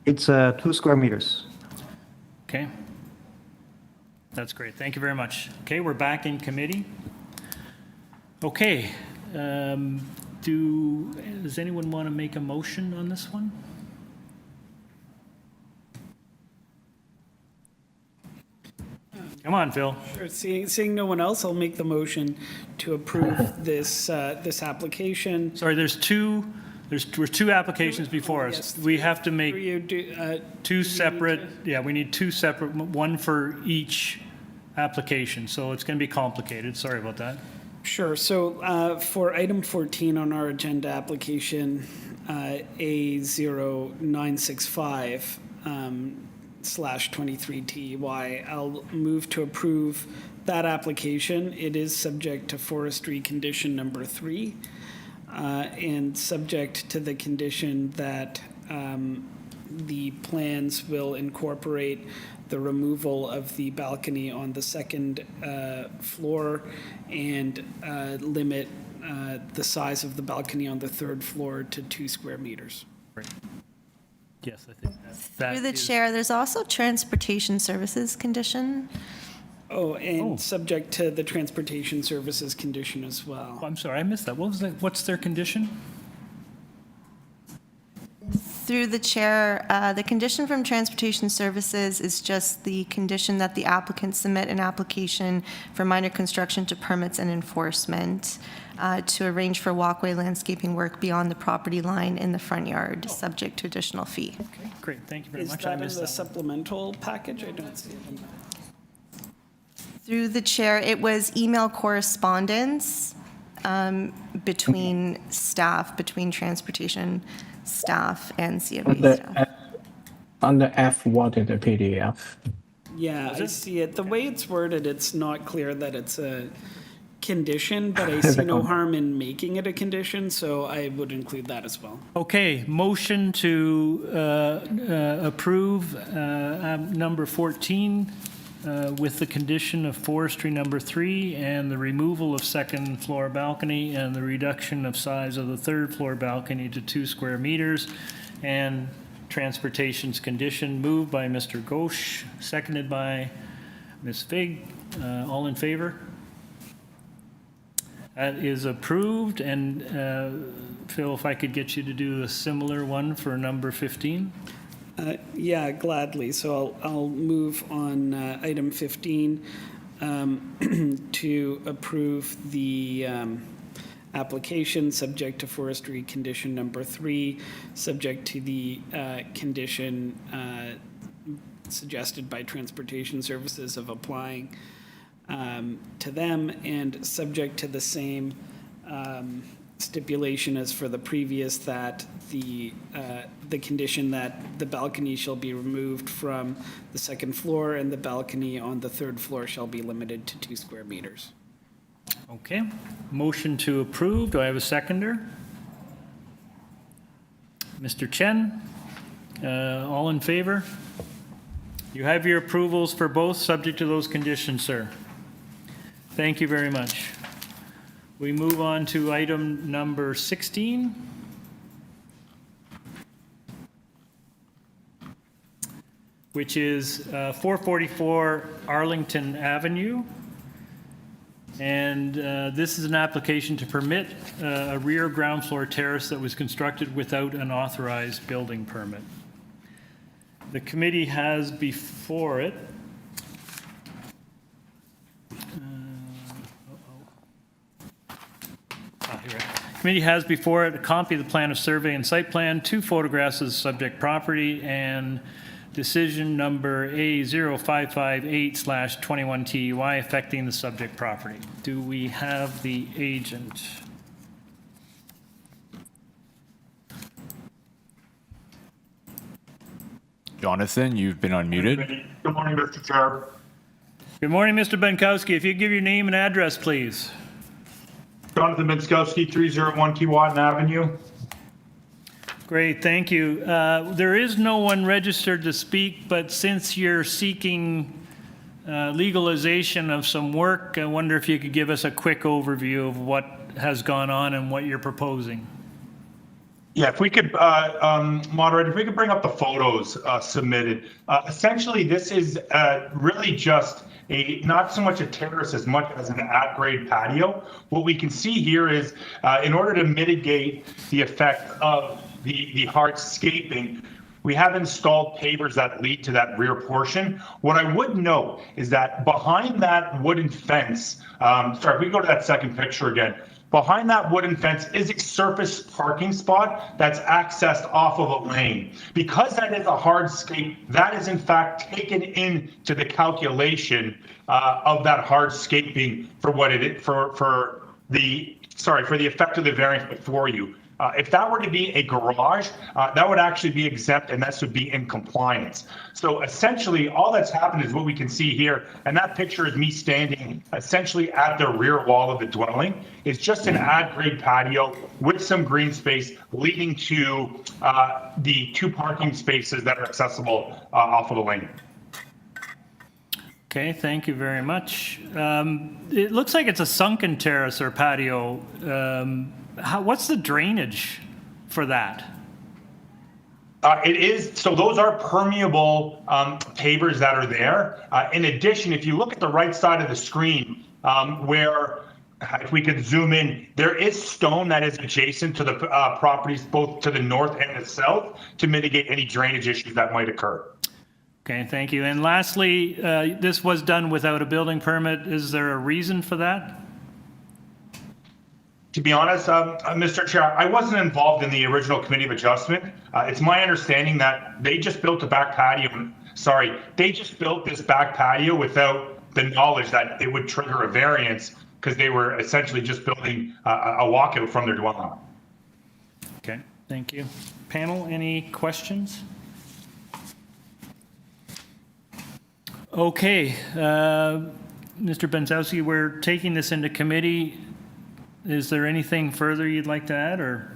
It's 2 square meters. Okay. That's great. Thank you very much. Okay, we're back in committee. Okay. Does anyone want to make a motion on this one? Come on, Phil. Sure. Seeing no one else, I'll make the motion to approve this this application. Sorry, there's two applications before us. Yes. We have to make two we separate, need yeah, we need two separate, one for each application. So it's going to be complicated. Sorry about that. Sure. So for item 14 on our agenda application, A0965 /23 TEY, I'll move to approve that application. It is subject to forestry condition number 3 and subject to the condition that the plans will incorporate the removal of the balcony on the second floor and limit the size of the balcony on the third floor to 2 square meters. Right. Yes, I think that Through the chair, there's also transportation services condition. Oh, and subject to the transportation services condition as well. Oh, I'm sorry, I missed that. What was that? What's their condition? Through the chair, the condition from transportation services is just the condition that the applicant submit an application for minor construction to permits and enforcement to arrange for walkway landscaping work beyond the property line in the front yard, subject to additional fee. Okay, great. Thank you very Is much. that I in missed the that. supplemental package? I don't see it. Through the chair, it was email correspondence between staff, between transportation staff and CFA staff. Under F, what is the PDF? Yeah, I see it. The way it's worded, it's not clear that it's a condition, but I see no harm in making it a condition, so I would include that as well. Okay, motion to approve number 14 with the condition of forestry number 3 and the removal of second floor balcony and the reduction of size of the third floor balcony to 2 square meters, and transportation's condition moved by Mr. Ghosh, seconded by Ms. Fig. All in favor? That is approved. And Phil, if I could get you to do a similar one for number 15. Yeah, gladly. So I'll move on item 15 to approve the application subject to forestry condition number 3, subject to the condition suggested by Transportation Services of applying to them, and subject to the same stipulation as for the previous, that the condition that the balcony shall be removed from the second floor and the balcony on the third floor shall be limited to 2 square meters. Okay, motion to approve. Do I have a seconder? Mr. Chen, all in favor? You have your approvals for both, subject to those conditions, sir. Thank you very much. We move on to item number 16. Which is 444 Arlington Avenue. And this is an application to permit a rear ground floor terrace that was constructed without an authorized building permit. The committee has before it committee has before it a copy of the plan of survey and site plan, 2 photographs of the subject property, and decision number A0558/21TUI affecting the subject property. Do we have the agent? Jonathan, you've been unmuted. Good morning, Mr. Chair. Good morning, Mr. Benkowski. If you give your name and address, please. Jonathan Benskowski, 301 Keewatin Avenue. Great, thank you. There is no one registered to speak, but since you're seeking legalization of some work, I wonder if you could give us a quick overview of what has gone on and what you're proposing. Yeah, if we could, moderator, if we could bring up the photos submitted. Essentially, this is really just not so much a terrace as much as an at-grade patio. What we can see here is in order to mitigate the effect of the hardscaping, we have installed pavers that lead to that rear portion. What I would note is that behind that wooden fence, sorry, if we go to that second picture again, behind that wooden fence is a surface parking spot that's accessed off of a lane. Because that is a hardscape, that is in fact taken into the calculation of that hardscaping for what it is, for the effect of the variance before you. If that were to be a garage, that would actually be exempt, and that would be in compliance. So essentially, all that's happened is what we can see here, and that picture is me standing essentially at the rear wall of the dwelling. It's just an at-grade patio with some green space leading to the 2 parking spaces that are accessible off of the lane. Okay, thank you very much. It looks like it's a sunken terrace or patio. What's the drainage for that? It is, so those are permeable pavers that are there. In addition, if you look at the right side of the screen, where, if we could zoom in, there is stone that is adjacent to the properties both to the north and the south to mitigate any drainage issues that might occur. Okay, thank you. And lastly, this was done without a building permit. Is there a reason for that? To be honest, Mr. Chair, I wasn't involved in the original committee of adjustment. It's my understanding that they just built a back patio. Sorry, they just built this back patio without the knowledge that it would trigger a variance because they were essentially just building a walkout from their dwelling. Okay, thank you. Panel, any questions? Okay, Mr. Benzowski, we're taking this into committee. Is there anything further you'd like to add, or?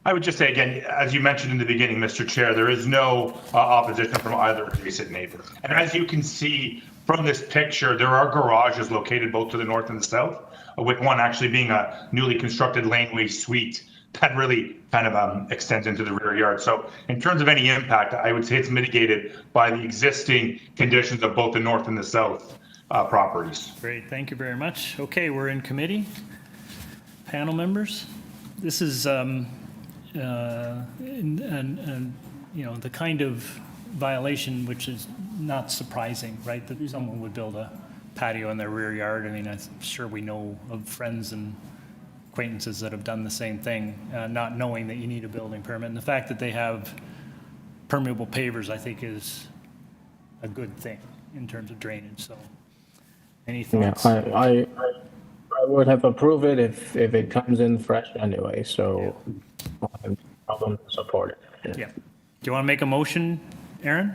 I would just say again, as you mentioned in the beginning, Mr. Chair, there is no opposition from either adjacent neighbor. And as you can see from this picture, there are garages located both to the north and the south, with one actually being a newly constructed laneway suite that really kind of extends into the rear yard. So in terms of any impact, I would say it's mitigated by the existing conditions of both the north and the south properties. Great, thank you very much. Okay, we're in committee. Panel members, this is the kind of violation which is not surprising, right? That someone would build a patio in their rear yard. I mean, I'm sure we know of friends and acquaintances that have done the same thing, not knowing that you need a building permit. And the fact that they have permeable pavers, I think, is a good thing in terms of drainage. So, any thoughts? Yeah, I would have approved it if it comes in fresh anyway. So, I'm going to support it. Yeah. Do you want to make a motion, Aaron?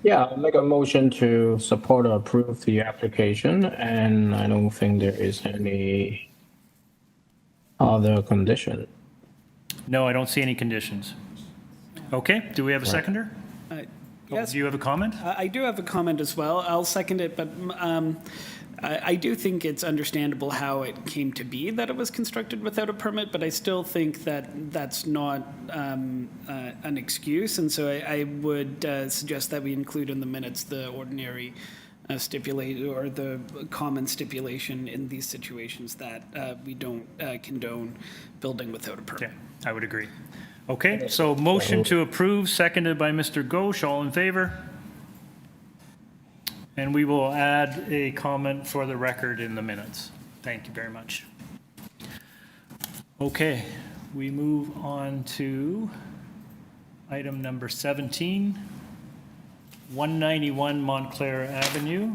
Yeah, I'll make a motion to support or approve the application, and I don't think there is any other condition. No, I don't see any conditions. Okay, do we have a seconder? Yes. Do you have a comment? I do have a comment as well. I'll second it, but I do think it's understandable how it came to be that it was constructed without a permit, but I still think that that's not an excuse, and so I would suggest that we include in the minutes the ordinary stipulate or the common stipulation in these situations that we don't condone building without a permit. Okay, I would agree. Okay, so motion to approve, seconded by Mr. Ghosh. All in favor? And we will add a comment for the record in the minutes. Thank you very much. Okay, we move on to item number 17, 191 Montclair Avenue.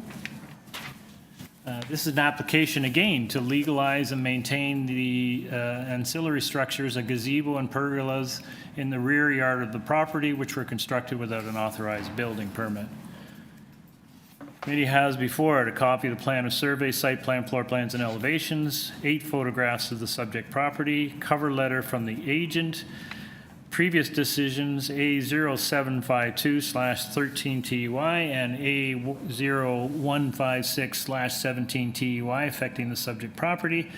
This is an application again to legalize and maintain the ancillary structures, a gazebo and pergolas in the rear yard of the property, which were constructed without an authorized building permit. Committee has before it a copy of the plan of survey, site plan, floor plans, and elevations, 8 photographs of the subject property, cover letter from the agent, previous decisions A0752/13TUI and A0156/17TUI affecting the subject property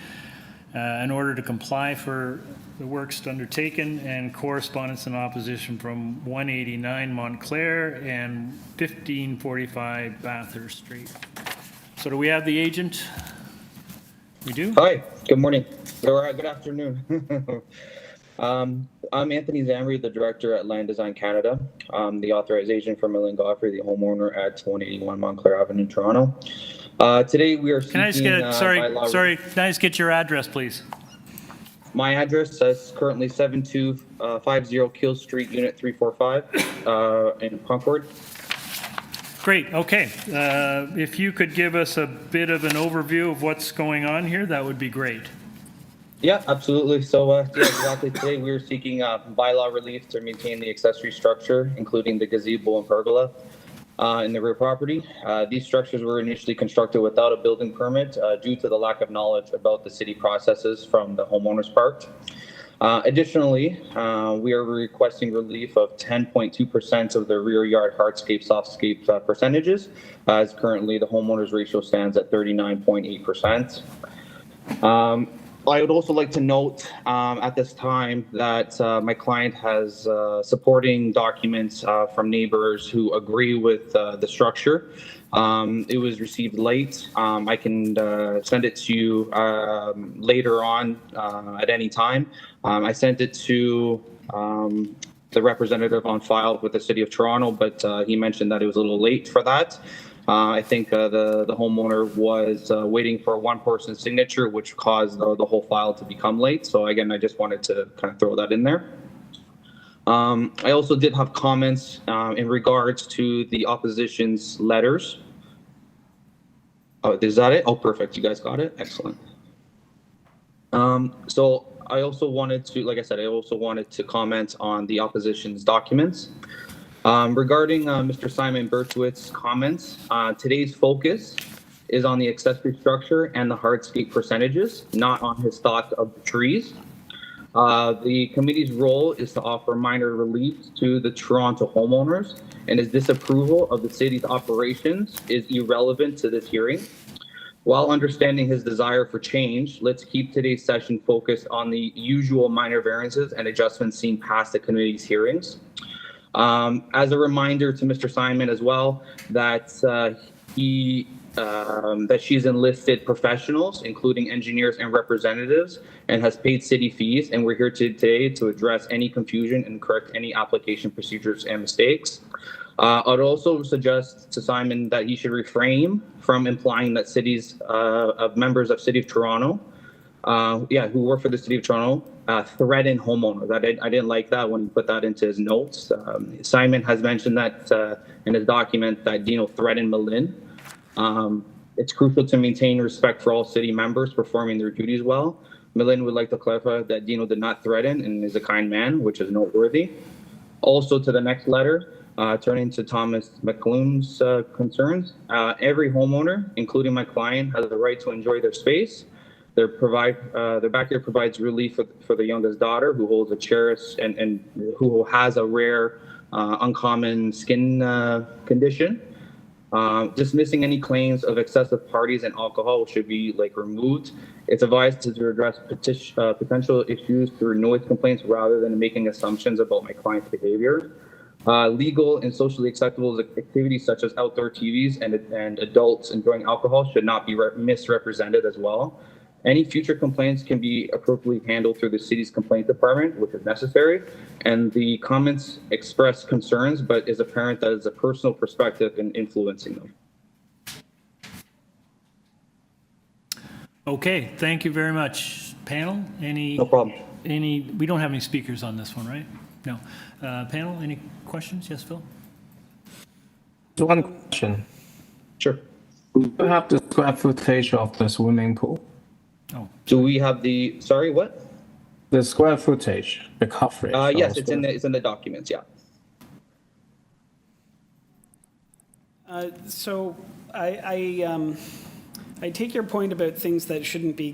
in order to comply for the works undertaken, and correspondence and opposition from 189 Montclair and 1545 Bathurst Street. So do we have the agent? We do? Hi, good morning, or good afternoon. I'm Anthony Zambri, the director at Land Design Canada. I'm the authorized agent for Millen Godfrey, the homeowner at 181 Montclair Avenue, Toronto. Today we are seeking... Can I just get, can I just get your address, please? My address is currently 7250 Keele Street, Unit 345 in Concord. Great, okay. If you could give us a bit of an overview of what's going on here, that would be great. Yeah, absolutely. So, yeah, exactly. Today we are seeking bylaw relief to maintain the accessory structure, including the gazebo and pergola in the rear property. These structures were initially constructed without a building permit due to the lack of knowledge about the city processes from the homeowner's part. Additionally, we are requesting relief of 10.2% of the rear yard hardscape, softscape percentages, as currently the homeowner's ratio stands at 39.8%. I would also like to note at this time that my client has supporting documents from neighbors who agree with the structure. It was received late. I can send it to you later on at any time. I sent it to the representative on file with the City of Toronto, but he mentioned that it was a little late for that. I think the homeowner was waiting for one person's signature, which caused the whole file to become late. So again, I just wanted to kind of throw that in there. I also did have comments in regards to the opposition's letters. Oh, is that it? Oh, perfect. You guys got it? Excellent. So I also wanted to, like I said, I also wanted to comment on the opposition's documents. Regarding Mr. Simon Bertwitz's comments, today's focus is on the accessory structure and the hardscape percentages, not on his thoughts of the trees. The committee's role is to offer minor relief to the Toronto homeowners, and his disapproval of the city's operations is irrelevant to this hearing. While understanding his desire for change, let's keep today's session focused on the usual minor variances and adjustments seen past the committee's hearings. As a reminder to Mr. Simon as well, that he that she's enlisted professionals, including engineers and representatives, and has paid city fees. And we're here today to address any confusion and correct any application procedures and mistakes. I'd also suggest to Simon that he should refrain from implying that of members of City of Toronto, who work for the City of Toronto, threaten homeowners. I didn't like that when he put that into his notes. Simon has mentioned that in his document that Dino threatened Malin. It's crucial to maintain respect for all city members performing their duties well. Malin would like to clarify that Dino did not threaten and is a kind man, which is noteworthy. Also, to the next letter, turning to Thomas McClellan's concerns, every homeowner, including my client, has the right to enjoy their space. Their backyard provides relief for the youngest daughter, who holds a cherished and who has a rare, uncommon skin condition. Dismissing any claims of excessive parties and alcohol should be removed. It's advised to address potential issues through noise complaints rather than making assumptions about my client's behavior. Legal and socially acceptable activities such as outdoor TVs and adults enjoying alcohol should not be misrepresented as well. Any future complaints can be appropriately handled through the city's complaint department, which is necessary. And the comments express concerns, but is apparent that it's a personal perspective in influencing them. Okay, thank you very much. Panel, No problem. We don't have any speakers on this one, right? No. Panel, any questions? Yes, Phil? One question. Sure. Do you have the square footage of the swimming pool? Oh. Do we have sorry, what? The square footage, the coverage. Yes, it's in the documents, yeah. So I take your point about things that shouldn't be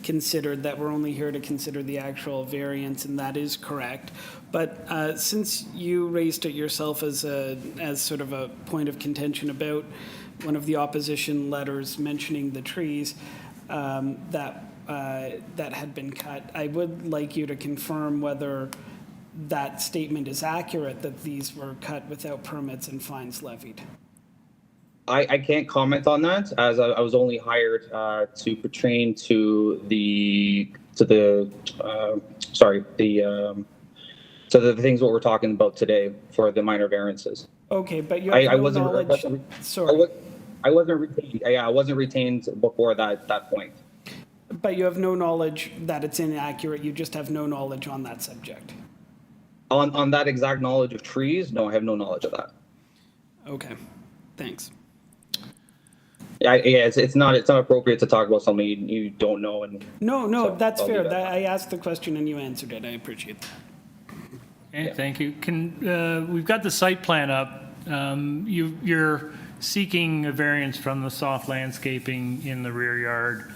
considered, that we're only here to consider the actual variance, and that is correct. But since you raised it yourself as sort of a point of contention about one of the opposition letters mentioning the trees that had been cut, I would like you to confirm whether that statement is accurate, that these were cut without permits and fines levied. I can't comment on that, as I was only hired to pertain to the things what we're talking about today for the minor variances. Okay, but you have no knowledge. Sorry. I wasn't retained. Yeah, I wasn't retained before that point. But you have no knowledge that it's inaccurate. You just have no knowledge on that subject. On that exact knowledge of trees, no, I have no knowledge of that. Okay, thanks. Yeah, it's not appropriate to talk about something you don't know. And no, so that's I'll fair. do that. I asked the question and you answered it. I appreciate that. Okay, thank you. We've got the site plan up. You're seeking a variance from the soft landscaping in the rear yard,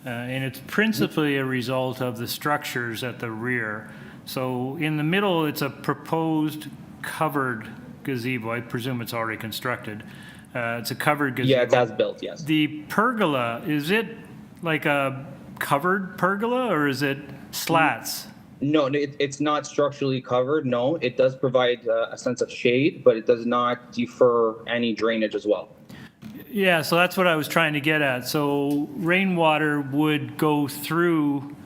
and it's principally a result of the structures at the rear. So in the middle, it's a proposed covered gazebo. I presume it's already constructed. It's a covered gazebo. Yeah, it's as built, yes. The pergola, is it like a covered pergola or is it slats? No, it's not structurally covered. No, it does provide a sense of shade, but it does not defer any drainage as well. Yeah, so that's what I was trying to get at. So rainwater would go through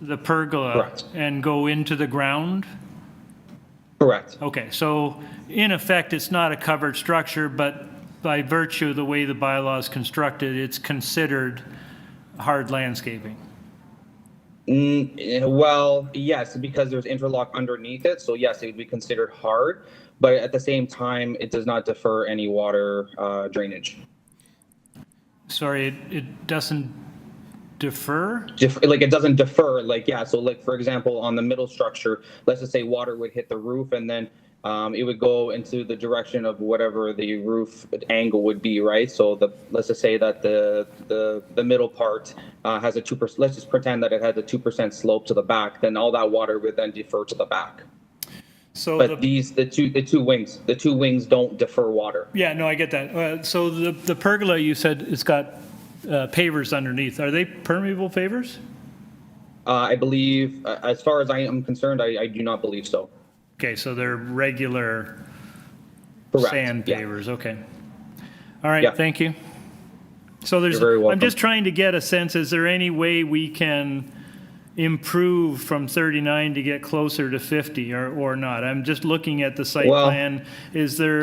the pergola Correct. and go into the ground? Correct. Okay, so in effect, it's not a covered structure, but by virtue of the way the bylaw is constructed, it's considered hard landscaping. Well, yes, because there's interlock underneath it. So yes, it would be considered hard, but at the same time, it does not defer any water drainage. Sorry, it doesn't defer? It doesn't defer, so for example, on the middle structure, let's just say water would hit the roof and then it would go into the direction of whatever the roof angle would be, right? So let's just say that the middle part has a 2%, let's just pretend that it has a 2% slope to the back, then all that water would then defer to the back. So but the two wings don't defer water. Yeah, no, I get that. So the pergola, you said it's got pavers underneath. Are they permeable pavers? I believe, as far as I am concerned, I do not believe so. Okay, so they're regular Correct, sand yeah. pavers. Okay. All right, Yeah. thank you. So there's, You're very welcome. I'm just trying to get a sense, is there any way we can improve from 39 to get closer to 50 or not? I'm just looking at the site plan. Is there,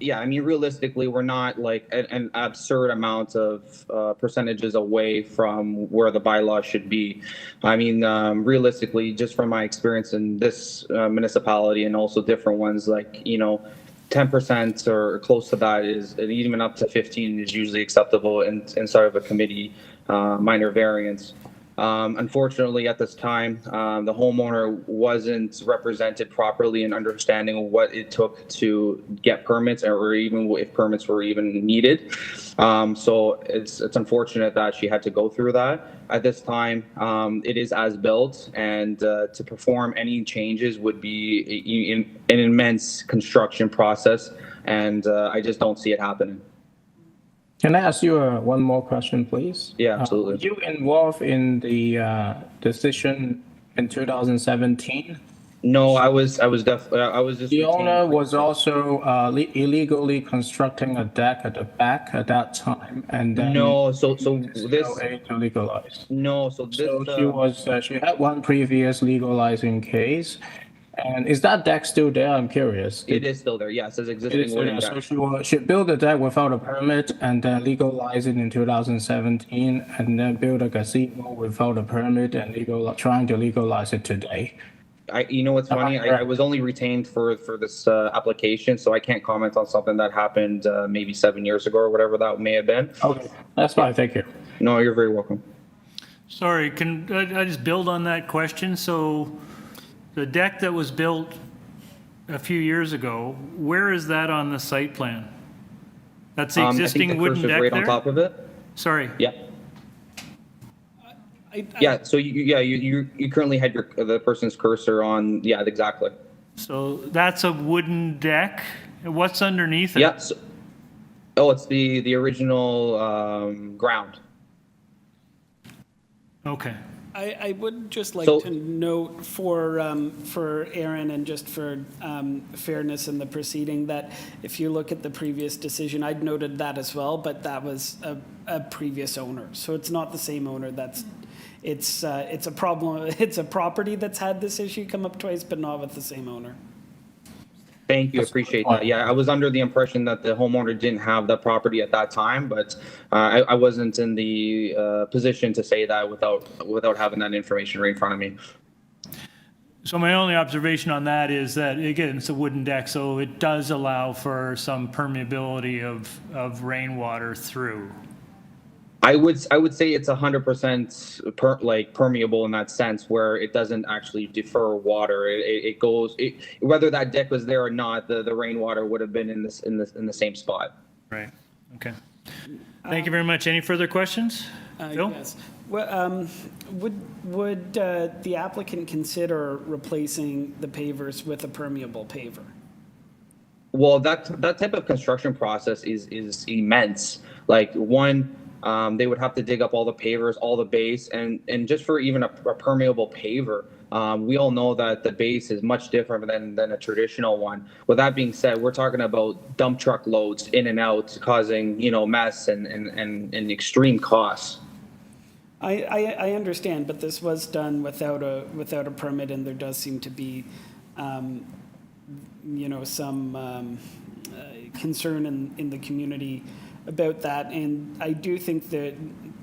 realistically, we're not like an absurd amount of percentages away from where the bylaw should be. I mean, realistically, just from my experience in this municipality and also different ones, like, 10% or close to that is, and even up to 15 is usually acceptable inside of a committee minor variance. Unfortunately, at this time, the homeowner wasn't represented properly in understanding what it took to get permits, or even if permits were even needed. So it's unfortunate that she had to go through that. At this time, it is as built, and to perform any changes would be an immense construction process, and I just don't see it happening. Can I ask you one more question, please? Yeah, absolutely. Were you involved in the decision in 2017? No, I was just. The owner was also illegally constructing a deck at the back at that time, and then no, so this to legalize. No, so this. So she had one previous legalizing case. And is that deck still there? I'm curious. It is still there. Yeah, it says existing wooden deck. So she built a deck without a permit and then legalized it in 2017, and then built a gazebo without a permit and trying to legalize it today. You know what's funny? I was only retained for this application, so I can't comment on something that happened maybe 7 years ago or whatever that may have been. Okay, that's fine. Thank you. No, you're very welcome. Sorry, can I just build on that question? So the deck that was built a few years ago, where is that on the site plan? That's the existing wooden deck right there? on top of it. Sorry. Yeah. Yeah. So you currently had the person's cursor on. Yeah, exactly. So that's a wooden deck. What's underneath it? Yeah. It's the original ground. Okay. I would just like to note for Aaron and just for fairness in the proceeding that if you look at the previous decision, I'd noted that as well, but that was a previous owner. So it's not the same owner. It's a problem. It's a property that's had this issue come up twice, but not with the same owner. Thank you. Appreciate that. Yeah, I was under the impression that the homeowner didn't have the property at that time, but I wasn't in the position to say that without having that information right in front of me. So my only observation on that is that, again, it's a wooden deck, so it does allow for some permeability of rainwater through. I would say it's 100% permeable in that sense, where it doesn't actually defer water. It goes, whether that deck was there or not, the rainwater would have been in the same spot. Right. Okay. Thank you very much. Any further questions? Phil? Yes. Well, would the applicant consider replacing the pavers with a permeable paver? Well, that type of construction process is immense. Like they would have to dig up all the pavers, all the base, and just for even a permeable paver, we all know that the base is much different than a traditional one. With that being said, we're talking about dump truck loads in and out, causing mess and extreme costs. I understand, but this was done without a permit, and there does seem to be some concern in the community about that, and I do think that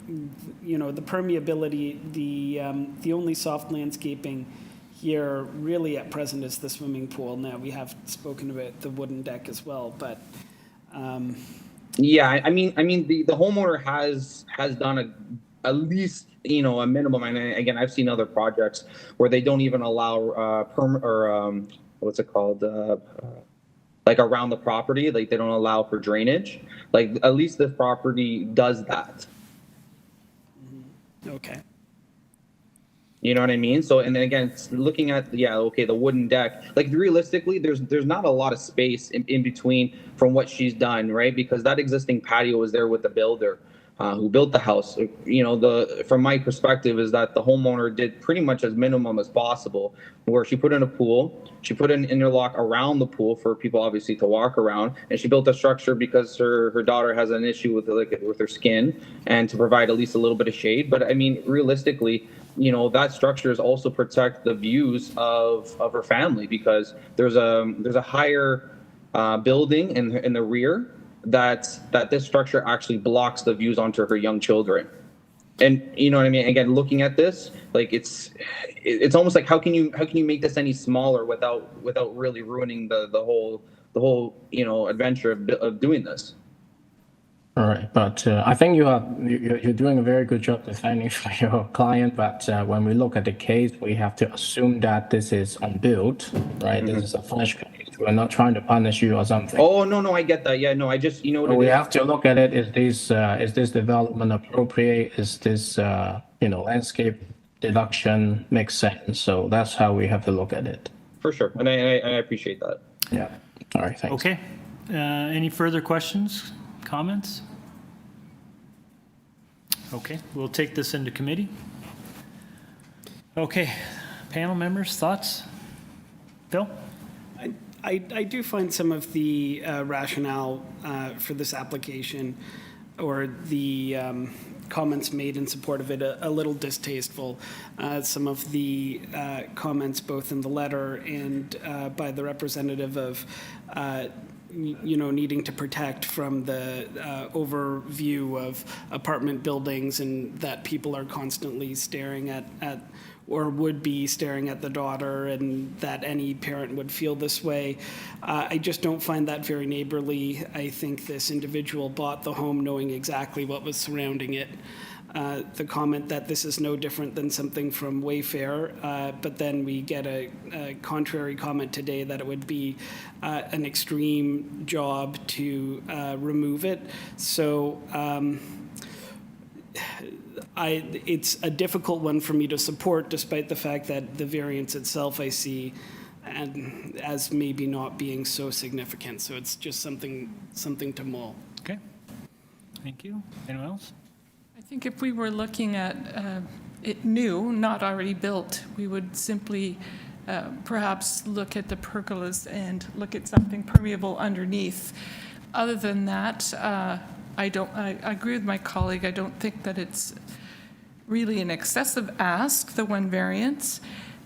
the permeability, the only soft landscaping here really at present is the swimming pool. Now we have spoken about the wooden deck as well, but yeah, I mean the homeowner has done at least a minimum, and again I've seen other projects where they don't even allow what's it called, like around the property, like they don't allow for drainage. Like at least this property does that. Okay. You know what I mean? So, and then again, looking at the wooden deck, like realistically, there's not a lot of space in between from what she's done, right? Because that existing patio was there with the builder. who built the house. You know, from my perspective is that the homeowner did pretty much as minimum as possible, where she put in a pool, she put an interlock around the pool for people obviously to walk around, and she built a structure because her daughter has an issue with her skin, and to provide at least a little bit of shade. But I mean, realistically, you know, that structure is also protect the views of her family, because there's a higher building in the rear that this structure actually blocks the views onto her young children. And you know what I mean? Again, looking at this, like it's almost like how can you make this any smaller without really ruining the whole you know adventure of doing this? All right, but I think you're doing a very good job defending for your client. But when we look at the case, we have to assume that this is unbuilt, right? This is a fresh case. We're not trying to punish you or something. Oh no, I get that. Yeah, no, I just So we have to look at it. Is this development appropriate? Is this landscape deduction makes sense? So that's how we have to look at it. For sure, and I appreciate that. Yeah. All right. Thanks. Okay. Any further questions, comments? Okay, we'll take this into committee. Okay, panel members, thoughts? Phil? I do find some of the rationale for this application or the comments made in support of it a little distasteful. Some of the comments both in the letter and by the representative of needing to protect from the overview of apartment buildings and that people are constantly staring at or would be staring at the daughter, and that any parent would feel this way. I just don't find that very neighborly. I think this individual bought the home knowing exactly what was surrounding it. The comment that this is no different than something from Wayfair, but then we get a contrary comment today that it would be an extreme job to remove it. So it's a difficult one for me to support, despite the fact that the variance itself I see and as maybe not being so significant. So it's just something to mull. Okay, thank you. Anyone else? I think if we were looking at it new, not already built, we would simply perhaps look at the pergolas and look at something permeable underneath. Other than that, I agree with my colleague. I don't think that it's really an excessive ask, the one variance.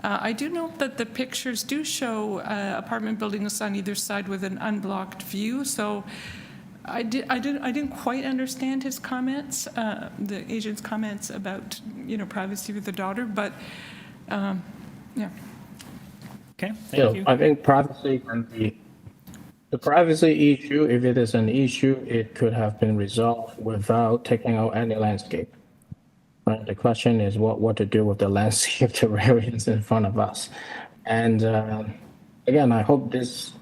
I do note that the pictures do show apartment buildings on either side with an unblocked view. So I didn't quite understand his comments, the agent's comments about privacy with the daughter, but yeah. Okay, thank you. I think privacy can be. The privacy issue, if it is an issue, it could have been resolved without taking out any landscape. Right? The question is what to do with the landscape terrariums in front of us. And again, I hope this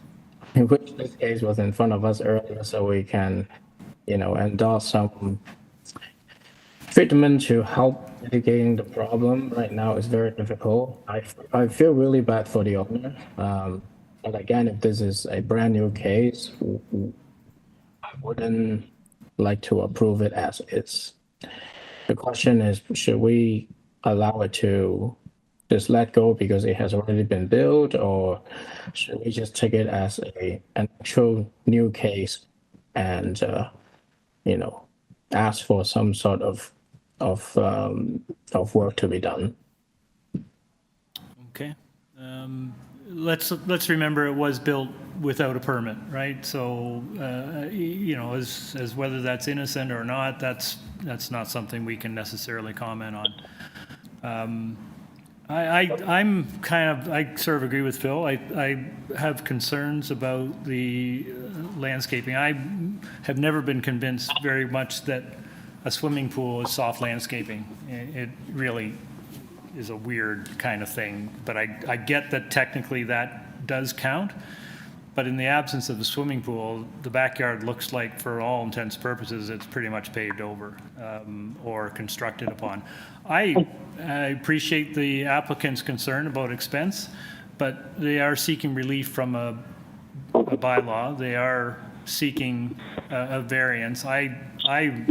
case was in front of us earlier so we can, endorse some treatment to help mitigating the problem. Right now it's very difficult. I feel really bad for the owner. But again, if this is a brand new case, I wouldn't like to approve it as is. The question is, should we allow it to just let go because it has already been built, or should we just take it as an actual new case and, ask for some sort of work to be done? Okay. Let's remember it was built without a permit, right? So, as whether that's innocent or not, that's not something we can necessarily comment on. I sort of agree with Phil. I have concerns about the landscaping. I have never been convinced very much that a swimming pool is soft landscaping. It really is a weird kind of thing, but I get that technically that does count. But in the absence of the swimming pool, the backyard looks like, for all intents and purposes, it's pretty much paved over or constructed upon. I appreciate the applicant's concern about expense, but they are seeking relief from a bylaw. They are seeking a variance. I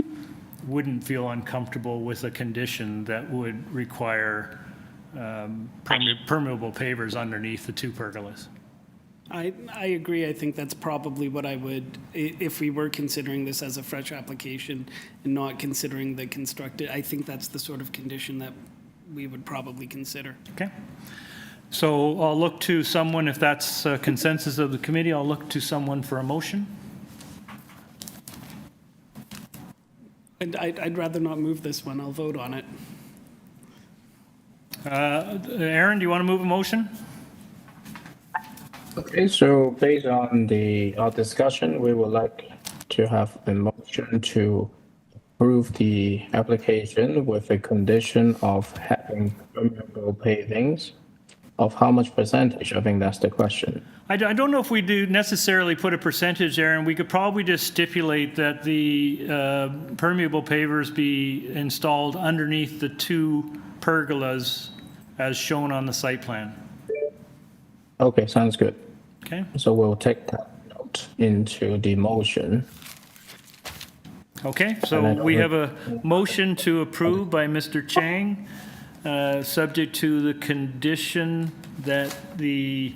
wouldn't feel uncomfortable with a condition that would require permeable pavers underneath the 2 pergolas. I agree. I think that's probably what I would, if we were considering this as a fresh application and not considering the constructed, I think that's the sort of condition that we would probably consider. Okay. So I'll look to someone, if that's consensus of the committee, I'll look to someone for a motion. And I'd rather not move this one. I'll vote on it. Aaron, do you want to move a motion? Okay, so based on our discussion, we would like to have a motion to approve the application with a condition of having permeable pavings. Of how much percentage? I think that's the question. I don't know if we do necessarily put a percentage there, and we could probably just stipulate that the permeable pavers be installed underneath the 2 pergolas as shown on the site plan. Okay, sounds good. Okay. So we'll take that note into the motion. Okay, so we have a motion to approve by Mr. Chang, subject to the condition that the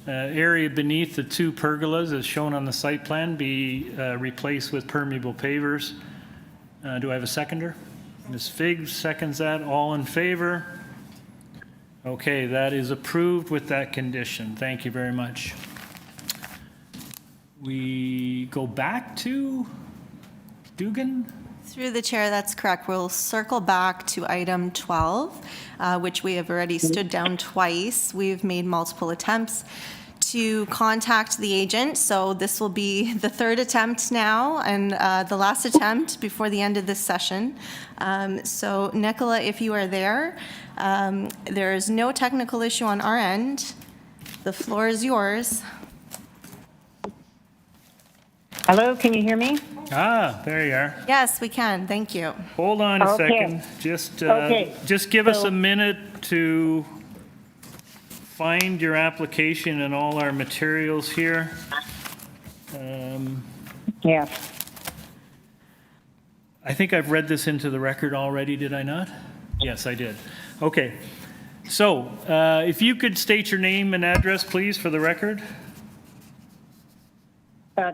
area beneath the 2 pergolas as shown on the site plan be replaced with permeable pavers. Do I have a seconder? Ms. Figg seconds that. All in favor? Okay, that is approved with that condition. Thank you very much. We go back to Duggan? Through the chair, that's correct. We'll circle back to item 12, which we have already stood down twice. We've made multiple attempts to contact the agent, so this will be the 3rd attempt now and the last attempt before the end of this session. So Nicola, if you are there, there is no technical issue on our end. The floor is yours. Hello, can you hear me? Ah, there you are. Yes, we can. Thank you. Hold on a Okay. second. Just give us a minute to find your application and all our materials here. Yeah. I think I've read this into the record already, did I not? Yes, I did. Okay. So if you could state your name and address, please, for the record.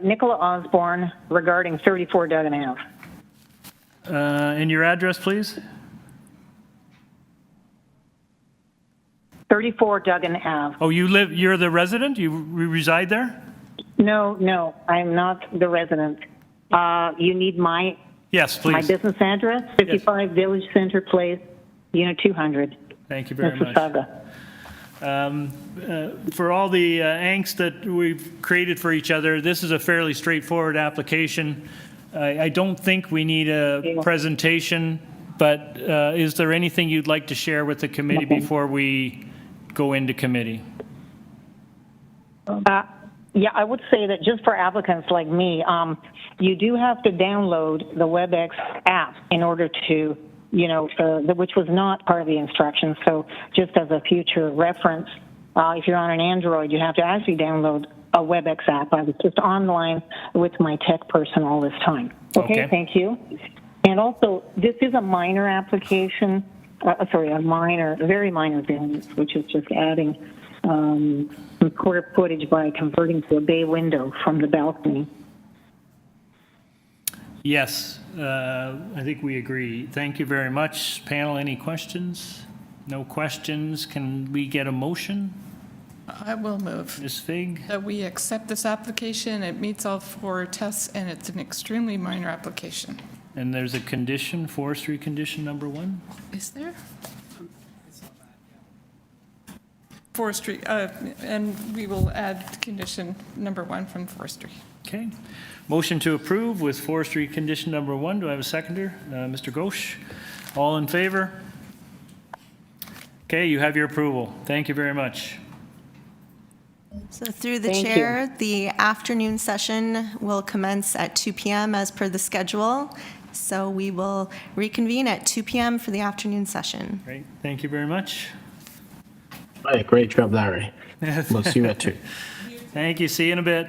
Nicola Osborne regarding 34 Duggan Ave. And your address, please? 34 Duggan Ave. Oh, you're the resident? You reside there? No, I'm not the resident. You need my Yes, please. my business address, 55 Village Center Place, Unit 200. Thank you very much. Mississauga. For all the angst that we've created for each other, this is a fairly straightforward application. I don't think we need a presentation, but is there anything you'd like to share with the committee before we go into committee? Yeah, I would say that just for applicants like me, you do have to download the WebEx app in order to, which was not part of the instructions. So just as a future reference, if you're on an Android, you have to actually download a WebEx app. I was just online with my tech person all this time. Okay. Thank you. And also, this is a minor application, a very minor variance, which is just adding some square footage by converting to a bay window from the balcony. Yes, I think we agree. Thank you very much. Panel, any questions? No questions. Can we get a motion? I will move. Ms. Figg? That we accept this application. It meets all 4 tests, and it's an extremely minor application. And there's a condition, forestry condition number 1? Is there? Forestry, and we will add condition number 1 from forestry. Okay. Motion to approve with forestry condition number 1. Do I have a seconder? Mr. Ghosh. All in favor? Okay, you have your approval. Thank you very much. So through the Thank chair, the afternoon session will commence at 2 p.m. as per the schedule. So we will reconvene at 2 p.m. for the afternoon session. Great. Thank you very much. Hey, great job, Larry. We'll see you at 2. Thank you. See you in a bit.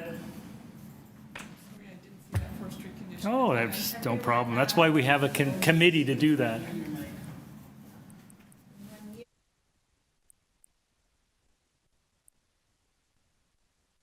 Oh, that's no problem. That's why we have a committee to do that.